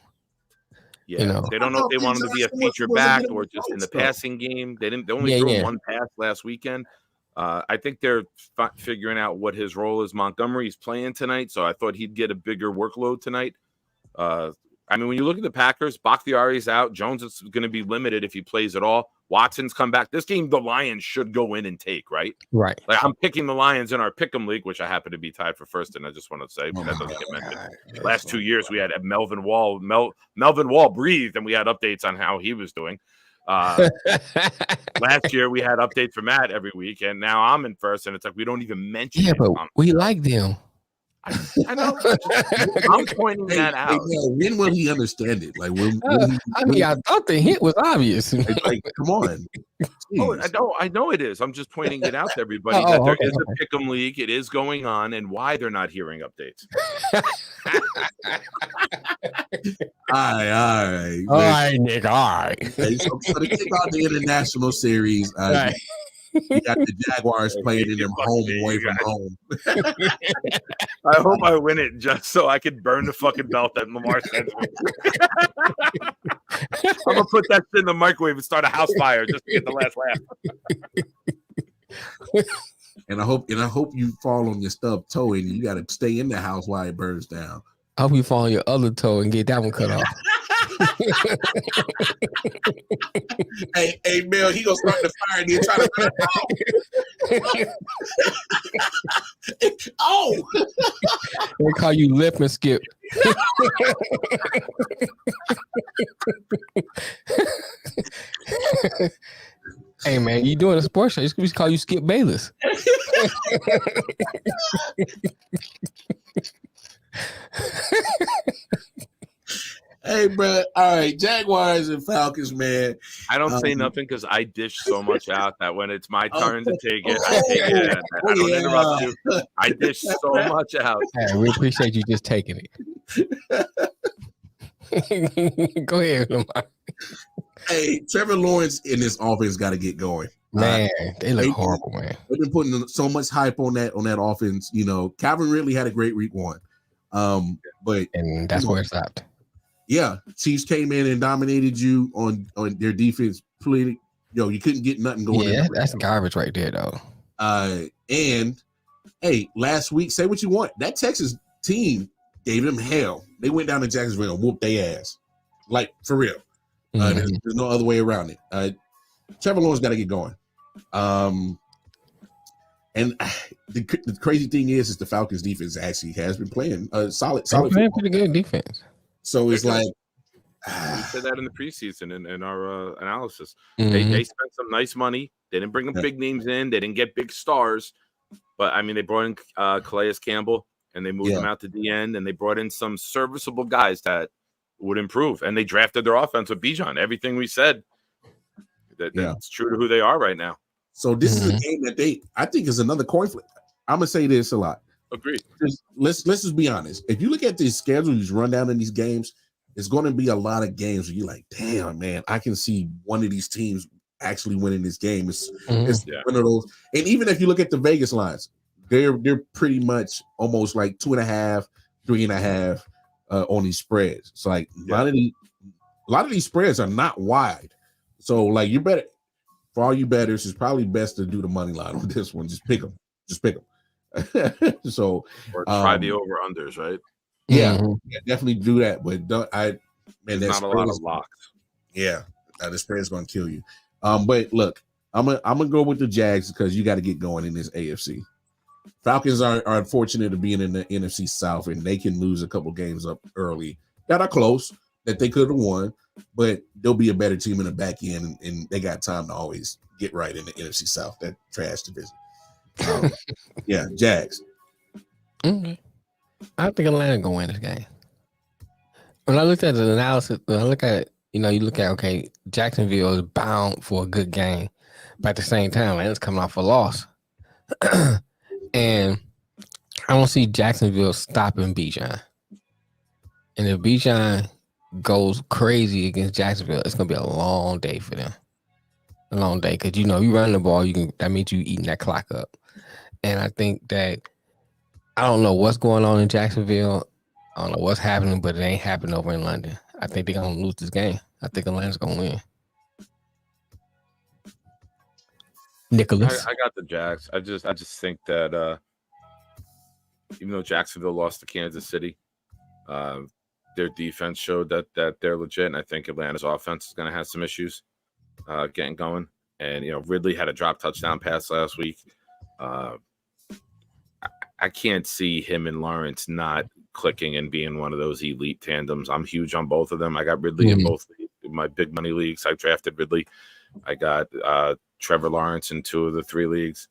Yeah, they don't know if they want him to be a feature back or just in the passing game. They only threw one pass last weekend. I think they're figuring out what his role is. Montgomery's playing tonight, so I thought he'd get a bigger workload tonight. I mean, when you look at the Packers, Bakhtiari's out. Jones is going to be limited if he plays at all. Watson's come back. This game, the Lions should go in and take, right? Right. Like, I'm picking the Lions in our Pick'em League, which I happen to be tied for first, and I just want to say that doesn't get mentioned. Last 2 years, we had Melvin Wall. Melvin Wall breathed, and we had updates on how he was doing. Last year, we had updates for Matt every week, and now I'm in first, and it's like we don't even mention it. But we like them. I know. I'm pointing that out. When will he understand it? Like when I thought the hint was obvious. Like, come on. I know it is. I'm just pointing it out to everybody that there is a Pick'em League. It is going on, and why they're not hearing updates. All right, Nick. All right. Okay, so to kick off the international series, you got the Jaguars playing in them home away from home. I hope I win it just so I can burn the fucking belt that Lamar sends me. I'm gonna put that shit in the microwave and start a house fire just to get the last laugh. And I hope you fall on your stubbed toe and you got to stay in the house while it burns down. I hope you fall on your other toe and get that one cut off. Hey, Mel, he gonna start the fire and then try to put it out. Oh, they call you lip and skip. Hey man, you doing a sports show? We call you Skip Bayless. hey, bro. All right, Jaguars and Falcons, man. I don't say nothing because I dish so much out that when it's my turn to take it, I take it. I don't interrupt you. I dish so much out. Hey, we appreciate you just taking it. Go ahead, Lamar. Hey, Trevor Lawrence in this offense got to get going. Man, they look horrible, man. They've been putting so much hype on that offense. You know, Calvin Ridley had a great week one. But that's where it stopped. Yeah, Chiefs came in and dominated you on their defense. You couldn't get nothing going. Yeah, that's garbage right there, though. And hey, last week, say what you want, that Texas team gave them hell. They went down to Jacksonville and whooped their ass, like for real. There's no other way around it. Trevor Lawrence got to get going. And the crazy thing is the Falcons defense actually has been playing solid. Playing pretty good defense. So it's like we said that in the preseason in our analysis. They spent some nice money. They didn't bring them big names in. They didn't get big stars, but I mean they brought in Calais Campbell and they moved him out to the end, and they brought in some serviceable guys that would improve. And they drafted their offense with Bijan. Everything we said that's true to who they are right now. So this is a game that I think is another coin flip. I'm gonna say this a lot. Agreed. Let's just be honest. If you look at the schedule, you run down in these games, it's going to be a lot of games where you're like, damn, man, I can see one of these teams actually winning this game. It's one of those. And even if you look at the Vegas lines, they're pretty much almost like 2.5, 3.5 on these spreads. So like a lot of these spreads are not wide. So like you better, for all you bettors, it's probably best to do the money line on this one. Just pick them. So or try the over unders, right? Yeah, definitely do that. But there's not a lot of locks. Yeah, the spread is going to kill you. But look, I'm gonna go with the Jags because you got to get going in this AFC. Falcons are unfortunate to being in the NFC South, and they can lose a couple games up early that are close that they could have won, but they'll be a better team in the back end, and they got time to always get right in the NFC South, that trash division. Jags. Okay. I think Atlanta gonna win this game. When I looked at the analysis, when I look at it, you look at Jacksonville is bound for a good game, but at the same time, Atlanta's coming off a loss, and I don't see Jacksonville stopping Bijan. And if Bijan goes crazy against Jacksonville, it's gonna be a long day for them. A long day because you run the ball, that means you eating that clock up. And I think that I don't know what's going on in Jacksonville. I don't know what's happening, but it ain't happening over in London. I think they're gonna lose this game. I think Atlanta's gonna win. Nicholas, I got the Jags. I just think that even though Jacksonville lost to Kansas City, their defense showed that they're legit. And I think Atlanta's offense is going to have some issues getting going. And, Ridley had a drop touchdown pass last week. I can't see him and Lawrence not clicking and being one of those elite tandems. I'm huge on both of them. I got Ridley in both my big money leagues. I drafted Ridley. I got Trevor Lawrence in 2 of the 3 leagues.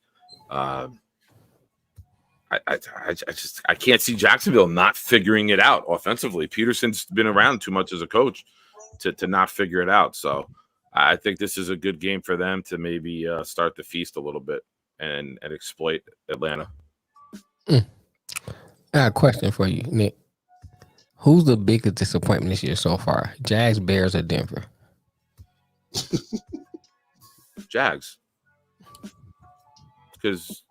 I can't see Jacksonville not figuring it out offensively. Peterson's been around too much as a coach to not figure it out. So I think this is a good game for them to maybe start the feast a little bit and exploit Atlanta. I got a question for you, Nick. Who's the biggest disappointment this year so far? Jags, Bears, or Denver? Jags. Because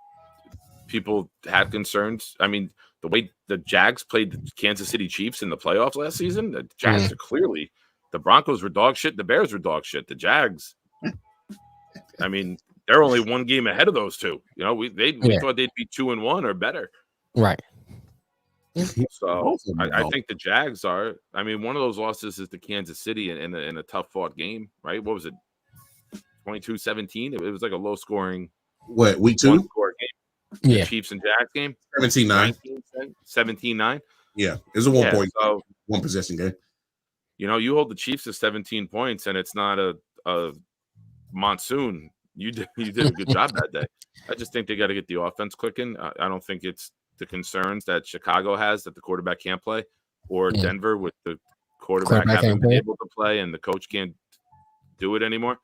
people had concerns. I mean, the way the Jags played the Kansas City Chiefs in the playoffs last season, the Jags are clearly – the Broncos were dog shit. The Bears were dog shit. The Jags, I mean, they're only 1 game ahead of those two. We thought they'd be 2-1 or better. Right. So I think the Jags are. I mean, one of those losses is to Kansas City in a tough fought game, right? What was it? 22-17. It was like a low scoring. What, week 2? Score game. Yeah. The Chiefs and Jags game. 17-9. 17-9. Yeah, it was a 1 point, so, 1 possession game. You hold the Chiefs to 17 points, and it's not a monsoon. You did a good job that day. I just think they got to get the offense clicking. I don't think it's the concerns that Chicago has that the quarterback can't play, or Denver with the quarterback having been able to play and the coach can't do it anymore.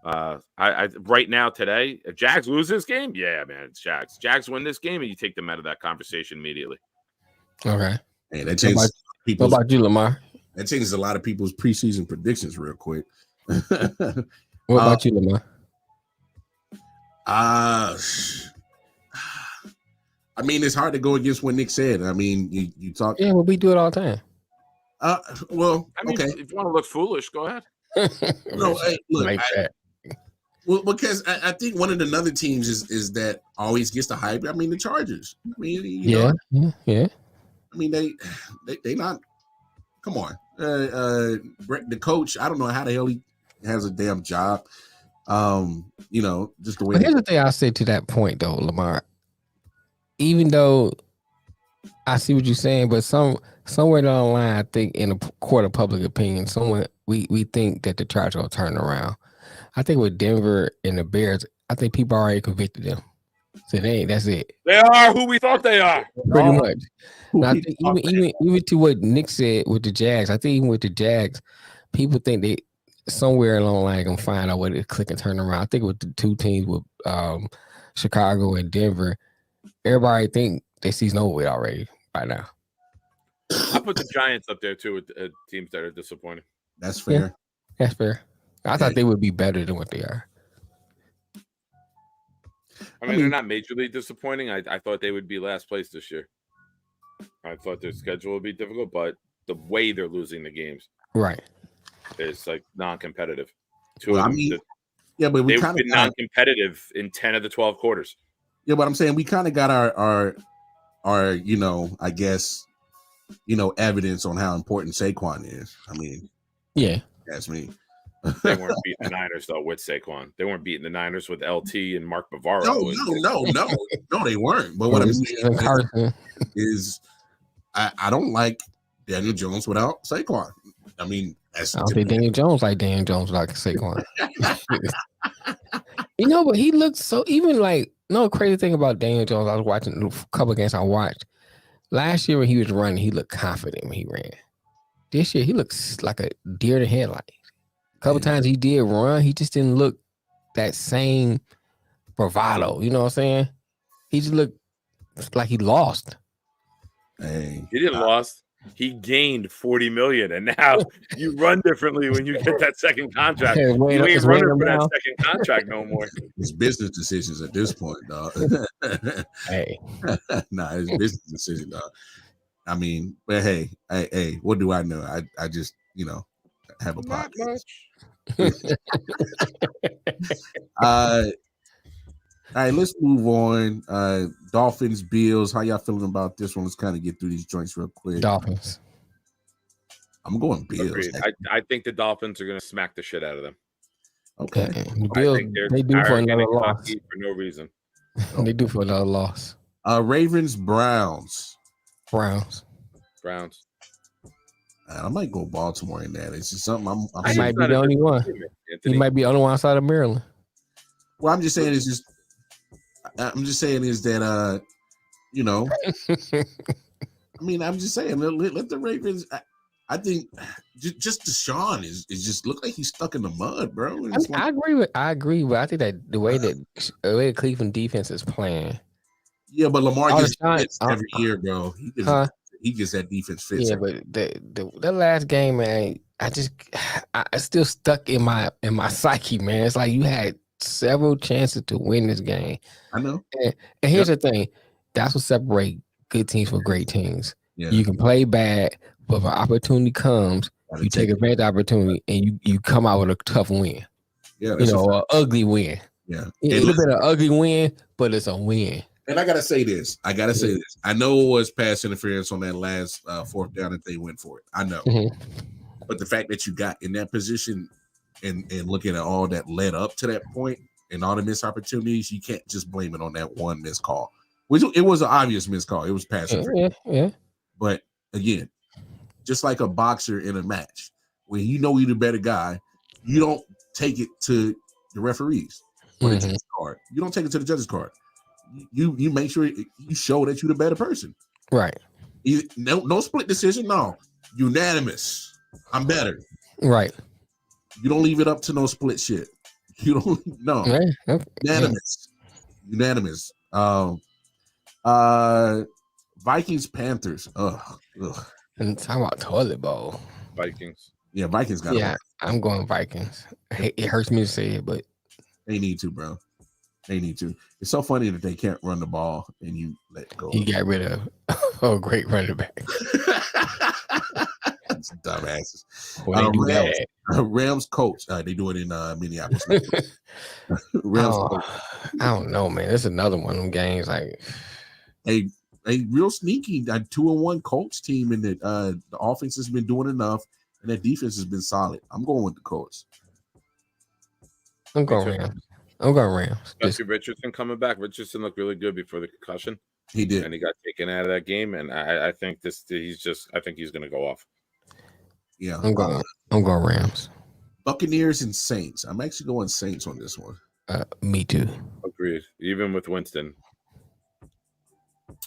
I right now today, if Jags lose this game, yeah, man, it's Jags. Jags win this game, and you take them out of that conversation immediately. Okay. Hey, that changes what about you, Lamar? That changes a lot of people's preseason predictions real quick. What about you, Lamar? I mean, it's hard to go against what Nick said. I mean, you talk. Yeah, well, we do it all the time. Well, I mean, okay. If you want to look foolish, go ahead. No, hey, look. Like that. Well, because I think one of the other teams is that always gets the hype. I mean, the Chargers. I mean, yeah. I mean, they not. Come on, the coach. I don't know how the hell he has a damn job. Just the way. But here's the thing I'll say to that point, though, Lamar. Even though I see what you're saying, but somewhere down the line, I think in a court of public opinion, we think that the Chargers will turn around. I think with Denver and the Bears, I think people already convicted them. So that's it. They are who we thought they are. Pretty much. Now, I think even to what Nick said with the Jags, I think even with the Jags, people think they somewhere along the line gonna find out what it click and turn around. I think with the 2 teams with Chicago and Denver, everybody think their season over with already by now. I put the Giants up there too with teams that are disappointing. That's fair. Yeah, that's fair. I thought they would be better than what they are. I mean, they're not majorly disappointing. I thought they would be last place this year. I thought their schedule would be difficult, but the way they're losing the games, right, is like non-competitive. But we kind of been non-competitive in 10 of the 12 quarters. Yeah, but I'm saying we kind of got our I guess, evidence on how important Saquon is. I mean, yeah, that's me. They weren't beating the Niners though with Saquon. They weren't beating the Niners with LT and Mark Bavaro. No, they weren't. But what I'm saying is I don't like Daniel Jones without Saquon. I mean, I don't think Daniel Jones like Daniel Jones without Saquon. But he looks so even like crazy thing about Daniel Jones. I was watching a couple of games I watched last year when he was running. He looked confident when he ran. This year he looks like a deer in headlights. A couple times he did run, he just didn't look that same bravado. You know what I'm saying? He just looked like he lost. Hey, he didn't lost. He gained $40 million, and now you run differently when you get that second contract. You ain't running for that second contract no more. It's business decisions at this point, dog. Hey, it's business decision, dog. I mean, but hey, what do I know? I just have a podcast. All right, let's move on. Dolphins, Bills. How y'all feeling about this one? Let's kind of get through these joints real quick. Dolphins. I'm going Bills. Agreed. I think the Dolphins are going to smack the shit out of them. Okay. The Bills, they do for arrogant another and loss. cocky for no reason. They do for another loss. Ravens, Browns. Browns. I might go Baltimore in that. It's just something I'm I might be the only one. He might be the only one outside of Maryland. Well, I'm just saying is that you know, I mean, I'm just saying let the Ravens. I think just Deshaun is just look like he's stuck in the mud, bro. I agree, but I think that the way that Cleveland defense is playing. Yeah, but Lamar gets fits every year, bro. He gets that defense fits. Yeah, but the last game, man, I still stuck in my psyche, man. It's like you had several chances to win this game. I know. And here's the thing. That's what separates good teams from great teams. Yeah. You can play bad, but if an opportunity comes, you take advantage of the opportunity and you come out with a tough win. Yeah, an ugly win. Yeah. It'll be an ugly win, but it's a win. And I gotta say this. I know it was pass interference on that last fourth down that they went for it. I know. Mm-hmm. But the fact that you got in that position and looking at all that led up to that point and all the missed opportunities, you can't just blame it on that one missed call. Which it was an obvious missed call. It was pass interference. Yeah. But again, just like a boxer in a match, when you know you're the better guy, you don't take it to the referees or the judge's card. You don't take it to the judge's card. You make sure you show that you're the better person. Right. No split decision. No. Unanimous. I'm better. Right. You don't leave it up to no split shit. You don't. No. Right. Unanimous. Unanimous. Vikings, Panthers. Ugh. And talk about toilet bowl. Vikings. Yeah, Vikings got. Yeah, I'm going Vikings. It hurts me to say it, but they need to, bro. They need to. It's so funny that they can't run the ball and you let go. He got rid of a great running back. That's dumbasses. Rams coach. They do it in Minneapolis. I don't know, man. It's another one of them games. Like a real sneaky 2-1 Colts team, and that the offense has been doing enough, and that defense has been solid. I'm going with the Colts. I'm going Rams. Especially Richardson coming back. Richardson looked really good before the concussion. He did, and he got taken out of that game. And I think he's going to go off. Yeah, I'm going Rams. Buccaneers and Saints. I'm actually going Saints on this one. Me too. Agreed. Even with Winston.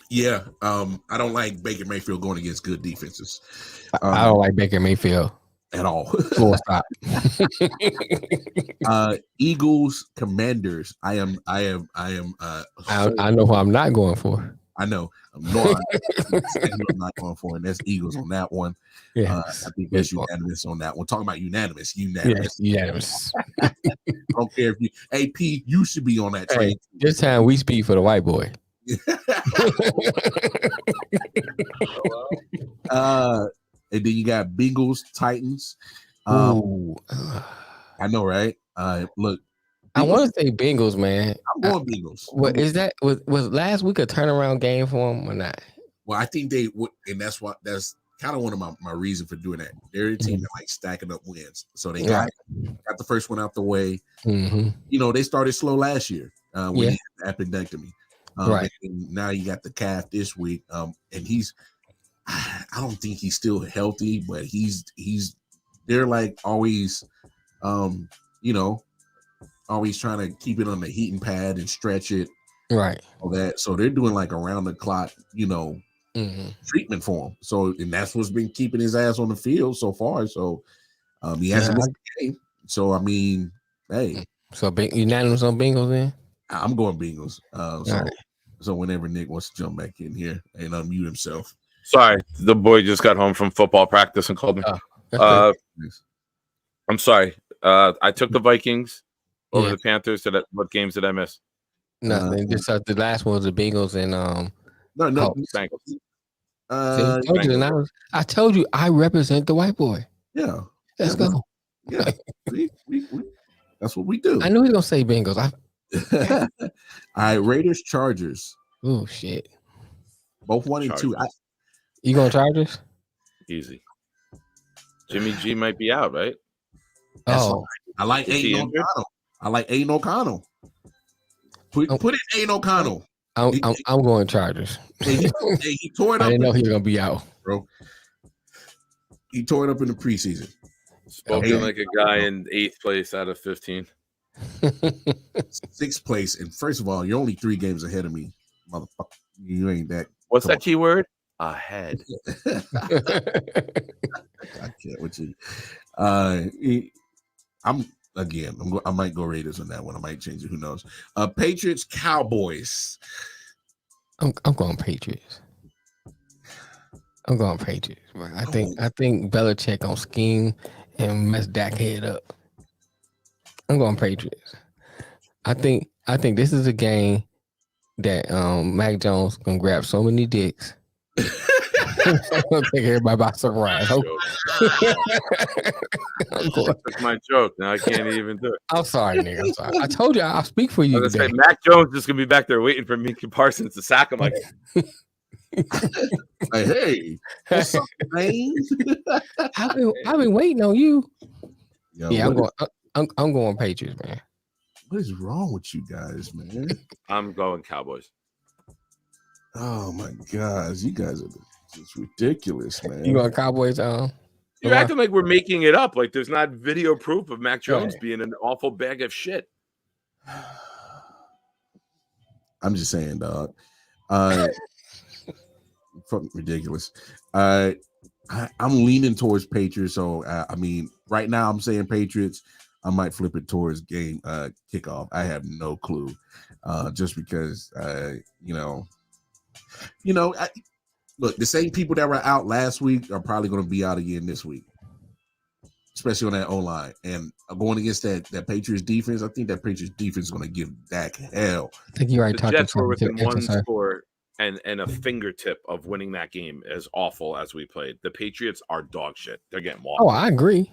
Yeah, I don't like Baker Mayfield going against good defenses. I don't like Baker Mayfield at all. Full stop. Eagles, Commanders. I know who I'm not going for. I know. I'm not going for, and that's Eagles on that one. Yeah, I think that's unanimous on that one. Talking about unanimous. Yes, unanimous. I don't care if you AP, you should be on that train. This time we speak for the white boy. And then you got Bengals, Titans. I know, right? Look, I want to say Bengals, man. I'm going Bengals. What is that? Was last week a turnaround game for them or not? Well, I think they would, and that's kind of one of my reason for doing that. They're a team that like stacking up wins, so they got the first one out the way. Mm-hmm. You know, they started slow last year when he had the appendectomy. Right. And now you got the calf this week. And I don't think he's still healthy, but they're like always, always trying to keep it on the heating pad and stretch it. Right. All that. So they're doing like around the clock, treatment for him. So, and that's what's been keeping his ass on the field so far. So he hasn't missed the game. So, I mean, hey. So unanimous on Bengals then? I'm going Bengals. So whenever Nick wants to jump back in here and unmute himself. Sorry, the boy just got home from football practice and called me. I'm sorry. I took the Vikings over the Panthers. What games did I miss? Nothing. Just the last one was the Bengals and no Bengals. I told you I represent the white boy. Yeah, let's go. Yeah, we that's what we do. I knew he was gonna say Bengals. All right, Raiders, Chargers. Oh shit! Both 1 and 2. You going Chargers? Easy. Jimmy G might be out, right? That's Oh, I like Is he Aiden injured? O'Connell. I like Aiden O'Connell. Put in Aiden O'Connell. I'm going Chargers. He tore it I up. didn't know he was gonna be out, bro. He tore it up in the preseason. Spoken like a guy in 8th place out of 15. 6th place, and first of all, you're only 3 games ahead of me, motherfucker. You ain't that. What's that keyword? Ahead. I can't with you. I might go Raiders on that one. I might change it. Who knows? Patriots, Cowboys. I'm going Patriots. I'm going Patriots. Bro. I think Belichick on scheme and mess Dak head up. I'm going Patriots. I think this is a game that Mac Jones gonna grab so many dicks. I'll take everybody by surprise. That's my joke. Now I can't even do it. I'm sorry, nigga. I'm sorry. I told you I'll speak for you today. Say, Mac Jones is gonna be back there waiting for Mika Parsons to sack him. Like, hey, what's up, man? I've been waiting on you. Yo, yeah, I'm going Patriots, man. What is wrong with you guys, man? I'm going Cowboys. Oh my gosh, you guys are just ridiculous, man. You going Cowboys? You're acting like we're making it up. Like there's not video proof of Mac Jones being an awful bag of shit. I'm just saying, dog. Fucking ridiculous. I'm leaning towards Patriots. So I mean, right now I'm saying Patriots. I might flip it towards game kickoff. I have no clue, just because look, the same people that were out last week are probably going to be out again this week, especially on that O-line. And going against that Patriots defense, I think that Patriots defense is going to give Dak hell. I think you're right. The Jets were within one score and a fingertip of winning that game, as awful as we played. The Patriots are dog shit. They're getting walked. Oh, I agree.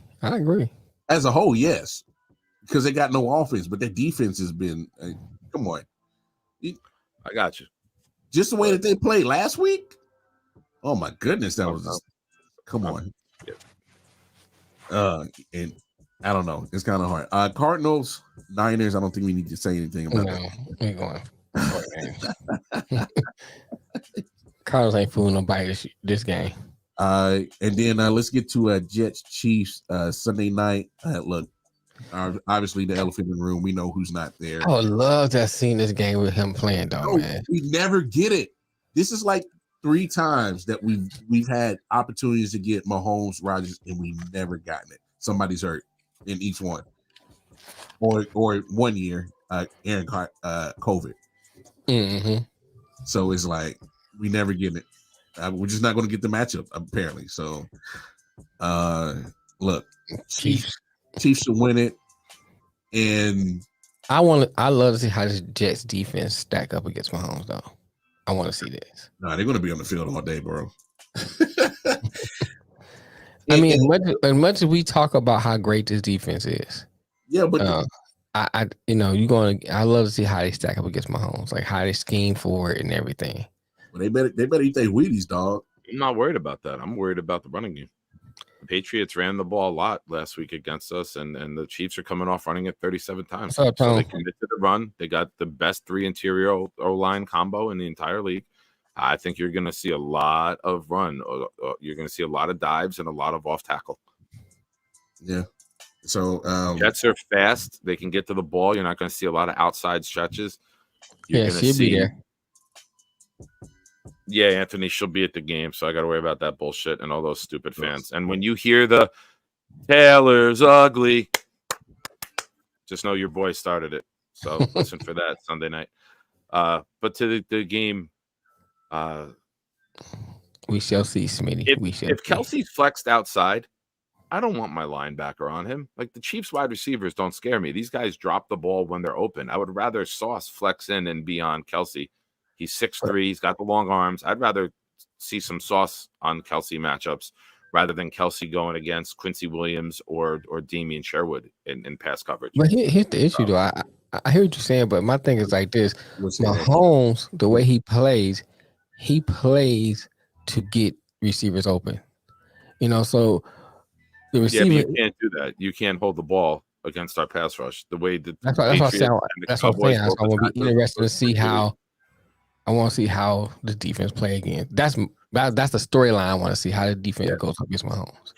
As a whole, yes, because they got no offense, but their defense has been. Come on, I got you. Just the way that they played last week. Oh my goodness, that was. Come on. And I don't know. It's kind of hard. Cardinals, Niners. I don't think we need to say anything about that. We're going. Cardinals ain't fooling nobody this game. And then let's get to Jets Chiefs Sunday night. Look, obviously the elephant in the room. We know who's not there. I would love to have seen this game with him playing, though, man. We never get it. This is like 3 times that we've had opportunities to get Mahomes, Rodgers, and we've never gotten it. Somebody's hurt in each one, or 1 year, Aaron COVID. Mm-hmm. So it's like we never get it. We're just not going to get the matchup apparently. So, look, Chiefs should win it, and I love to see how this Jets defense stack up against Mahomes, though. I want to see this. Nah, they're going to be on the field all day, bro. I mean, as much as we talk about how great this defense is, yeah, but I love to see how they stack up against Mahomes, like how they scheme for it and everything. Well, they better eat their Wheaties, dog. I'm not worried about that. I'm worried about the running game. The Patriots ran the ball a lot last week against us, and the Chiefs are coming off running it 37 times. So they commit to the run. They got the best 3 interior O-line combo in the entire league. I think you're going to see a lot of run. You're going to see a lot of dives and a lot of off tackle. Yeah. So Jets are fast. They can get to the ball. You're not going to see a lot of outside stretches. She'll be there. Yeah, Anthony, she'll be at the game, so I got to worry about that bullshit and all those stupid fans. And when you hear the Taylor's ugly, just know your boy started it. So listen for that Sunday night. But to the game, we shall see, Smitty. If Kelsey's flexed outside, I don't want my linebacker on him. Like the Chiefs wide receivers don't scare me. These guys drop the ball when they're open. I would rather Sauce flex in and be on Kelsey. He's 6'3", he's got the long arms. I'd rather see some Sauce on Kelsey matchups rather than Kelsey going against Quincy Williams or Damian Sherwood in pass coverage. But here's the issue, though. I hear what you're saying, but my thing is like this. Mahomes, the way he plays to get receivers open. So The Yeah, but receiver. you can't do that. You can't hold the ball against our pass rush. The way the That's what I'm Patriots saying. and the That's what I'm Cowboys saying. both I want to attack be those interested to those see really- how. I want to see how the defense play again. That's the storyline. I want to see how the defense goes up against Mahomes.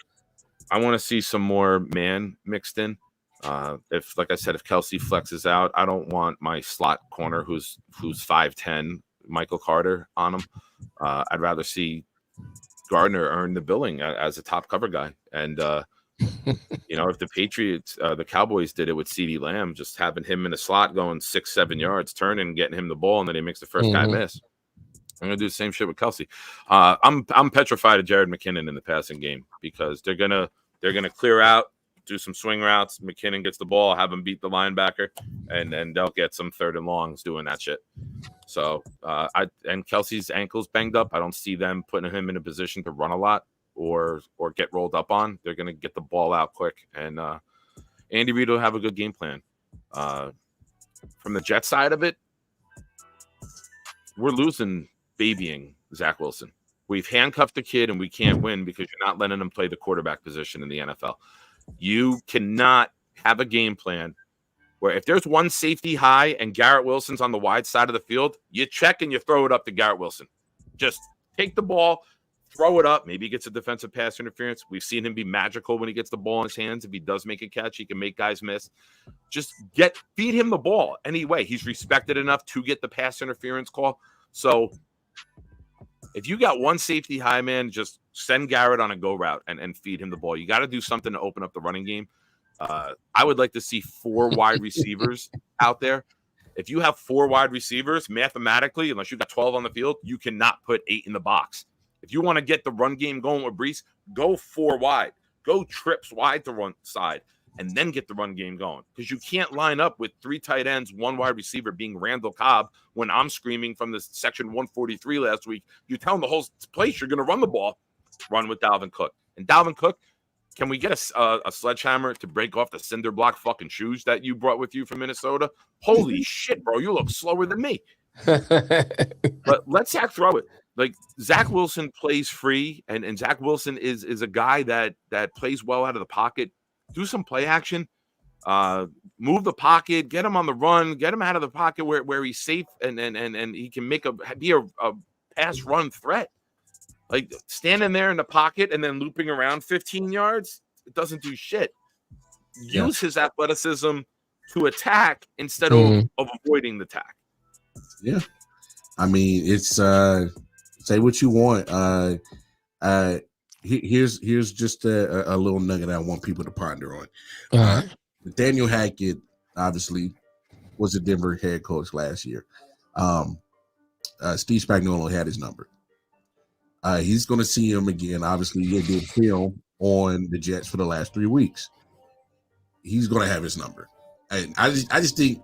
I want to see some more man mixed in. If, like I said, if Kelsey flexes out, I don't want my slot corner who's 5'10", Michael Carter on him. I'd rather see Gardner earn the billing as a top cover guy. And if the Patriots, the Cowboys did it with CeeDee Lamb, just having him in the slot going 6-7 yards, turning, getting him the ball, and then he makes the first guy miss. I'm gonna do the same shit with Kelsey. I'm petrified of Jared McKinnon in the passing game because they're gonna clear out, do some swing routes. McKinnon gets the ball, have him beat the linebacker, and they'll get some 3rd and longs doing that shit. So and Kelsey's ankle's banged up. I don't see them putting him in a position to run a lot or get rolled up on. They're gonna get the ball out quick, and Andy Reid will have a good game plan. From the Jet side of it, we're losing babying Zach Wilson. We've handcuffed the kid and we can't win because you're not letting him play the quarterback position in the NFL. You cannot have a game plan where if there's one safety high and Garrett Wilson's on the wide side of the field, you check and you throw it up to Garrett Wilson. Just take the ball, throw it up. Maybe he gets a defensive pass interference. We've seen him be magical when he gets the ball in his hands. If he does make a catch, he can make guys miss. Just feed him the ball anyway. He's respected enough to get the pass interference call. So if you got one safety high, man, just send Garrett on a go route and feed him the ball. You got to do something to open up the running game. I would like to see 4 wide receivers out there. If you have 4 wide receivers, mathematically, unless you've got 12 on the field, you cannot put 8 in the box. If you want to get the run game going with Brees, go 4 wide. Go trips wide to run side, and then get the run game going. Because you can't line up with 3 tight ends, 1 wide receiver being Randall Cobb when I'm screaming from the section 143 last week. You're telling the whole place you're going to run the ball. Run with Dalvin Cook. And Dalvin Cook, can we get a sledgehammer to break off the cinder block fucking shoes that you brought with you from Minnesota? Holy shit, bro. You look slower than me. But let Zach throw it. Like, Zach Wilson plays free, and Zach Wilson is a guy that plays well out of the pocket. Do some play action. Move the pocket. Get him on the run. Get him out of the pocket where he's safe and he can be a pass run threat. Like, standing there in the pocket and then looping around 15 yards, it doesn't do shit. Use his athleticism to attack instead of avoiding the attack. Yeah. I mean, it's say what you want. Here's just a little nugget I want people to ponder on. Nathaniel Hackett obviously was a Denver head coach last year. Steve Spagnuolo had his number. He's going to see him again. Obviously, he did film on the Jets for the last 3 weeks. He's going to have his number. And I just think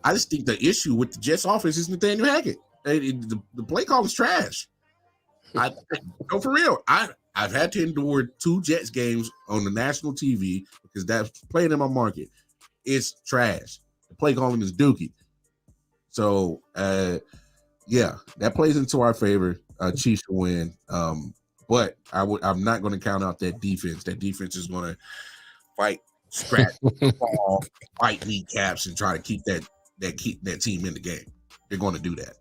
the issue with the Jets offense is Nathaniel Hackett. The play call is trash. Go for real. I've had to endure 2 Jets games on the national TV because that's playing in my market. It's trash. The play calling is dookie. So that plays into our favor. Chiefs will win. But I'm not going to count out that defense. That defense is going to fight, scratch, fall, fight kneecaps, and try to keep that team in the game. They're going to do that.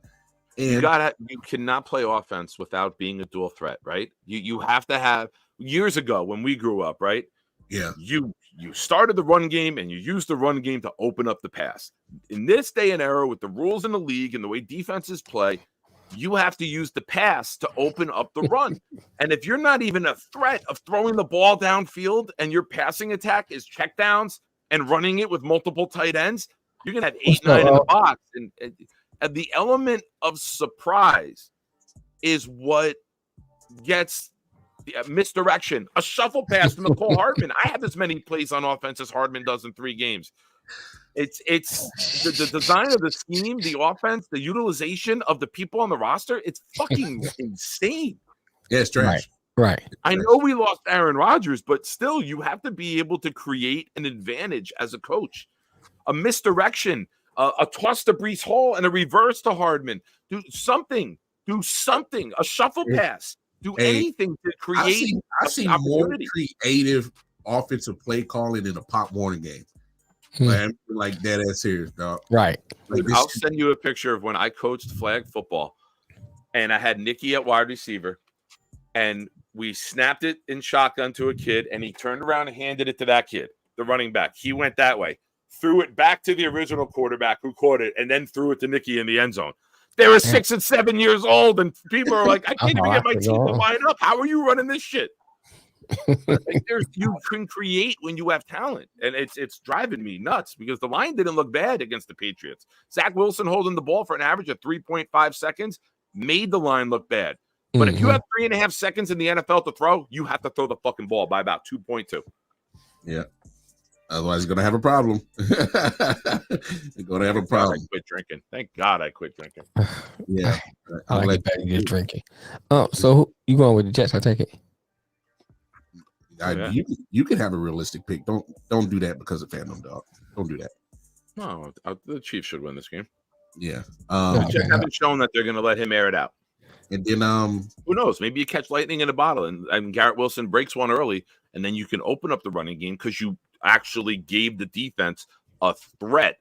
And You cannot play offense without being a dual threat, right? You have to have. Years ago when we grew up, right? Yeah. You started the run game and you used the run game to open up the pass. In this day and era, with the rules in the league and the way defenses play, you have to use the pass to open up the run. And if you're not even a threat of throwing the ball downfield and your passing attack is checkdowns and running it with multiple tight ends, you're going to have 8, 9 in the box. And the element of surprise is what gets misdirection. A shuffle pass to McCall Hardman. I have as many plays on offense as Hardman does in 3 games. It's the design of the scheme, the offense, the utilization of the people on the roster. It's fucking insane. Yeah, it's trash. Right. I know we lost Aaron Rodgers, but still, you have to be able to create an advantage as a coach. A misdirection, a toss to Brees Hall, and a reverse to Hardman. Do something. A shuffle pass. Do anything to create. I see more creative offensive play calling in a Pop Warner game. Hmm. Like that ass serious, dog. Right. Like I'll send you a picture of when I coached flag football, and I had Nicky at wide receiver, and we snapped it in shotgun to a kid, and he turned around and handed it to that kid, the running back. He went that way, threw it back to the original quarterback who caught it, and then threw it to Nicky in the end zone. They were 6 and 7 years old, and people are like, I can't even get my team to line up. How are you running this shit? Like, you can create when you have talent, and it's driving me nuts because the line didn't look bad against the Patriots. Zach Wilson holding the ball for an average of 3.5 seconds made the line look bad. But if you have 3.5 seconds in the NFL to throw, you have to throw the fucking ball by about 2.2. Yeah. Otherwise, you're gonna have a problem. You're gonna have a problem. I quit drinking. Thank God I quit drinking. Yeah, I like it better than just drinking. So you going with the Jets? I take it. You can have a realistic pick. Don't do that because of fandom, dog. Don't do that. No, the Chiefs should win this game. Yeah. The Jets haven't shown that they're going to let him air it out. And then who knows? Maybe you catch lightning in a bottle, and Garrett Wilson breaks one early, and then you can open up the running game because you actually gave the defense a threat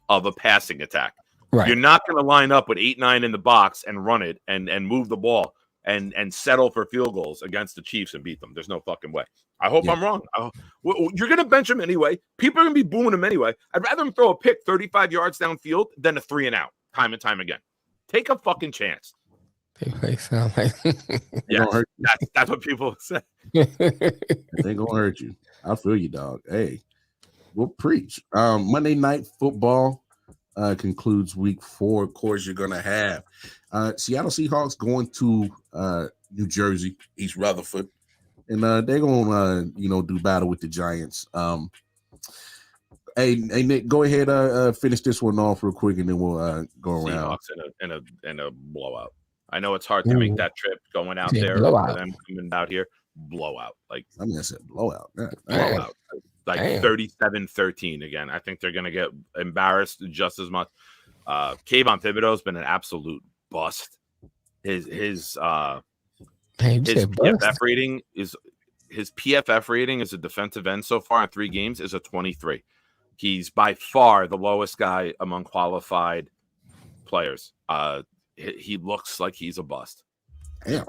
of a passing attack. Right. You're not going to line up with 8-9 in the box and run it and move the ball and settle for field goals against the Chiefs and beat them. There's no fucking way. I hope I'm wrong. You're going to bench him anyway. People are going to be booing him anyway. I'd rather him throw a pick 35 yards downfield than a 3-and-out time and time again. Take a fucking chance. They sound like that's what people say. They ain't gonna hurt you. I feel you, dog. Hey, we'll preach. Monday Night Football concludes week 4. Of course, you're gonna have Seattle Seahawks going to New Jersey, East Rutherford, and they're gonna do battle with the Giants. Hey Nick, go ahead, finish this one off real quick, and then we'll go around. Seahawks in a blowout. I know it's hard to make that trip going out there blowout. for them coming out here. Blowout. Like, I mean, I said blowout. Blowout. Like 37-13 again. I think they're going to get embarrassed just as much. Kayvon Thibodeau's been an absolute bust. His PFF rating is a defensive end so far in 3 games is a 23. He's by far the lowest guy among qualified players. He looks like he's a bust. Damn,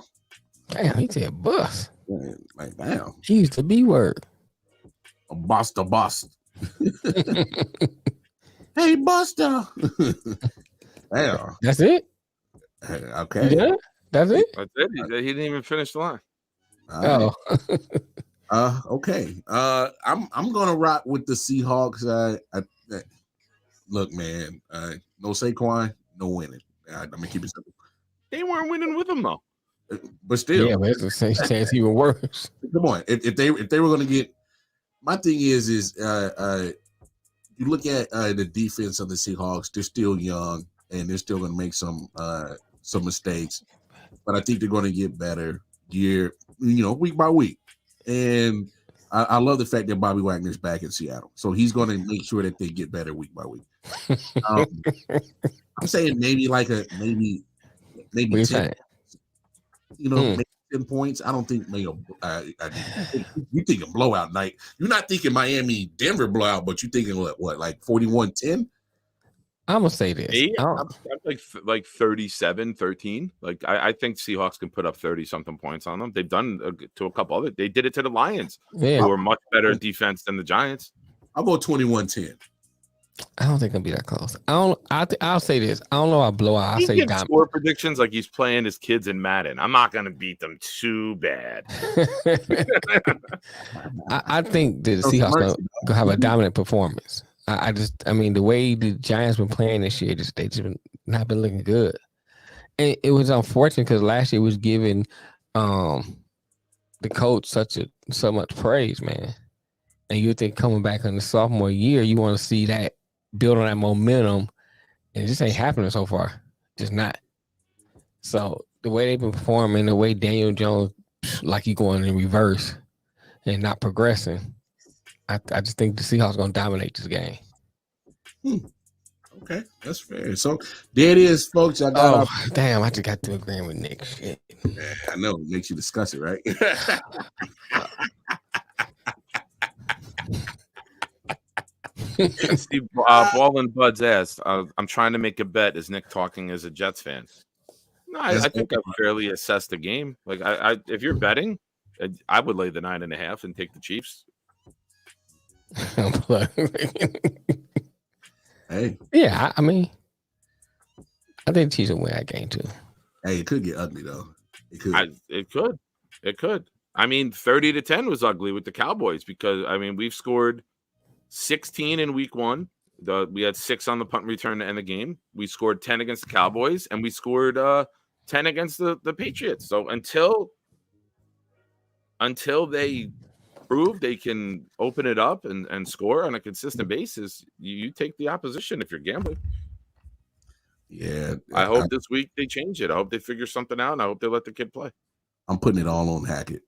he's a bust. Like, damn. He used the B word. A bust. Hey, Buster. Damn. That's it? Okay. Yeah, that's it? That's it. He didn't even finish the line. Okay. I'm gonna rock with the Seahawks. Look, man. No Saquon, no winning. I'm gonna keep it simple. They weren't winning with him though. But still, yeah, but it's the same chance even worse. Come on, if they were gonna get, my thing is you look at the defense of the Seahawks. They're still young and they're still gonna make some mistakes, but I think they're gonna get better week by week. And I love the fact that Bobby Wagner's back in Seattle, so he's gonna make sure that they get better week by week. I'm saying maybe 10, maybe 10 points. I don't think you think a blowout night. You're not thinking Miami Denver blowout, but you're thinking what like 41-10. I'm gonna say this. I'm like 37-13. Like I think Seahawks can put up 30 something points on them. They've done to a couple of it. They did it to the Lions, who are much better defense than the Giants. I'll go 21-10. I don't think it'll be that close. I'll say this. I don't know. I'll blow out. I'll say score predictions like he's playing his kids in Madden. I'm not gonna beat them too bad. I think the Seahawks gonna have a dominant performance. I mean, the way the Giants been playing this year, they just not been looking good. And it was unfortunate because last year was giving the coach so much praise, man. And you think coming back in the sophomore year, you want to see that build on that momentum, and it just ain't happening so far. Just not. So the way they've been performing, the way Daniel Jones, like he going in reverse and not progressing, I just think the Seahawks going to dominate this game. Okay, that's fair. So there it is, folks. Damn, I just got to agree with Nick. Shit. I know, it makes you discuss it, right? Steve Ball and Bud's asked, I'm trying to make a bet. Is Nick talking as a Jets fan? No, I think I've fairly assessed the game. Like, if you're betting, I would lay the 9.5 and take the Chiefs. Hey. Yeah, I mean, I think the Chiefs will win that game too. Hey, it could get ugly though. It could. It could. I mean, 30-10 was ugly with the Cowboys because we've scored 16 in week 1. We had 6 on the punt return to end the game. We scored 10 against the Cowboys, and we scored 10 against the Patriots. So until they prove they can open it up and score on a consistent basis, you take the opposition if you're gambling. Yeah. I hope this week they change it. I hope they figure something out, and I hope they let the kid play. I'm putting it all on Hackett.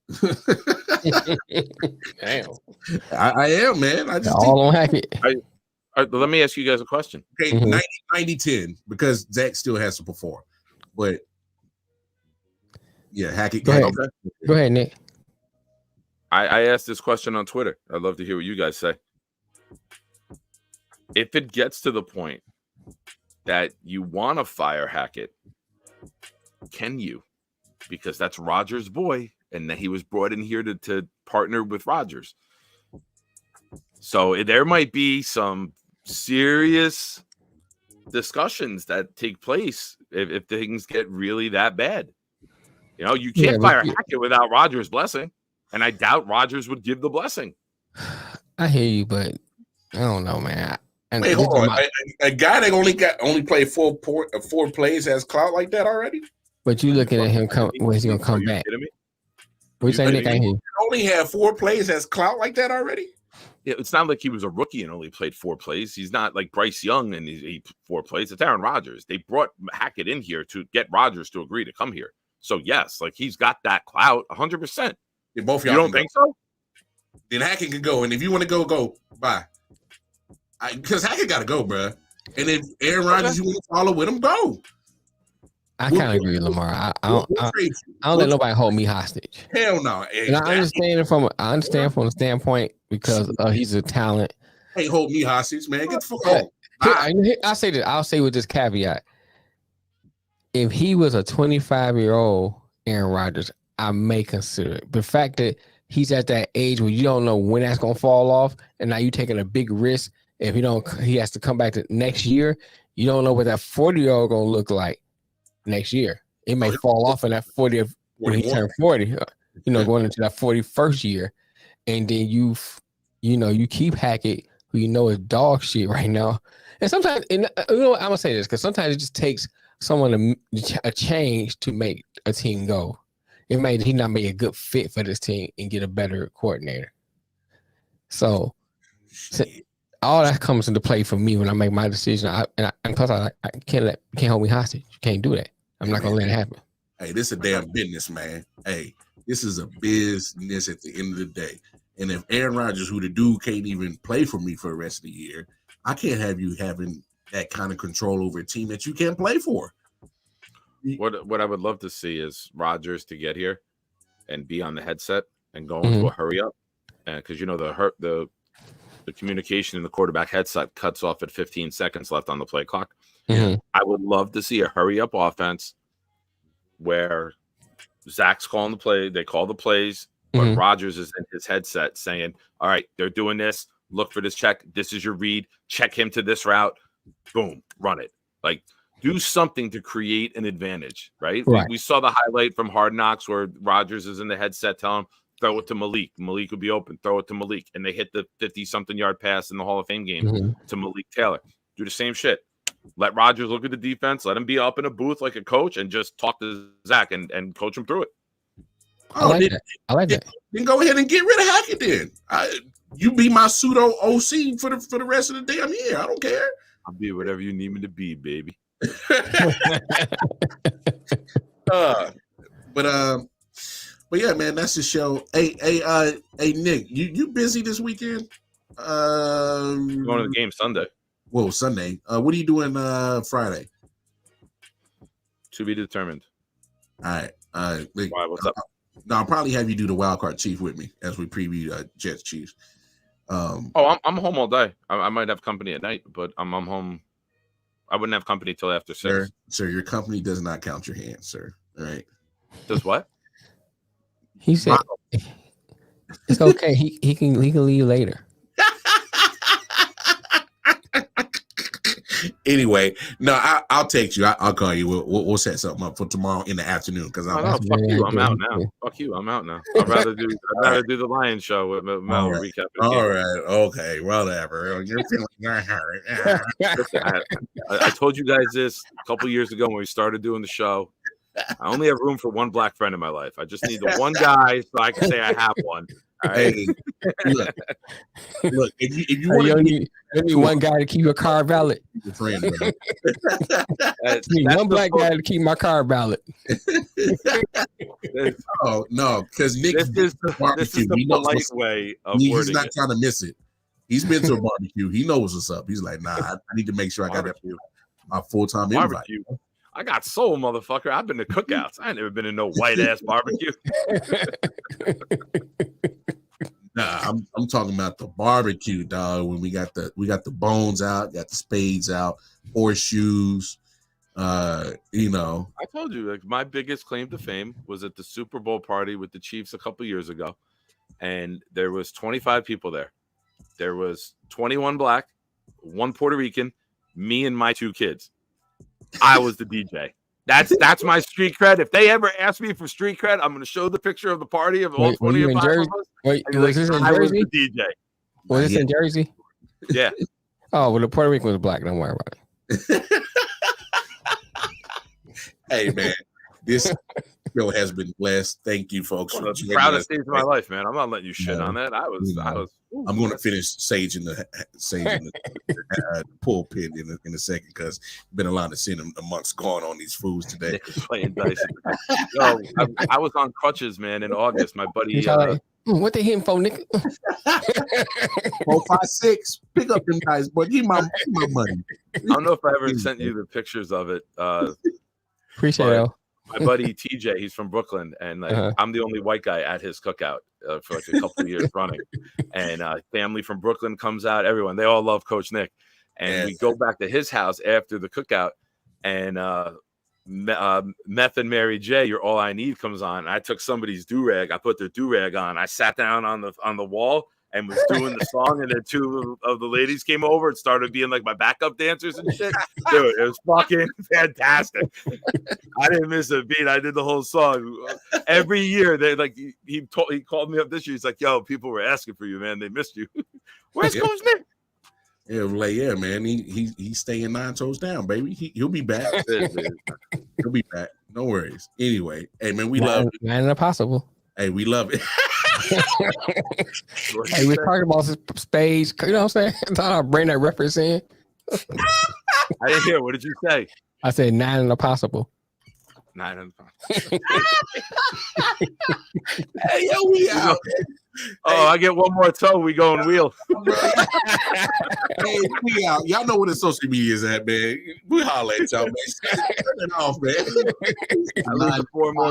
Damn. I am, man. I just all on Hackett. Let me ask you guys a question. Okay, 90-10, because Zach still has to perform. But yeah, Hackett. Go ahead, Nick. I asked this question on Twitter. I'd love to hear what you guys say. If it gets to the point that you want to fire Hackett, can you? Because that's Rodgers' boy, and that he was brought in here to partner with Rodgers. So there might be some serious discussions that take place if things get really that bad. You can't fire Hackett without Rodgers' blessing. And I doubt Rodgers would give the blessing. I hear you, but I don't know, man. Wait, hold on. A guy that only played 4 plays has clout like that already? But you looking at him when's he gonna come back? What you saying, Nick? I hear you. Only had 4 plays has clout like that already? Yeah, it's not like he was a rookie and only played 4 plays. He's not like Bryce Young and he 4 plays. It's Aaron Rodgers. They brought Hackett in here to get Rodgers to agree to come here. So yes, like he's got that clout 100%. Yeah, both of y'all. You don't think so? Then Hackett can go, and if you want to go. Bye. Because Hackett got to go, bro. And if Aaron Rodgers, you want to follow with him, go. I kind of agree with Lamar. I don't let nobody hold me hostage. Hell no. And I understand from the standpoint because he's a talent. Hey, hold me hostage, man. Get the fuck home. I'll say this. I'll say with this caveat: if he was a 25-year-old Aaron Rodgers, I may consider it. The fact that he's at that age where you don't know when that's gonna fall off, and now you're taking a big risk. If he has to come back to next year. You don't know what that 40-year-old gonna look like next year. It may fall off in that 40 when he turned 40. Going into that 41st year, and then you keep Hackett, who is dog shit right now. And sometimes, I'm gonna say this because sometimes it just takes someone a change to make a team go. He not make a good fit for this team and get a better coordinator. So all that comes into play for me when I make my decision. Plus I can't hold me hostage. You can't do that. I'm not gonna let it happen. Hey, this is a damn business, man. Hey, this is a business at the end of the day. And if Aaron Rodgers, who the dude can't even play for me for the rest of the year, I can't have you having that kind of control over a team that you can't play for. What I would love to see is Rodgers to get here and be on the headset and go into a hurry up, because the communication in the quarterback headset cuts off at 15 seconds left on the play clock. I would love to see a hurry up offense where Zach's calling the play, they call the plays, but Rodgers is in his headset saying, "All right, they're doing this. Look for this check. This is your read. Check him to this route. Boom, run it." Like, do something to create an advantage, right? We saw the highlight from Hard Knocks where Rodgers is in the headset telling him, throw it to Malik. Malik would be open. Throw it to Malik. And they hit the 50-something yard pass in the Hall of Fame game to Malik Taylor. Do the same shit. Let Rodgers look at the defense. Let him be up in a booth like a coach and just talk to Zach and coach him through it. I like that. Then go ahead and get rid of Hackett then. You be my pseudo OC for the rest of the damn year. I don't care. I'll be whatever you need me to be, baby. But yeah, man, that's the show. Hey, Nick, you busy this weekend? Going to the game Sunday. Whoa, Sunday. What are you doing Friday? To be determined. All right. Why? What's up? No, I'll probably have you do the wild card chief with me as we preview Jets Chiefs. I'm home all day. I might have company at night, but I'm home. I wouldn't have company till after 6. Sir, your company does not count your hands, sir. All right. Does what? He said it's okay. He can leave later. Anyway, no, I'll text you. I'll call you. We'll set something up for tomorrow in the afternoon because I'm fuck you. I'm out now. Fuck you. I'm out now. I'd rather do the Lion show with Mel recap. All right. Okay. Whatever. You're feeling hurt. Listen, I told you guys this a couple years ago when we started doing the show. I only have room for one black friend in my life. I just need the one guy so I can say I have one. All right. Hey, look. If you want to need one guy to keep your car valid. Your friend, one black guy to keep my car valid. Oh no, because Nick this is the polite way of wording. He's not trying to miss it. He's been to a barbecue. He knows what's up. He's like, nah, I need to make sure I got my full-time barbecue. Invite. I got soul, motherfucker. I've been to cookouts. I ain't never been in no white ass barbecue. Nah, I'm talking about the barbecue, dog. When we got the bones out, got the spades out, horseshoes. I told you, like, my biggest claim to fame was at the Super Bowl party with the Chiefs a couple years ago, and there was 25 people there. There was 21 black, 1 Puerto Rican, me and my 2 kids. I was the DJ. That's my street cred. If they ever ask me for street cred, I'm going to show the picture of the party of all 25 of us. Wait, was this in Jersey? I was the DJ. Was this in Jersey? Yeah. Oh, well, the Puerto Rican was black. Don't worry about it. Hey, man, this show has been blessed. Thank you, folks. One of the proudest days of my life, man. I'm not letting you shit on that. I'm going to finish saging the pulpit in a second because been a lot of sin amongst going on these fools today. Playing dice. Yo, I was on crutches, man, in August. My buddy. What they hitting for, Nick? 4, 5, 6. Pick up them guys, boy. Give my money. I don't know if I ever sent you the pictures of it. Appreciate it. My buddy TJ, he's from Brooklyn, and I'm the only white guy at his cookout for like a couple of years running. And family from Brooklyn comes out, everyone, they all love Coach Nick. And we go back to his house after the cookout, and Meth and Mary J, You're All I Need comes on. I took somebody's do-rag, I put their do-rag on, I sat down on the wall and was doing the song, and then 2 of the ladies came over and started being like my backup dancers and shit. Dude, it was fucking fantastic. I didn't miss a beat. I did the whole song. Every year, they like he called me up this year. He's like, "Yo, people were asking for you, man. They missed you." Where's Coach Nick? Yeah, like, yeah, man. He's staying 9 toes down, baby. He'll be back. He'll be back. No worries. Anyway, hey man, we love it. Man, impossible. Hey, we love it. Hey, we're talking about spades. You know what I'm saying? I thought I'd bring that reference in. I didn't hear. What did you say? I said 9 and impossible. 9 and impossible. Hey, yo, we out. Oh, I get 1 more toe. We going wheel. Hey, we out. Y'all know where the social media is at, man. We holler at y'all, man. Turn it off, man. I lose 4 more